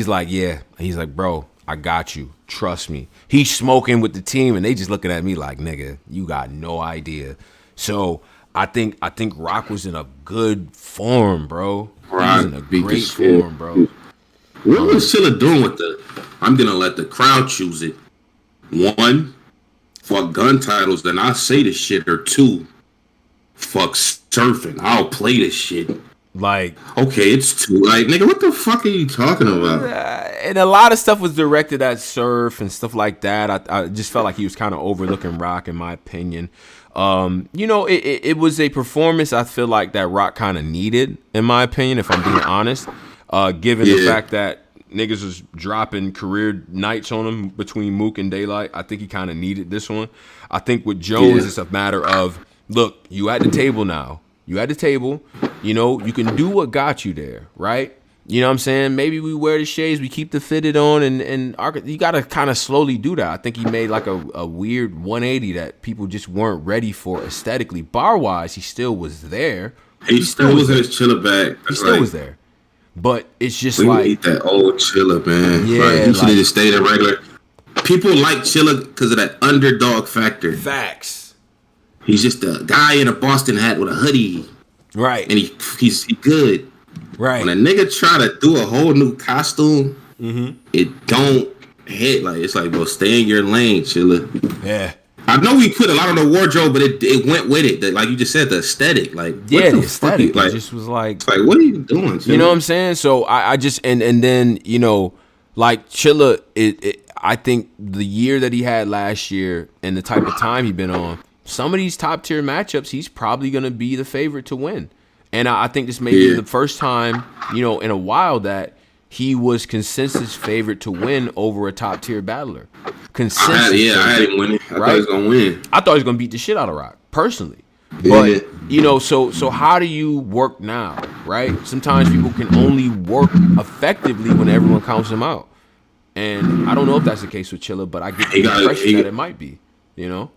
like, yeah. He's like, bro, I got you. Trust me. He's smoking with the team, and they just looking at me like, nigga, you got no idea. So I think Rock was in a good form, bro. He was in a great form, bro. What was Chilla doing with I'm gonna let the crowd choose it. One, fuck gun titles, then I'll say this shit. Or two, fuck surfing, I'll play this shit. Like, okay, it's two. Like, nigga, what the fuck are you talking about? And a lot of stuff was directed at surf and stuff like that. I just felt like he was kind of overlooking Rock, in my opinion. You know, it was a performance I feel like that Rock kind of needed, in my opinion, if I'm being honest. Given the fact that niggas was dropping career nights on him between Mook and Daylight, I think he kind of needed this one. I think with Jones, it's a matter of, look, you at the table now. You at the table. You know, you can do what got you there, right? You know what I'm saying? Maybe we wear the shades, we keep the fitted on, and you got to kind of slowly do that. I think he made like a weird 180 that people just weren't ready for aesthetically. Bar-wise, he still was there. He still was in his Chilla bag. He still was there. But it's just we like, need that old Chilla, man. Yeah, like, he should have just stayed a regular. People like Chilla because of that underdog factor. Facts. He's just a guy in a Boston hat with a hoodie, right? And he's good, right? When a nigga try to do a whole new costume, it don't hit. Like, it's like, bro, stay in your lane, Chilla. Yeah. I know we put a lot on the wardrobe, but it went with it. Like you just said, the aesthetic. Like, yeah, the aesthetic. Like, it just was like, it's like, what are you doing, Chilla? You know what I'm saying? So I just and then, you know, like Chilla, I think the year that he had last year and the type of time he been on, some of these top tier matchups, he's probably gonna be the favorite to win. And I think this may be the first time, you know, in a while that he was consensus favorite to win over a top tier battler. consensus. I had him winning. I thought he was gonna win. I thought he was gonna beat the shit out of Rock personally. But you know, so how do you work now, right? Sometimes people can only work effectively when everyone counts them out, and I don't know if that's the case with Chilla, but I get the impression that it might be. You know,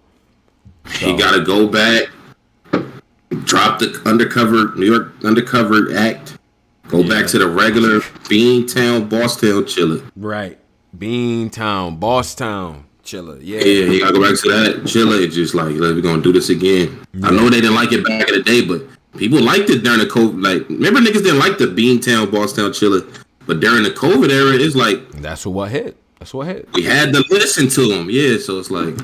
so. He got to go back, drop the New York undercover act, go back to the regular Beantown, Bosstown Chilla. Right, Beantown, Bosstown Chilla. Yeah, he got to go back to that Chilla. It's just like, we're gonna do this again. Yeah. I know they didn't like it back in the day, but people liked it during the COVID. Like, remember niggas didn't like the Beantown, Bosstown Chilla, but during the COVID era, it's like that's what hit. We had to listen to him. Yeah, so it's like.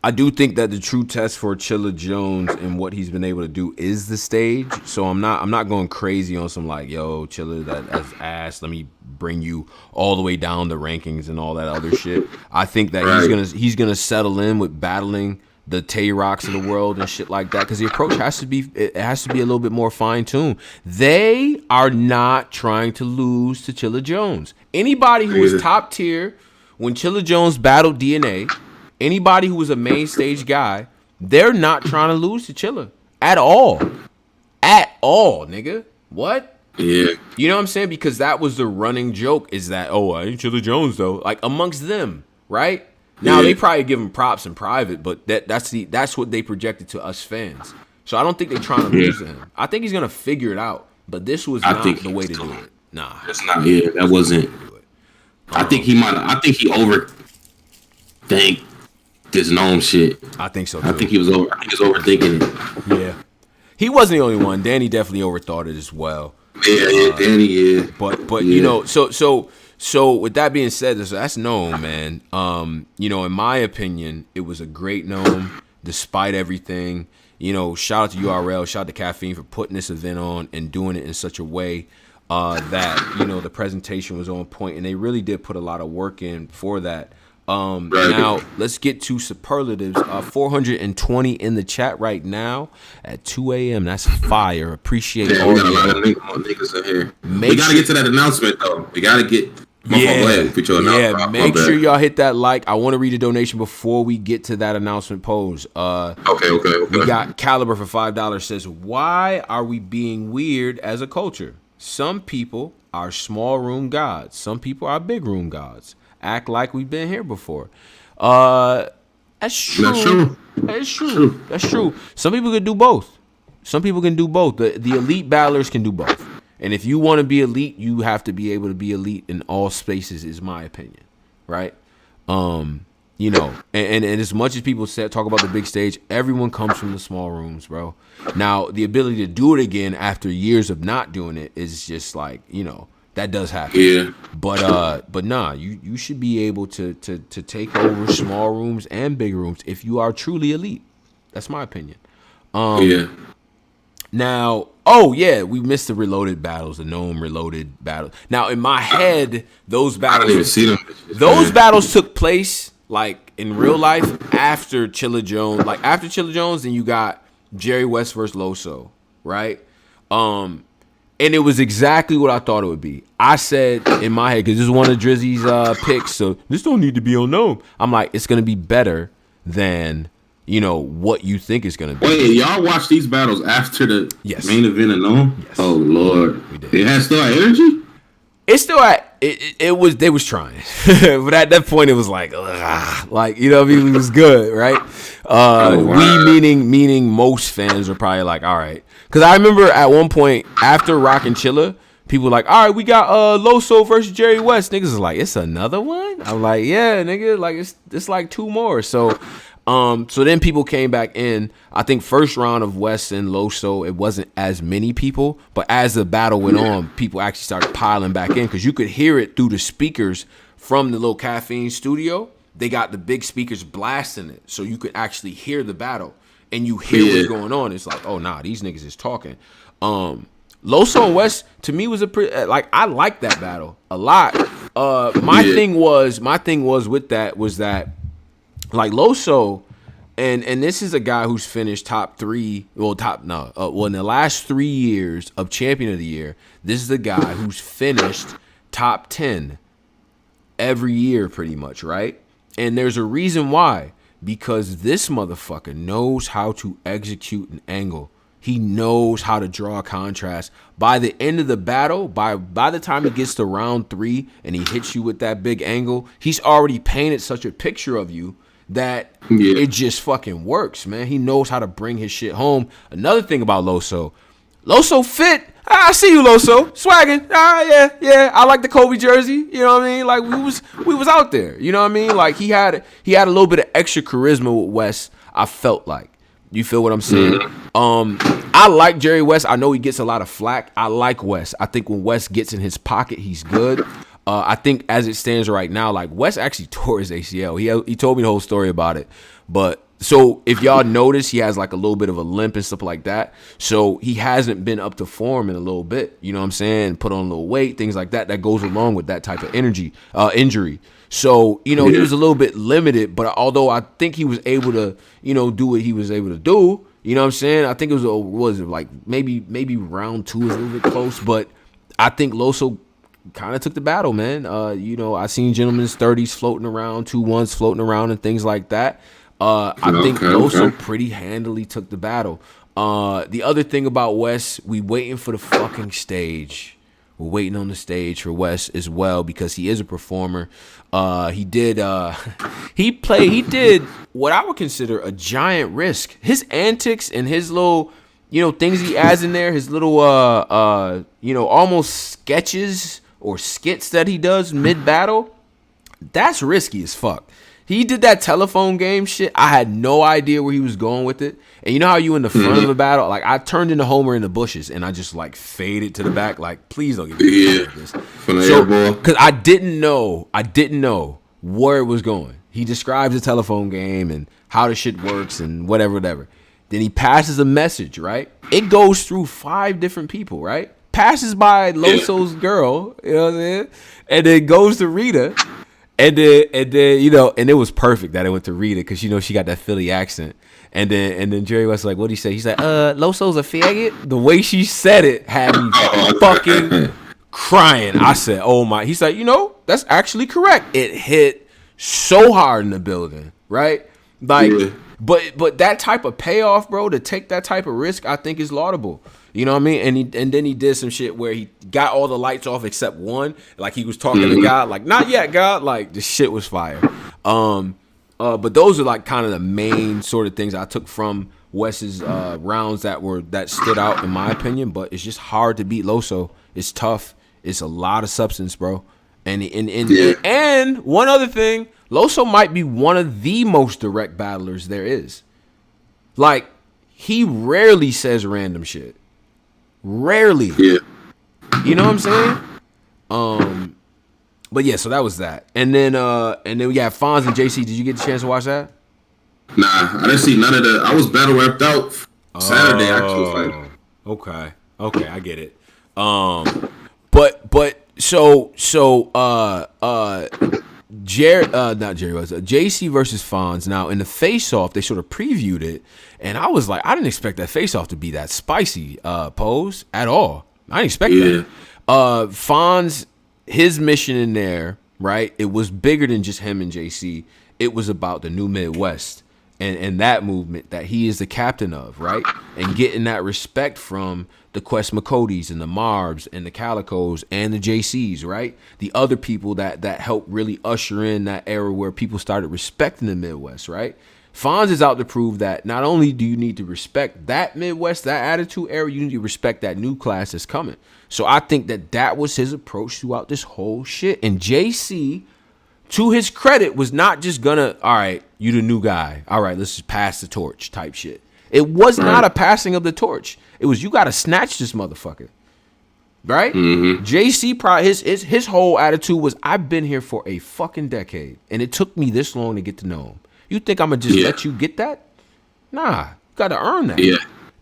I do think that the true test for Chilla Jones and what he's been able to do is the stage. So I'm not going crazy on some like, yo, Chilla, that's ass. Let me bring you all the way down the rankings and all that other shit. I think that he's gonna settle in with battling the Tay Rocks of the world and shit like that, because the approach has to be a little bit more fine tuned. They are not trying to lose to Chilla Jones. Anybody who was top tier when Chilla Jones battled DNA. Anybody who was a main stage guy, they're not trying to lose to Chilla at all. At all, nigga. What? Yeah. You know what I'm saying? Because that was the running joke, is that, I ain't Chilla Jones, though. Like, amongst them, right? Now, they probably give him props in private, but that's what they projected to us fans. So I don't think they're trying to lose to him. I think he's going to figure it out, but this was not the way to do it. Nah. That's not, that wasn't. I think he overthink this NOME shit. I think so too. I think he was overthinking it. Yeah. He wasn't the only one. Danny definitely overthought it as well. Yeah, Danny, But you know, so with that being said, that's NOME, man. You know, in my opinion, it was a great NOME despite everything. You know, shout out to URL, shout out to Caffeine for putting this event on and doing it in such a way that, you know, the presentation was on point, and they really did put a lot of work in for that. Now let's get to superlatives. 420 in the chat right now at 2 a.m. That's fire. Appreciate all we got a lot of niggas in here. We gotta get to that announcement though. We gotta get. Make sure y'all hit that like. I want to read a donation before we get to that announcement pose. Okay. We got Caliber for $5. Says, why are we being weird as a culture? Some people are small room gods. Some people are big room gods. Act like we've been here before. That's true. That's true. Some people can do both. The elite battlers can do both. And if you want to be elite, you have to be able to be elite in all spaces, is my opinion. Right? You know, and as much as people talk about the big stage, everyone comes from the small rooms, bro. Now, the ability to do it again after years of not doing it is just like, you know, that does happen. Yeah. But nah, you should be able to take over small rooms and big rooms if you are truly elite. That's my opinion. Now, we missed the reloaded battles, the NOME reloaded battles. Now, in my head, those battles, I didn't even see them. Those battles took place like in real life after Chilla Jones. Like after Chilla Jones, then you got Jerry Wess versus Loso, right? And it was exactly what I thought it would be. I said in my head, because this is one of Drizzy's picks, so this don't need to be on NOME. I'm like, it's going to be better than, you know, what you think it's going to be. Wait, y'all watch these battles after the main event of NOME? Yes. Oh, Lord. We did. It has still energy? It's still it was, they was trying. But at that point, it was like, you know what I mean? It was good, right? We meaning most fans are probably like, all right. Because I remember at one point, after Rock and Chilla, people were like, all right, we got Loso versus Jerry Wess. Niggas is like, it's another one? I'm like, yeah, nigga, like it's like two more. So then people came back in. I think first round of Wess and Loso, it wasn't as many people, but as the battle went on, people actually started piling back in because you could hear it through the speakers from the little Caffeine studio. They got the big speakers blasting it, so you could actually hear the battle and you hear what's going on. It's like, oh nah, these niggas is talking. Loso and Wess to me was I liked that battle a lot. My thing was with that was that like Loso, and this is a guy who's finished top three, in the last 3 years of Champion of the Year, this is the guy who's finished top 10 every year pretty much, right? And there's a reason why. Because this motherfucker knows how to execute an angle. He knows how to draw a contrast. By the end of the battle, by the time he gets to round 3 and he hits you with that big angle, he's already painted such a picture of you that it just fucking works, man. He knows how to bring his shit home. Another thing about Loso fit. I see you, Loso, swagging. Yeah. I like the Kobe jersey. You know what I mean? Like we was out there. You know what I mean? Like he had a little bit of extra charisma with Wess. I felt like. You feel what I'm saying? I like Jerry West. I know he gets a lot of flack. I like Wess. I think when Wess gets in his pocket, he's good. I think as it stands right now, like Wess actually tore his ACL. He told me the whole story about it. But so if y'all notice, he has like a little bit of a limp and stuff like that. So he hasn't been up to form in a little bit. You know what I'm saying? Put on a little weight, things like that. That goes along with that type of injury. So, you know, he was a little bit limited, but although I think he was able to, you know, do what he was able to do, you know what I'm saying? I think it was like maybe round 2 is a little bit close, but I think Loso kind of took the battle, man. You know, I seen gentlemen's 30s floating around, 2-1s floating around and things like that. I think Loso pretty handily took the battle. The other thing about Wess, we waiting for the fucking stage. We're waiting on the stage for Wess as well because he is a performer. He did what I would consider a giant risk. His antics and his little, you know, things he adds in there, his little you know, almost sketches or skits that he does mid-battle, that's risky as fuck. He did that telephone game shit. I had no idea where he was going with it. And you know how you in the front of the battle? Like, I turned into Homer in the bushes, and I just, like, faded to the back. Like, please don't give me like this. Because I didn't know where it was going. He describes the telephone game and how the shit works and whatever. Then he passes a message, right? It goes through 5 different people, right? Passes by Loso's girl, you know what I'm saying? And then goes to Rita. And then, you know, and it was perfect that it went to Rita because, you know, she got that Philly accent. And then Jerry was like, what'd he say? He's like, Loso's a faggot. The way she said it had me fucking crying. I said, oh my. He's like, you know, that's actually correct. It hit so hard in the building, right? Like, but that type of payoff, bro, to take that type of risk, I think is laudable. You know what I mean? And then he did some shit where he got all the lights off except one. Like he was talking to God, like, not yet, God. Like the shit was fire. But those are like kind of the main sort of things I took from Wess's rounds that stood out in my opinion. But it's just hard to beat Loso. It's tough. It's a lot of substance, bro. And one other thing, Loso might be one of the most direct battlers there is. Like he rarely says random shit. Rarely. Yeah. You know what I'm saying? But yeah, so that was that. And then we got Fonz and JC. Did you get the chance to watch that? Nah, I didn't see none of that. I was battle rapped out Saturday actually. Okay, I get it. But JC versus Fonz. Now in the face-off, they sort of previewed it, and I was like, I didn't expect that face-off to be that spicy pose at all. I didn't expect that. Fonz, his mission in there, right? It was bigger than just him and JC. It was about the new Midwest and that movement that he is the captain of, right? And getting that respect from the Quest McCodys and the Marbs and the Calicos and the JCs, right? The other people that helped really usher in that era where people started respecting the Midwest, right? Fonz is out to prove that not only do you need to respect that Midwest, that attitude era, you need to respect that new class that's coming. So I think that was his approach throughout this whole shit. And JC, to his credit, was not just gonna, all right, you the new guy. All right, let's just pass the torch type shit. It was not a passing of the torch. It was, you got to snatch this motherfucker. Right? Mm-hmm. JC, probably his whole attitude was, I've been here for a fucking decade, and it took me this long to get to know him. You think I'm going to just let you get that? Nah, you got to earn that. Yeah.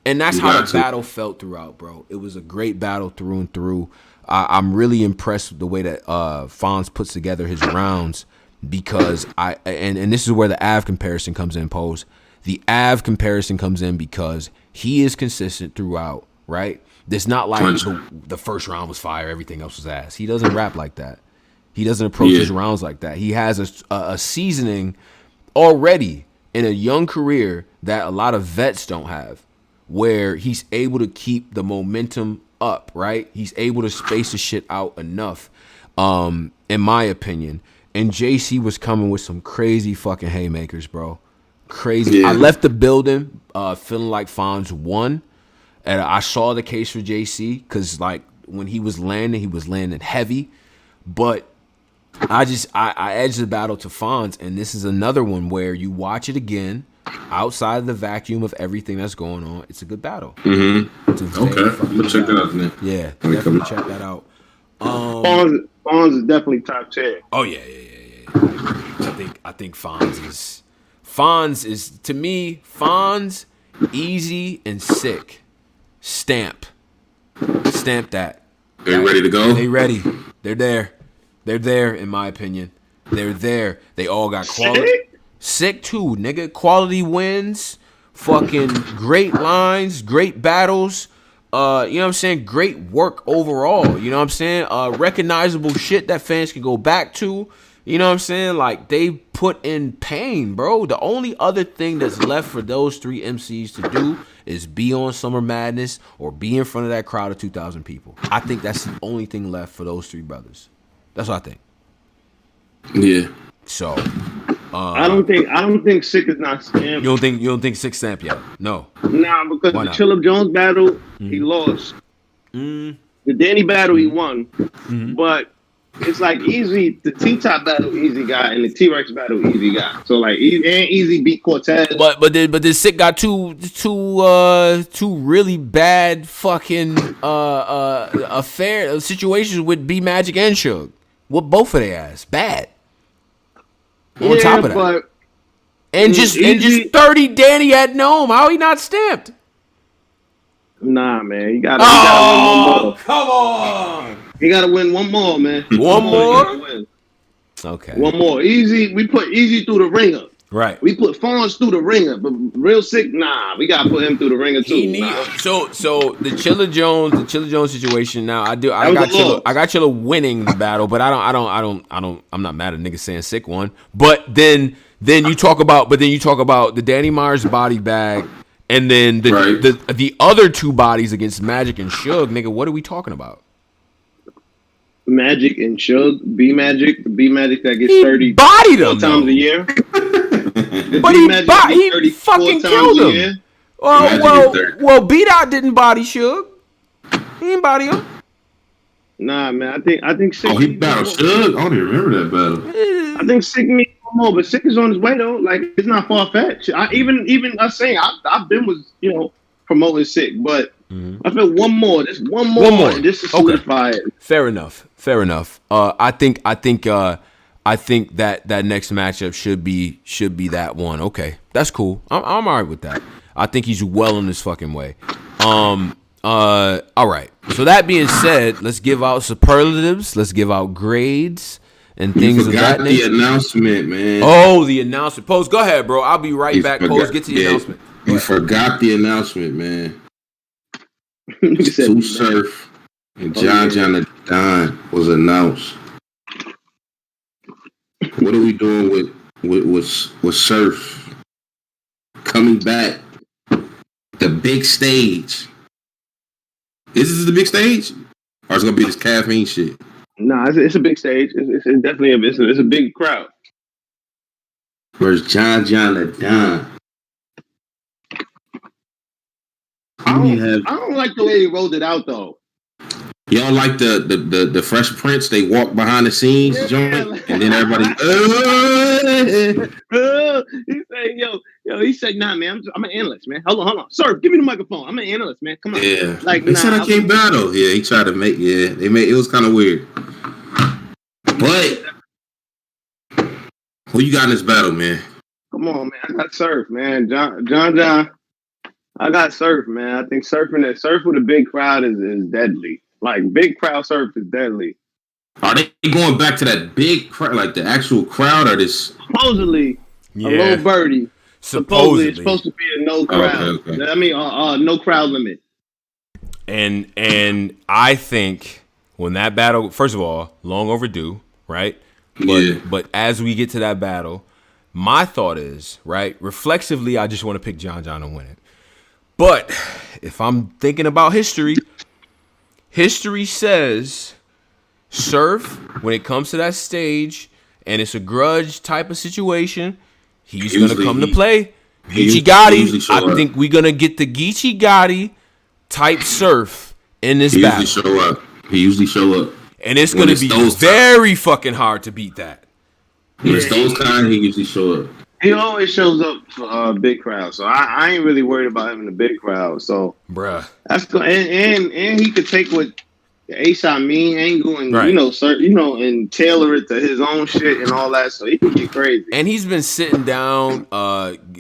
And that's how the battle felt throughout, bro. It was a great battle through and through. I'm really impressed with the way that Fonz puts together his rounds because and this is where the Av comparison comes in, Pose. The Av comparison comes in because he is consistent throughout, right? It's not like the first round was fire, everything else was ass. He doesn't rap like that. He doesn't approach his rounds like that. He has a seasoning already in a young career that a lot of vets don't have, where he's able to keep the momentum up, right? He's able to space the shit out enough, in my opinion. And JC was coming with some crazy fucking haymakers, bro. Crazy. Yeah. I left the building feeling like Fonz won. And I saw the case for JC because, like, when he was landing heavy. But I edged the battle to Fonz, and this is another one where you watch it again, outside of the vacuum of everything that's going on. It's a good battle. Mm-hmm. Okay, I'm gonna check that out then. Yeah, definitely check that out. Fonz is definitely top 10. Oh yeah. I think Fonz is to me, Fonz, Eazy, and Sikh. Stamp that. They ready to go? They ready. They're there. They're there, in my opinion. They're there. They all got quality. Sikh too, nigga. Quality wins. Fucking great lines. Great battles. You know what I'm saying? Great work overall. You know what I'm saying? Recognizable shit that fans can go back to. You know what I'm saying? Like, they put in pain, bro. The only other thing that's left for those three MCs to do is be on Summer Madness or be in front of that crowd of 2,000 people. I think that's the only thing left for those three brothers. That's what I think. Yeah. So, I don't think Sikh is not stamped. You don't think Sikh stamped yet? No. Nah, because the Chilla Jones battle, he lost. The Danny battle, he won. But it's like Eazy, the T-Top battle, Eazy got, and the T-Rex battle, Eazy got. So like, and Eazy beat Cortez. But then Sikh got two really bad fucking affair situations with B Magic and Suge. With both of their ass, bad. On top of that, and just 30 Danny at NOME. How he not stamped? Nah, man, you gotta win one more. Come on. You gotta win one more, man. One more? Okay. One more. Eazy. We put Eazy through the ringer. Right. We put Fonz through the ringer, but real Sikh, nah. We gotta put him through the ringer too. So the Chilla Jones situation. Now I got Chilla winning the battle, but I'm not mad at niggas saying Sikh won. But then you talk about the Danny Myers body bag, and then the other two bodies against Magic and Suge. Nigga, what are we talking about? Magic and Suge, B Magic that gets 30 bodied him times a year. But he fucking killed him. Well, Beat Out didn't body Suge. He didn't body him. Nah, man. I think Sikh. Oh, he battled Suge. I don't even remember that battle. I think Sikh needs one more, but Sikh is on his way though. Like, it's not far fetched. Even us saying I've been with promoting Sikh, but I feel one more. Just one more. Just to solidify it. Fair enough. I think that next matchup should be that one. Okay, that's cool. I'm all right with that. I think he's well on his fucking way. All right. So that being said, let's give out superlatives. Let's give out grades and things of that nature. The announcement, man. Oh, the announcement. Pose, go ahead, bro. I'll be right back. Pose, get to the announcement. You forgot the announcement, man. Sue Surf and John the Don was announced. What are we doing with Surf coming back? The big stage. Is this the big stage, or is it gonna be this caffeine shit? Nah, it's a big stage. It's definitely it's a big crowd. Where's John the Don? I don't like the way he rolled it out though. Y'all like the Fresh Prince? They walk behind the scenes joint, and then everybody. He said, he said, nah, man, I'm an analyst, man. Hold on, sir, give me the microphone. I'm an analyst, man. Come on. Yeah, like they said I can't battle. Yeah, he tried to make. Yeah, it was kind of weird. But who you got in this battle, man? Come on, man. I got Surf, man. John. I got Surf, man. I think Surf with a big crowd is deadly. Like, big crowd Surf is deadly. Are they going back to that big crowd, like the actual crowd, or this? Supposedly, a little birdie. Supposedly, it's supposed to be a no crowd. Okay. I mean, no crowd limit. And I think when that battle, first of all, long overdue, right? Yeah. But as we get to that battle, my thought is, right, reflexively, I just want to pick John to win it. But if I'm thinking about history, history says Surf, when it comes to that stage, and it's a grudge type of situation, he's going to come to play. Geechi Gotti, I think we're going to get the Geechi Gotti type Surf in this battle. He usually show up. And it's going to be very fucking hard to beat that. When it's those kind, he usually show up. He always shows up for big crowd, so I ain't really worried about him in the big crowd. So, bruh, that's good. And he could take what A-Shot mean angle and and tailor it to his own shit and all that. So he can get crazy. And he's been sitting down,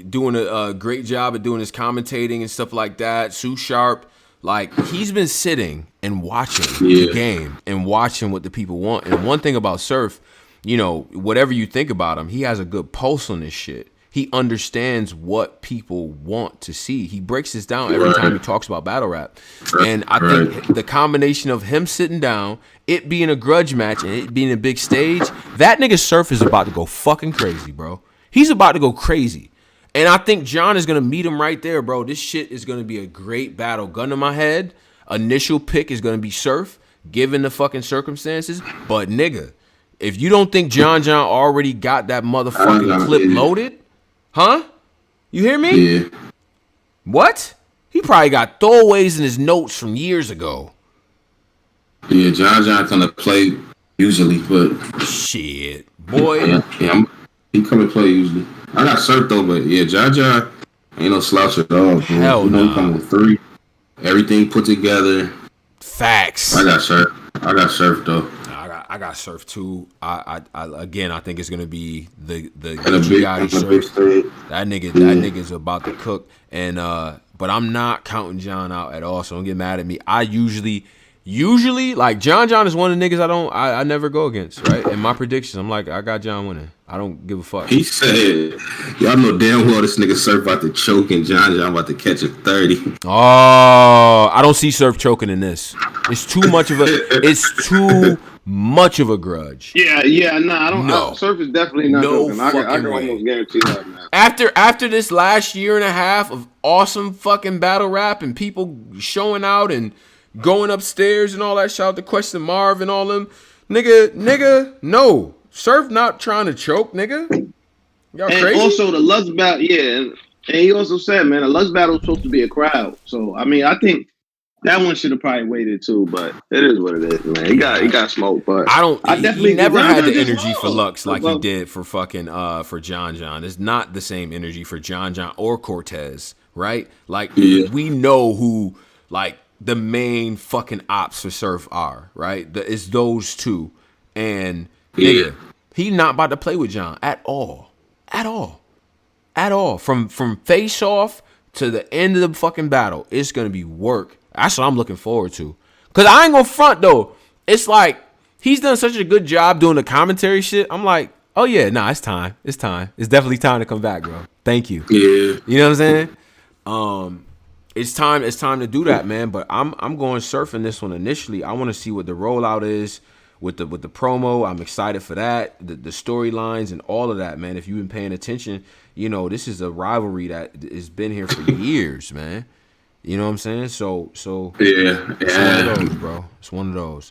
doing a great job of doing his commentating and stuff like that. Sue Sharp, like he's been sitting and watching the game and watching what the people want. And one thing about Surf, whatever you think about him, he has a good pulse on this shit. He understands what people want to see. He breaks this down every time he talks about battle rap. And I think the combination of him sitting down, it being a grudge match, and it being a big stage, that nigga Surf is about to go fucking crazy, bro. He's about to go crazy. And I think John is going to meet him right there, bro. This shit is going to be a great battle. Gun to my head, initial pick is going to be Surf, given the fucking circumstances. But nigga, if you don't think John already got that motherfucking clip loaded, huh? You hear me? Yeah. What? He probably got throwaways in his notes from years ago. Yeah, John gonna play usually, but shit, boy. He come and play usually. I got Surf though, but yeah, John ain't no slouch at all. Hell no. He come with 3, everything put together. Facts. I got Surf though. I got Surf too. I think it's gonna be the Gotti Surf. That nigga's about to cook. And but I'm not counting John out at all. So don't get mad at me. I usually like John is one of the niggas I never go against. Right. In my predictions, I'm like I got John winning. I don't give a fuck. He said, y'all know damn well this nigga Surf about to choke and John about to catch a 30. Oh, I don't see Surf choking in this. It's too much of a grudge. Yeah, I don't. Surf is definitely not joking. I can almost guarantee that, man. After this last year and a half of awesome fucking battle rap and people showing out and going upstairs and all that, shout out to Question Marv and all them, nigga, no. Surf not trying to choke, nigga. Y'all and crazy? Also the Lust battle, and he also said, man, the Lust battle was supposed to be a crowd. So I mean, I think that one should have probably waited too, but it is what it is, man. He got smoked, but he never had the energy for Lux like he did for fucking for John. It's not the same energy for John or Cortez, right? Like we know who like the main fucking ops for Surf are, right? It's those two. And nigga, he not about to play with John at all. From face off to the end of the fucking battle, it's gonna be work. That's what I'm looking forward to. Cause I ain't gonna front though. It's like he's done such a good job doing the commentary shit. I'm like, oh yeah, nah, it's time. It's definitely time to come back, bro. Thank you. Yeah. You know what I'm saying? It's time to do that, man. But I'm going Surfing this one initially. I want to see what the rollout is. With the promo, I'm excited for that. The storylines and all of that, man. If you've been paying attention, this is a rivalry that has been here for years, man. You know what I'm saying? So yeah. It's one of those, bro. It's one of those.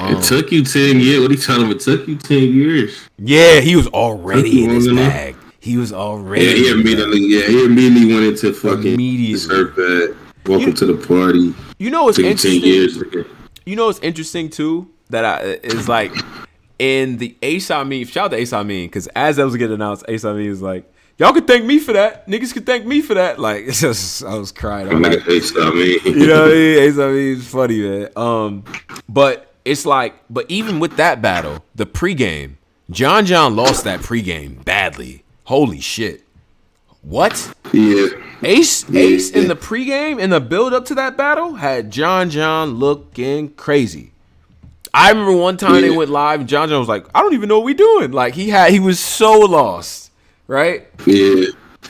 It took you 10 years. What are you telling him? It took you 10 years. Yeah, he was already in his bag. He was already. Yeah, he immediately went into fucking Surf bag. Welcome to the party. You know what's interesting? 10 years. You know what's interesting too? That is like in the A-Shot meme. Shout out to A-Shot meme, because as that was getting announced, A-Shot meme was like, y'all can thank me for that. Niggas can thank me for that. Like, it's just, I was crying. I'm like, A-Shot meme. You know what I mean? A-Shot meme is funny, man. But it's like, but even with that battle, the pregame, John lost that pregame badly. Holy shit. What? Yeah. Ace in the pregame, in the build up to that battle, had John looking crazy. I remember one time they went live and John was like, I don't even know what we doing. Like he was so lost, right? Yeah.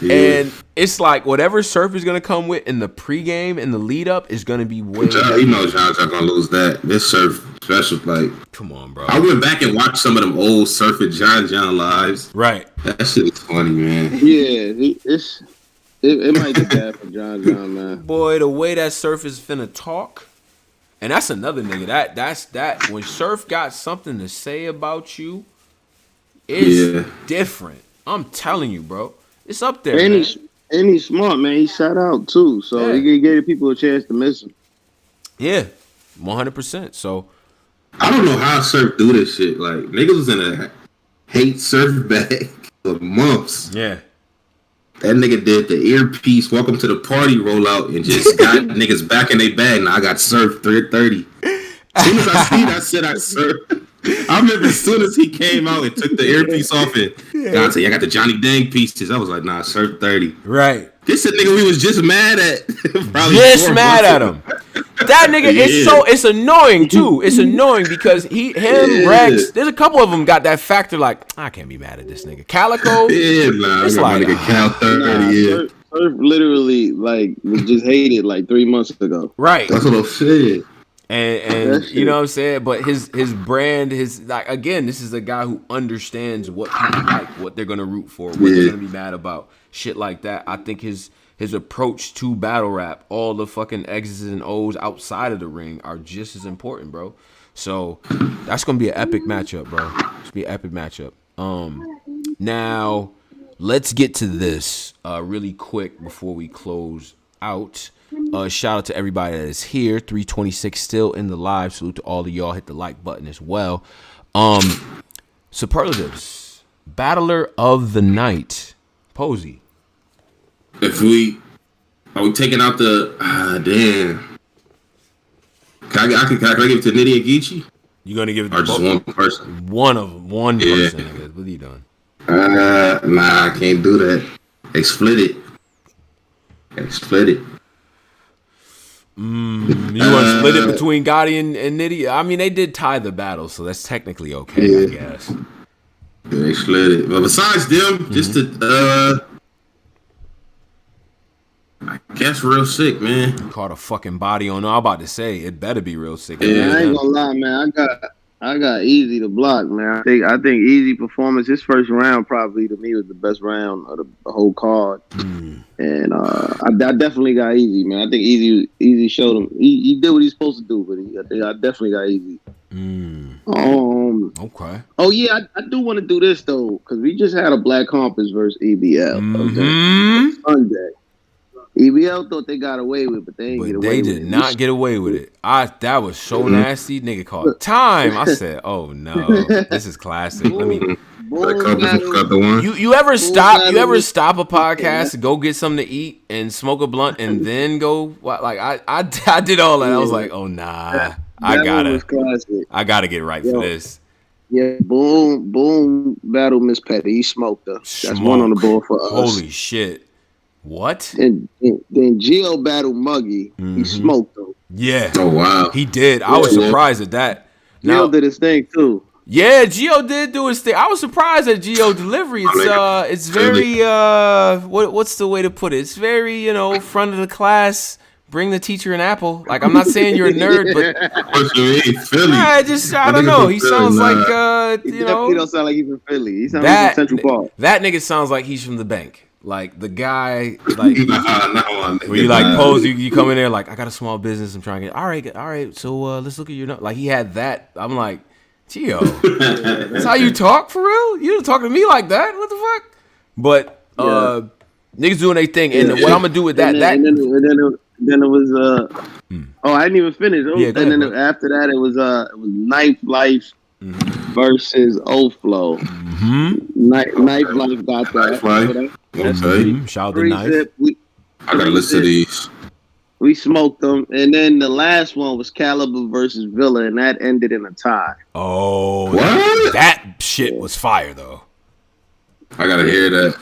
And it's like whatever Surf is gonna come with in the pregame and the lead up is gonna be way. He knows John's not gonna lose that. This Surf special. Like, come on, bro. I went back and watched some of them old Surf and John lives. Right. That shit is funny, man. Yeah, it might be bad for John, man. Boy, the way that Surf is finna talk, and that's another nigga. That's when Surf got something to say about you, it's different. I'm telling you, bro. It's up there, man. And he's smart, man. He sat out too, so he gave people a chance to miss him. Yeah, 100%. So I don't know how Surf do this shit. Like, niggas was in a hate Surf bag for months. Yeah. That nigga did the earpiece, welcome to the party rollout, and just got niggas back in their bag. Now I got Surf 330. As soon as I seen that shit, I Surf. I remember as soon as he came out and took the earpiece off and God said, I got the Johnny Dang pieces. I was like, nah, Surf 30. Right. This is a nigga we was just mad at. Probably just mad at him. That nigga it's annoying too. It's annoying because Rex, there's a couple of them got that factor like, I can't be mad at this nigga. Calico. It's like nigga Cal 30. Surf literally like was just hated like 3 months ago. Right. That's what I'm saying. And you know what I'm saying? But his brand, like, again, this is a guy who understands what people like, what they're gonna root for, what they're gonna be mad about, shit like that. I think his approach to battle rap, all the fucking X's and O's outside of the ring are just as important, bro. So that's gonna be an epic matchup, bro. It's gonna be an epic matchup. Now let's get to this really quick before we close out. Shout out to everybody that is here. 326 still in the live. Salute to all of y'all. Hit the like button as well. Superlatives. Battler of the night. Posey. Are we taking out the damn? Can I give it to Nitty and Geechi? You gonna give it or to just both? one person? One of them. One person. Nigga. What are you doing? Nah, I can't do that. They split it. You want to split it between Gotti and Nitty? I mean, they did tie the battle, so that's technically okay, I guess. Yeah, they split it. But besides them, just I guess real sick, man. Caught a fucking body on. I'm about to say it better be real sick. Yeah, I ain't gonna lie, man. I got Eazy to block, man. I think Eazy performance, his first round probably to me was the best round of the whole card. And I definitely got Eazy, man. I think Eazy showed him. He did what he's supposed to do, but I definitely got Eazy. Okay. Oh yeah, I do want to do this though, because we just had a Black Compass versus EBL Sunday. EBL thought they got away with it, but they didn't get away with it. They did not get away with it. That was so nasty. Nigga called time. I said, oh no, this is classic. Let me. You ever stop a podcast to go get something to eat and smoke a blunt and then go? Like I did all that. I was like, oh nah, I gotta get right for this. Yeah, boom, battle Miss Petty. He smoked her. That's one on the board for us. Holy shit. What? And then Geo battled Muggy. He smoked him. Yeah. Oh wow. He did. I was surprised at that. Geo did his thing too. Yeah, Geo did do his thing. I was surprised at Geo delivery. It's very what's the way to put it? It's very, front of the class. Bring the teacher an apple. Like, I'm not saying you're a nerd, but what you mean, Philly? I don't know. He sounds like He don't sound like he's from Philly. He sounds like from Central Park. That nigga sounds like he's from the bank. Like the guy, like where you like pose, you come in there like, I got a small business, I'm trying to get all right. So let's look at your like he had that. I'm like, Gio, that's how you talk for real? You don't talk to me like that? What the fuck? But niggas doing their thing, and what I'm gonna do with that? And then it was oh, I didn't even finish. After that it was Knife Life versus O-Flow. Knife Life got that. Okay. Shout out to Knife. I gotta listen to these. We smoked them, and then the last one was Caliber versus Villa, and that ended in a tie. Oh, what? That shit was fire though. I gotta hear that.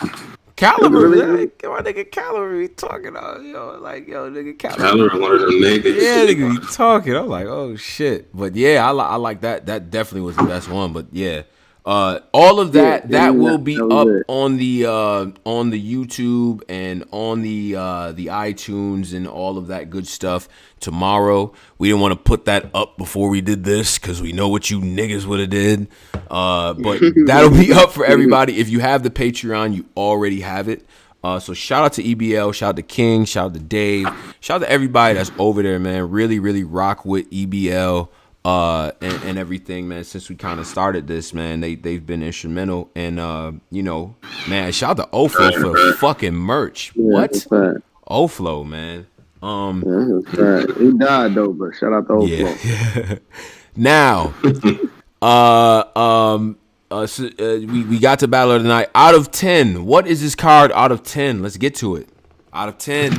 Caliber, my nigga Caliber be talking on, nigga Caliber, one of them niggas. Yeah, nigga be talking. I'm like, oh shit. But yeah, I like that. That definitely was the best one. But yeah, All of that will be up on the YouTube and on the iTunes and all of that good stuff tomorrow. We didn't want to put that up before we did this because we know what you niggas would have did. But that'll be up for everybody. If you have the Patreon, you already have it. So shout out to EBL, shout out to King, shout out to Dave, shout out to everybody that's over there, man. Really, really rock with EBL. And everything, man. Since we kind of started this, man, they've been instrumental, and you know, man, shout out to Oflo for fucking merch. Yeah, what? Oflo, man. He died though, but shout out to Oflo. Yeah. Now, we got to Battle of the Night. Out of 10, what is this card? Out of 10, let's get to it. Out of 10.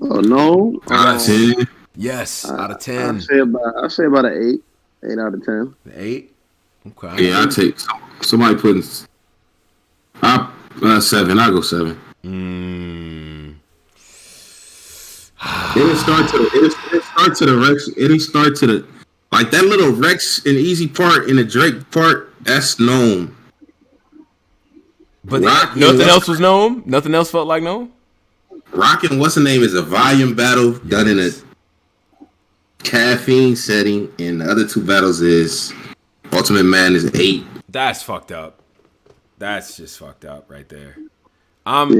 Oh no. Out of 10. Yes, out of 10. I say about an 8 out of 10. 8. Okay. Yeah, I take somebody putting 7. I go 7. It starts to the Rex. It starts to the like that little Rex and Eazy part and the Drake part. That's NOME. But nothing else was NOME. Nothing else felt like NOME. Rockin' what's the name is a volume battle done in a caffeine setting, and the other 2 battles is Ultimate Man is 8. That's fucked up. That's just fucked up right there. I'm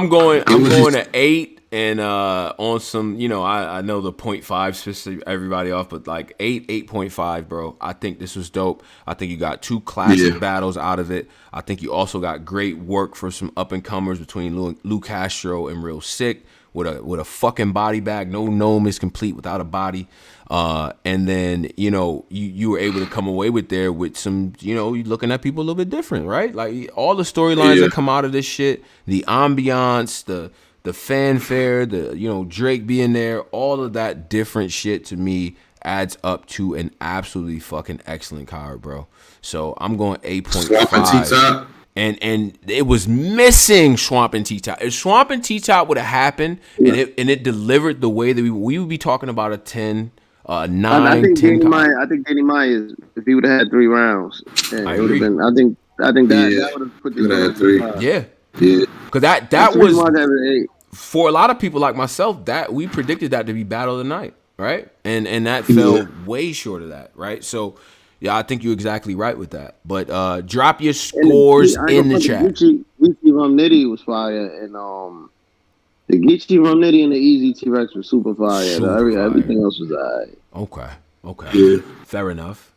going to 8 and on some, you know, I know the 0.5 pisses everybody off, but like 8.5, bro. I think this was dope. I think you got 2 classic battles out of it. I think you also got great work for some up and comers between Lou Castro and Real Sikh. With a fucking body bag. No NOME is complete without a body. And then, you know, you were able to come away with there with some, you know, you're looking at people a little bit different, right? Like all the storylines that come out of this shit, the ambiance, the fanfare, the, you know, Drake being there, all of that different shit to me adds up to an absolutely fucking excellent card, bro. So I'm going 8.5. And it was missing Swamp and T-Top. If Swamp and T-Top would have happened and it delivered the way that we would be talking about a 10, 9, I think 10. I think Danny Maya is, if he would have had 3 rounds, it would have been. I think that would have put this at 3. Yeah. Because that was for a lot of people like myself that we predicted that to be Battle of the Night, right? And that fell way short of that, right? So. Yeah, I think you're exactly right with that. But drop your scores in the chat. Geechi from Nitty was fire, and the Geechi from Nitty and the Eazy T-Rex was super fire. Everything else was alright. Okay. Yeah. Fair enough.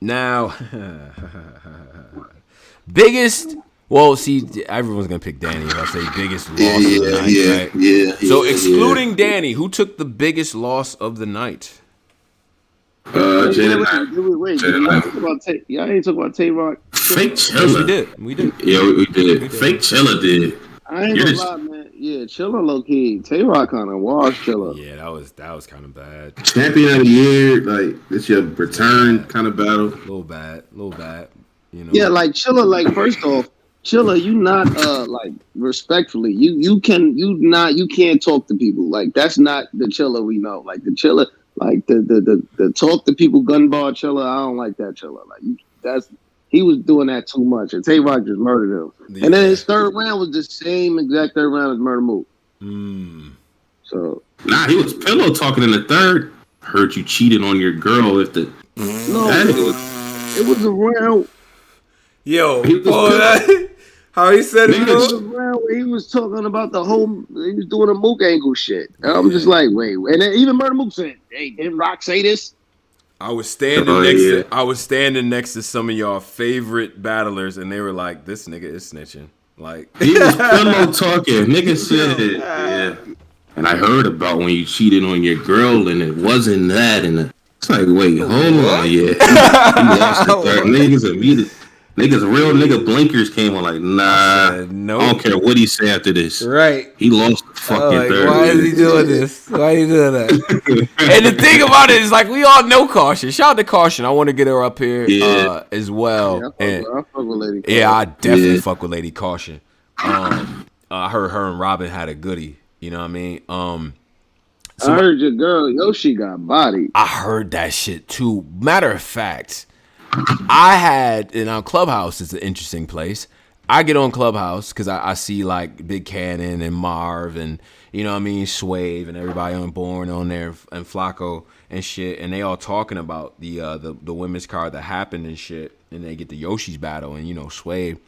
Now, biggest. Well, see, everyone's gonna pick Danny if I say biggest loss of the night, right? Yeah. So excluding Danny, who took the biggest loss of the night? Jey The Nitewing. Y'all ain't talk about Tay-Rock. Fake Chilla. Yes, we did. Yeah, we did. Fake Chilla did. I ain't gonna lie, man. Yeah, Chilla low key. Tay-Rock kind of washed Chilla. Yeah, that was kind of bad. Champion of the year, like it's your return kind of battle. Little bad. You know. Yeah, like Chilla. Like first off, Chilla, you not like respectfully. You can't talk to people. Like that's not the Chilla we know. Like the Chilla. Like the talk to people gun bar Chilla, I don't like that Chilla. Like he was doing that too much, and Tay-Rock just murdered him. Yeah. And then his 3rd round was the same exact 3rd round as Murda Mook. So he was pillow talking in the 3rd. Heard you cheated on your girl with the. It was a round. Yo, how he said it? He was talking about the whole. He was doing a Mook angle shit. And I'm just like, wait. And then even Murda Mook said, "Hey, didn't Rock say this?" I was standing next to some of y'all favorite battlers, and they were like, "This nigga is snitching." Like he was pillow talking. Nigga said, "Yeah." And I heard about when you cheated on your girl, and it wasn't that. And it's like, wait, hold on, yeah. He lost the 3rd. Niggas immediately. Real nigga blinkers came on like, nah, nope. I don't care what he say after this. Right. He lost the fucking 3rd. Why is he doing this? Why are you doing that? And the thing about it is, like, we all know Caution. Shout out to Caution. I want to get her up here as well. I fuck with Lady Caution. Yeah, I definitely fuck with Lady Caution. I heard her and Robin had a goodie. You know what I mean? I heard your girl Yoshi got body. I heard that shit too. Matter of fact, I had, and on Clubhouse is an interesting place. I get on Clubhouse because I see like Big Cannon and Marv and, you know what I mean, Swave and everybody on Born on there and Flacco and shit. And they all talking about the women's card that happened and shit. And they get the Yoshi's battle. And, you know, Swave,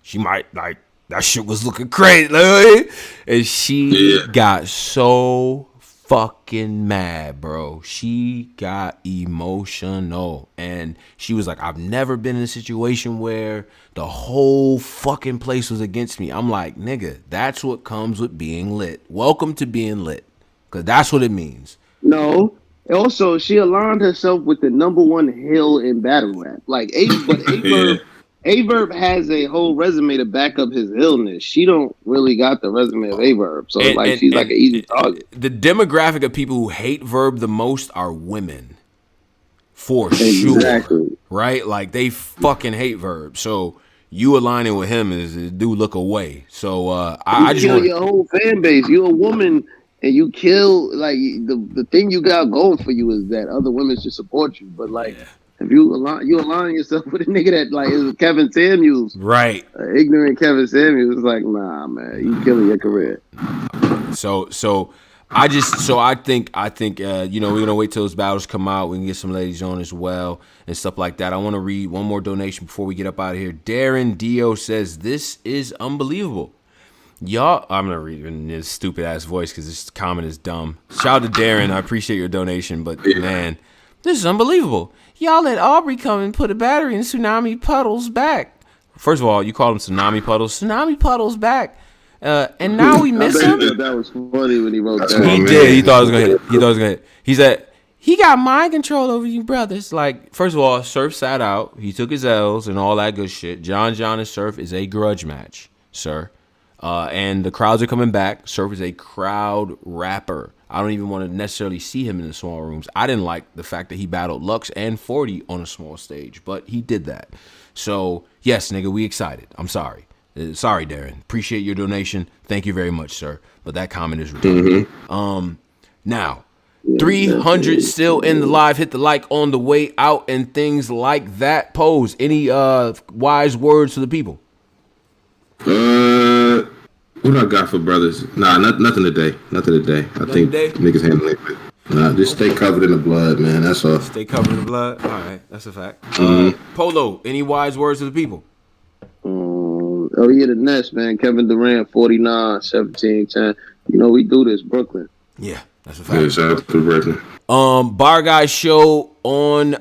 she might like, that shit was looking crazy. Like, and she got so fucking mad, bro. She got emotional. And she was like, I've never been in a situation where the whole fucking place was against me. I'm like, nigga, that's what comes with being lit. Welcome to being lit. Because that's what it means. No. Also, she aligned herself with the #1 hill in battle rap. Like, Averb has a whole resume to back up his illness. She don't really got the resume of Averb. So, she's like an easy target. The demographic of people who hate Verb the most are women. For sure. Right? Like, they fucking hate Verb. So, you aligning with him is do look away. So, I just kill your whole fan base. You're a woman. And you kill, like, the thing you got going for you is that other women should support you. But, like, if you align yourself with a nigga that, like, is Kevin Samuels. Right. Ignorant Kevin Samuels is like, nah, man, you killing your career. So I think, you know, we're going to wait till those battles come out. We can get some ladies on as well and stuff like that. I want to read one more donation before we get up out of here. Darren Dio says, this is unbelievable. Y'all, I'm going to read it in this stupid ass voice because this comment is dumb. Shout out to Darren. I appreciate your donation, but man, this is unbelievable. Y'all let Aubrey come and put a battery in Tsunami Puddle's back. First of all, you call him Tsunami Puddles. Tsunami Puddle's back. And now we miss him. That was funny when he wrote that. He did. He thought it was going to hit. He said, he got mind control over you brothers. Like, first of all, Surf sat out. He took his L's and all that good shit. John and Surf is a grudge match, sir. And the crowds are coming back. Surf is a crowd rapper. I don't even want to necessarily see him in the small rooms. I didn't like the fact that he battled Lux and 40 on a small stage, but he did that. So, yes, nigga, we excited. I'm sorry. Sorry, Darren. Appreciate your donation. Thank you very much, sir. But that comment is ridiculous. Now, 300 still in the live. Hit the like on the way out and things like that. Pose any wise words to the people? What do I got for brothers? Nah, nothing today. Nothing today. I think niggas handling it. Nah, just stay covered in the blood, man. That's all. Stay covered in the blood? All right. That's a fact. Polo, any wise words to the people? The Nets, man. Kevin Durant, 49, 17, 10. You know, we do this, Brooklyn. Yeah, that's a fact. Yeah, shout out to Brooklyn. Bar Guy show on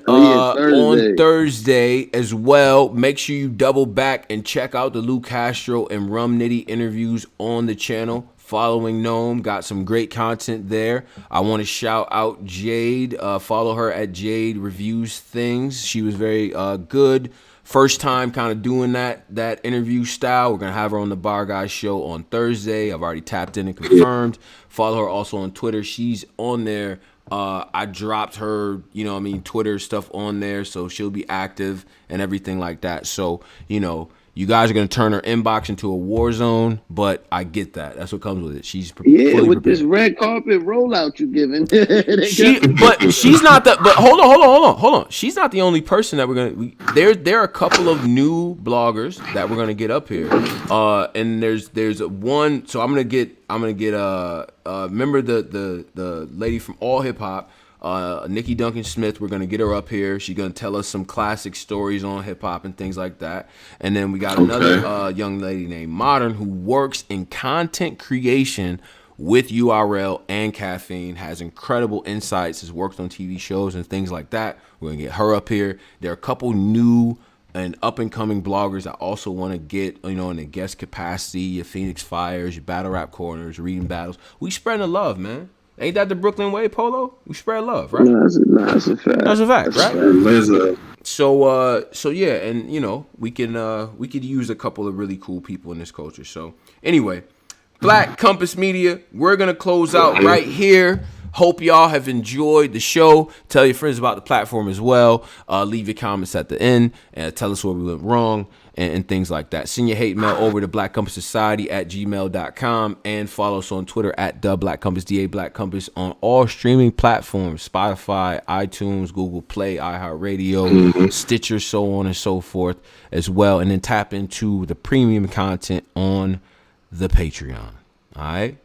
Thursday as well. Make sure you double back and check out the Lou Castro and Rum Nitty interviews on the channel. Following Nome, got some great content there. I want to shout out Jade. Follow her at Jade Reviews Things. She was very good. First time kind of doing that interview style. We're going to have her on the Bar Guy show on Thursday. I've already tapped in and confirmed. Follow her also on Twitter. She's on there. I dropped her, you know what I mean, Twitter stuff on there, so she'll be active and everything like that. So, you know, you guys are going to turn her inbox into a war zone, but I get that. That's what comes with it. She's fully with prepared. This red carpet rollout you giving. But she's not the. But hold on. She's not the only person that we're gonna. There are a couple of new bloggers that we're gonna get up here. And there's one. So I'm gonna get. Remember the lady from All Hip Hop. Nikki Duncan Smith, we're gonna get her up here. She's gonna tell us some classic stories on hip hop and things like that. And then we got another young lady named Modern who works in content creation with URL and Caffeine, has incredible insights, has worked on TV shows and things like that. We're gonna get her up here. There are a couple new and up and coming bloggers I also want to get, you know, in a guest capacity. Your Phoenix Fires, your Battle Rap Corners, Reading Battles. We spreading the love, man. Ain't that the Brooklyn way, Polo? We spread love, right? That's a fact. That's a fact, right? Fact. So yeah, and you know, we could use a couple of really cool people in this culture. So anyway, Black Compass Media, we're gonna close out right here. Hope y'all have enjoyed the show. Tell your friends about the platform as well. Leave your comments at the end and tell us where we went wrong and things like that. Send your hate mail over to blackcompassociety@gmail.com and follow us on Twitter at @BlackCompass, DA Black Compass on all streaming platforms, Spotify, iTunes, Google Play, iHeartRadio, Stitcher, so on and so forth as well. And then tap into the premium content on the Patreon. All right.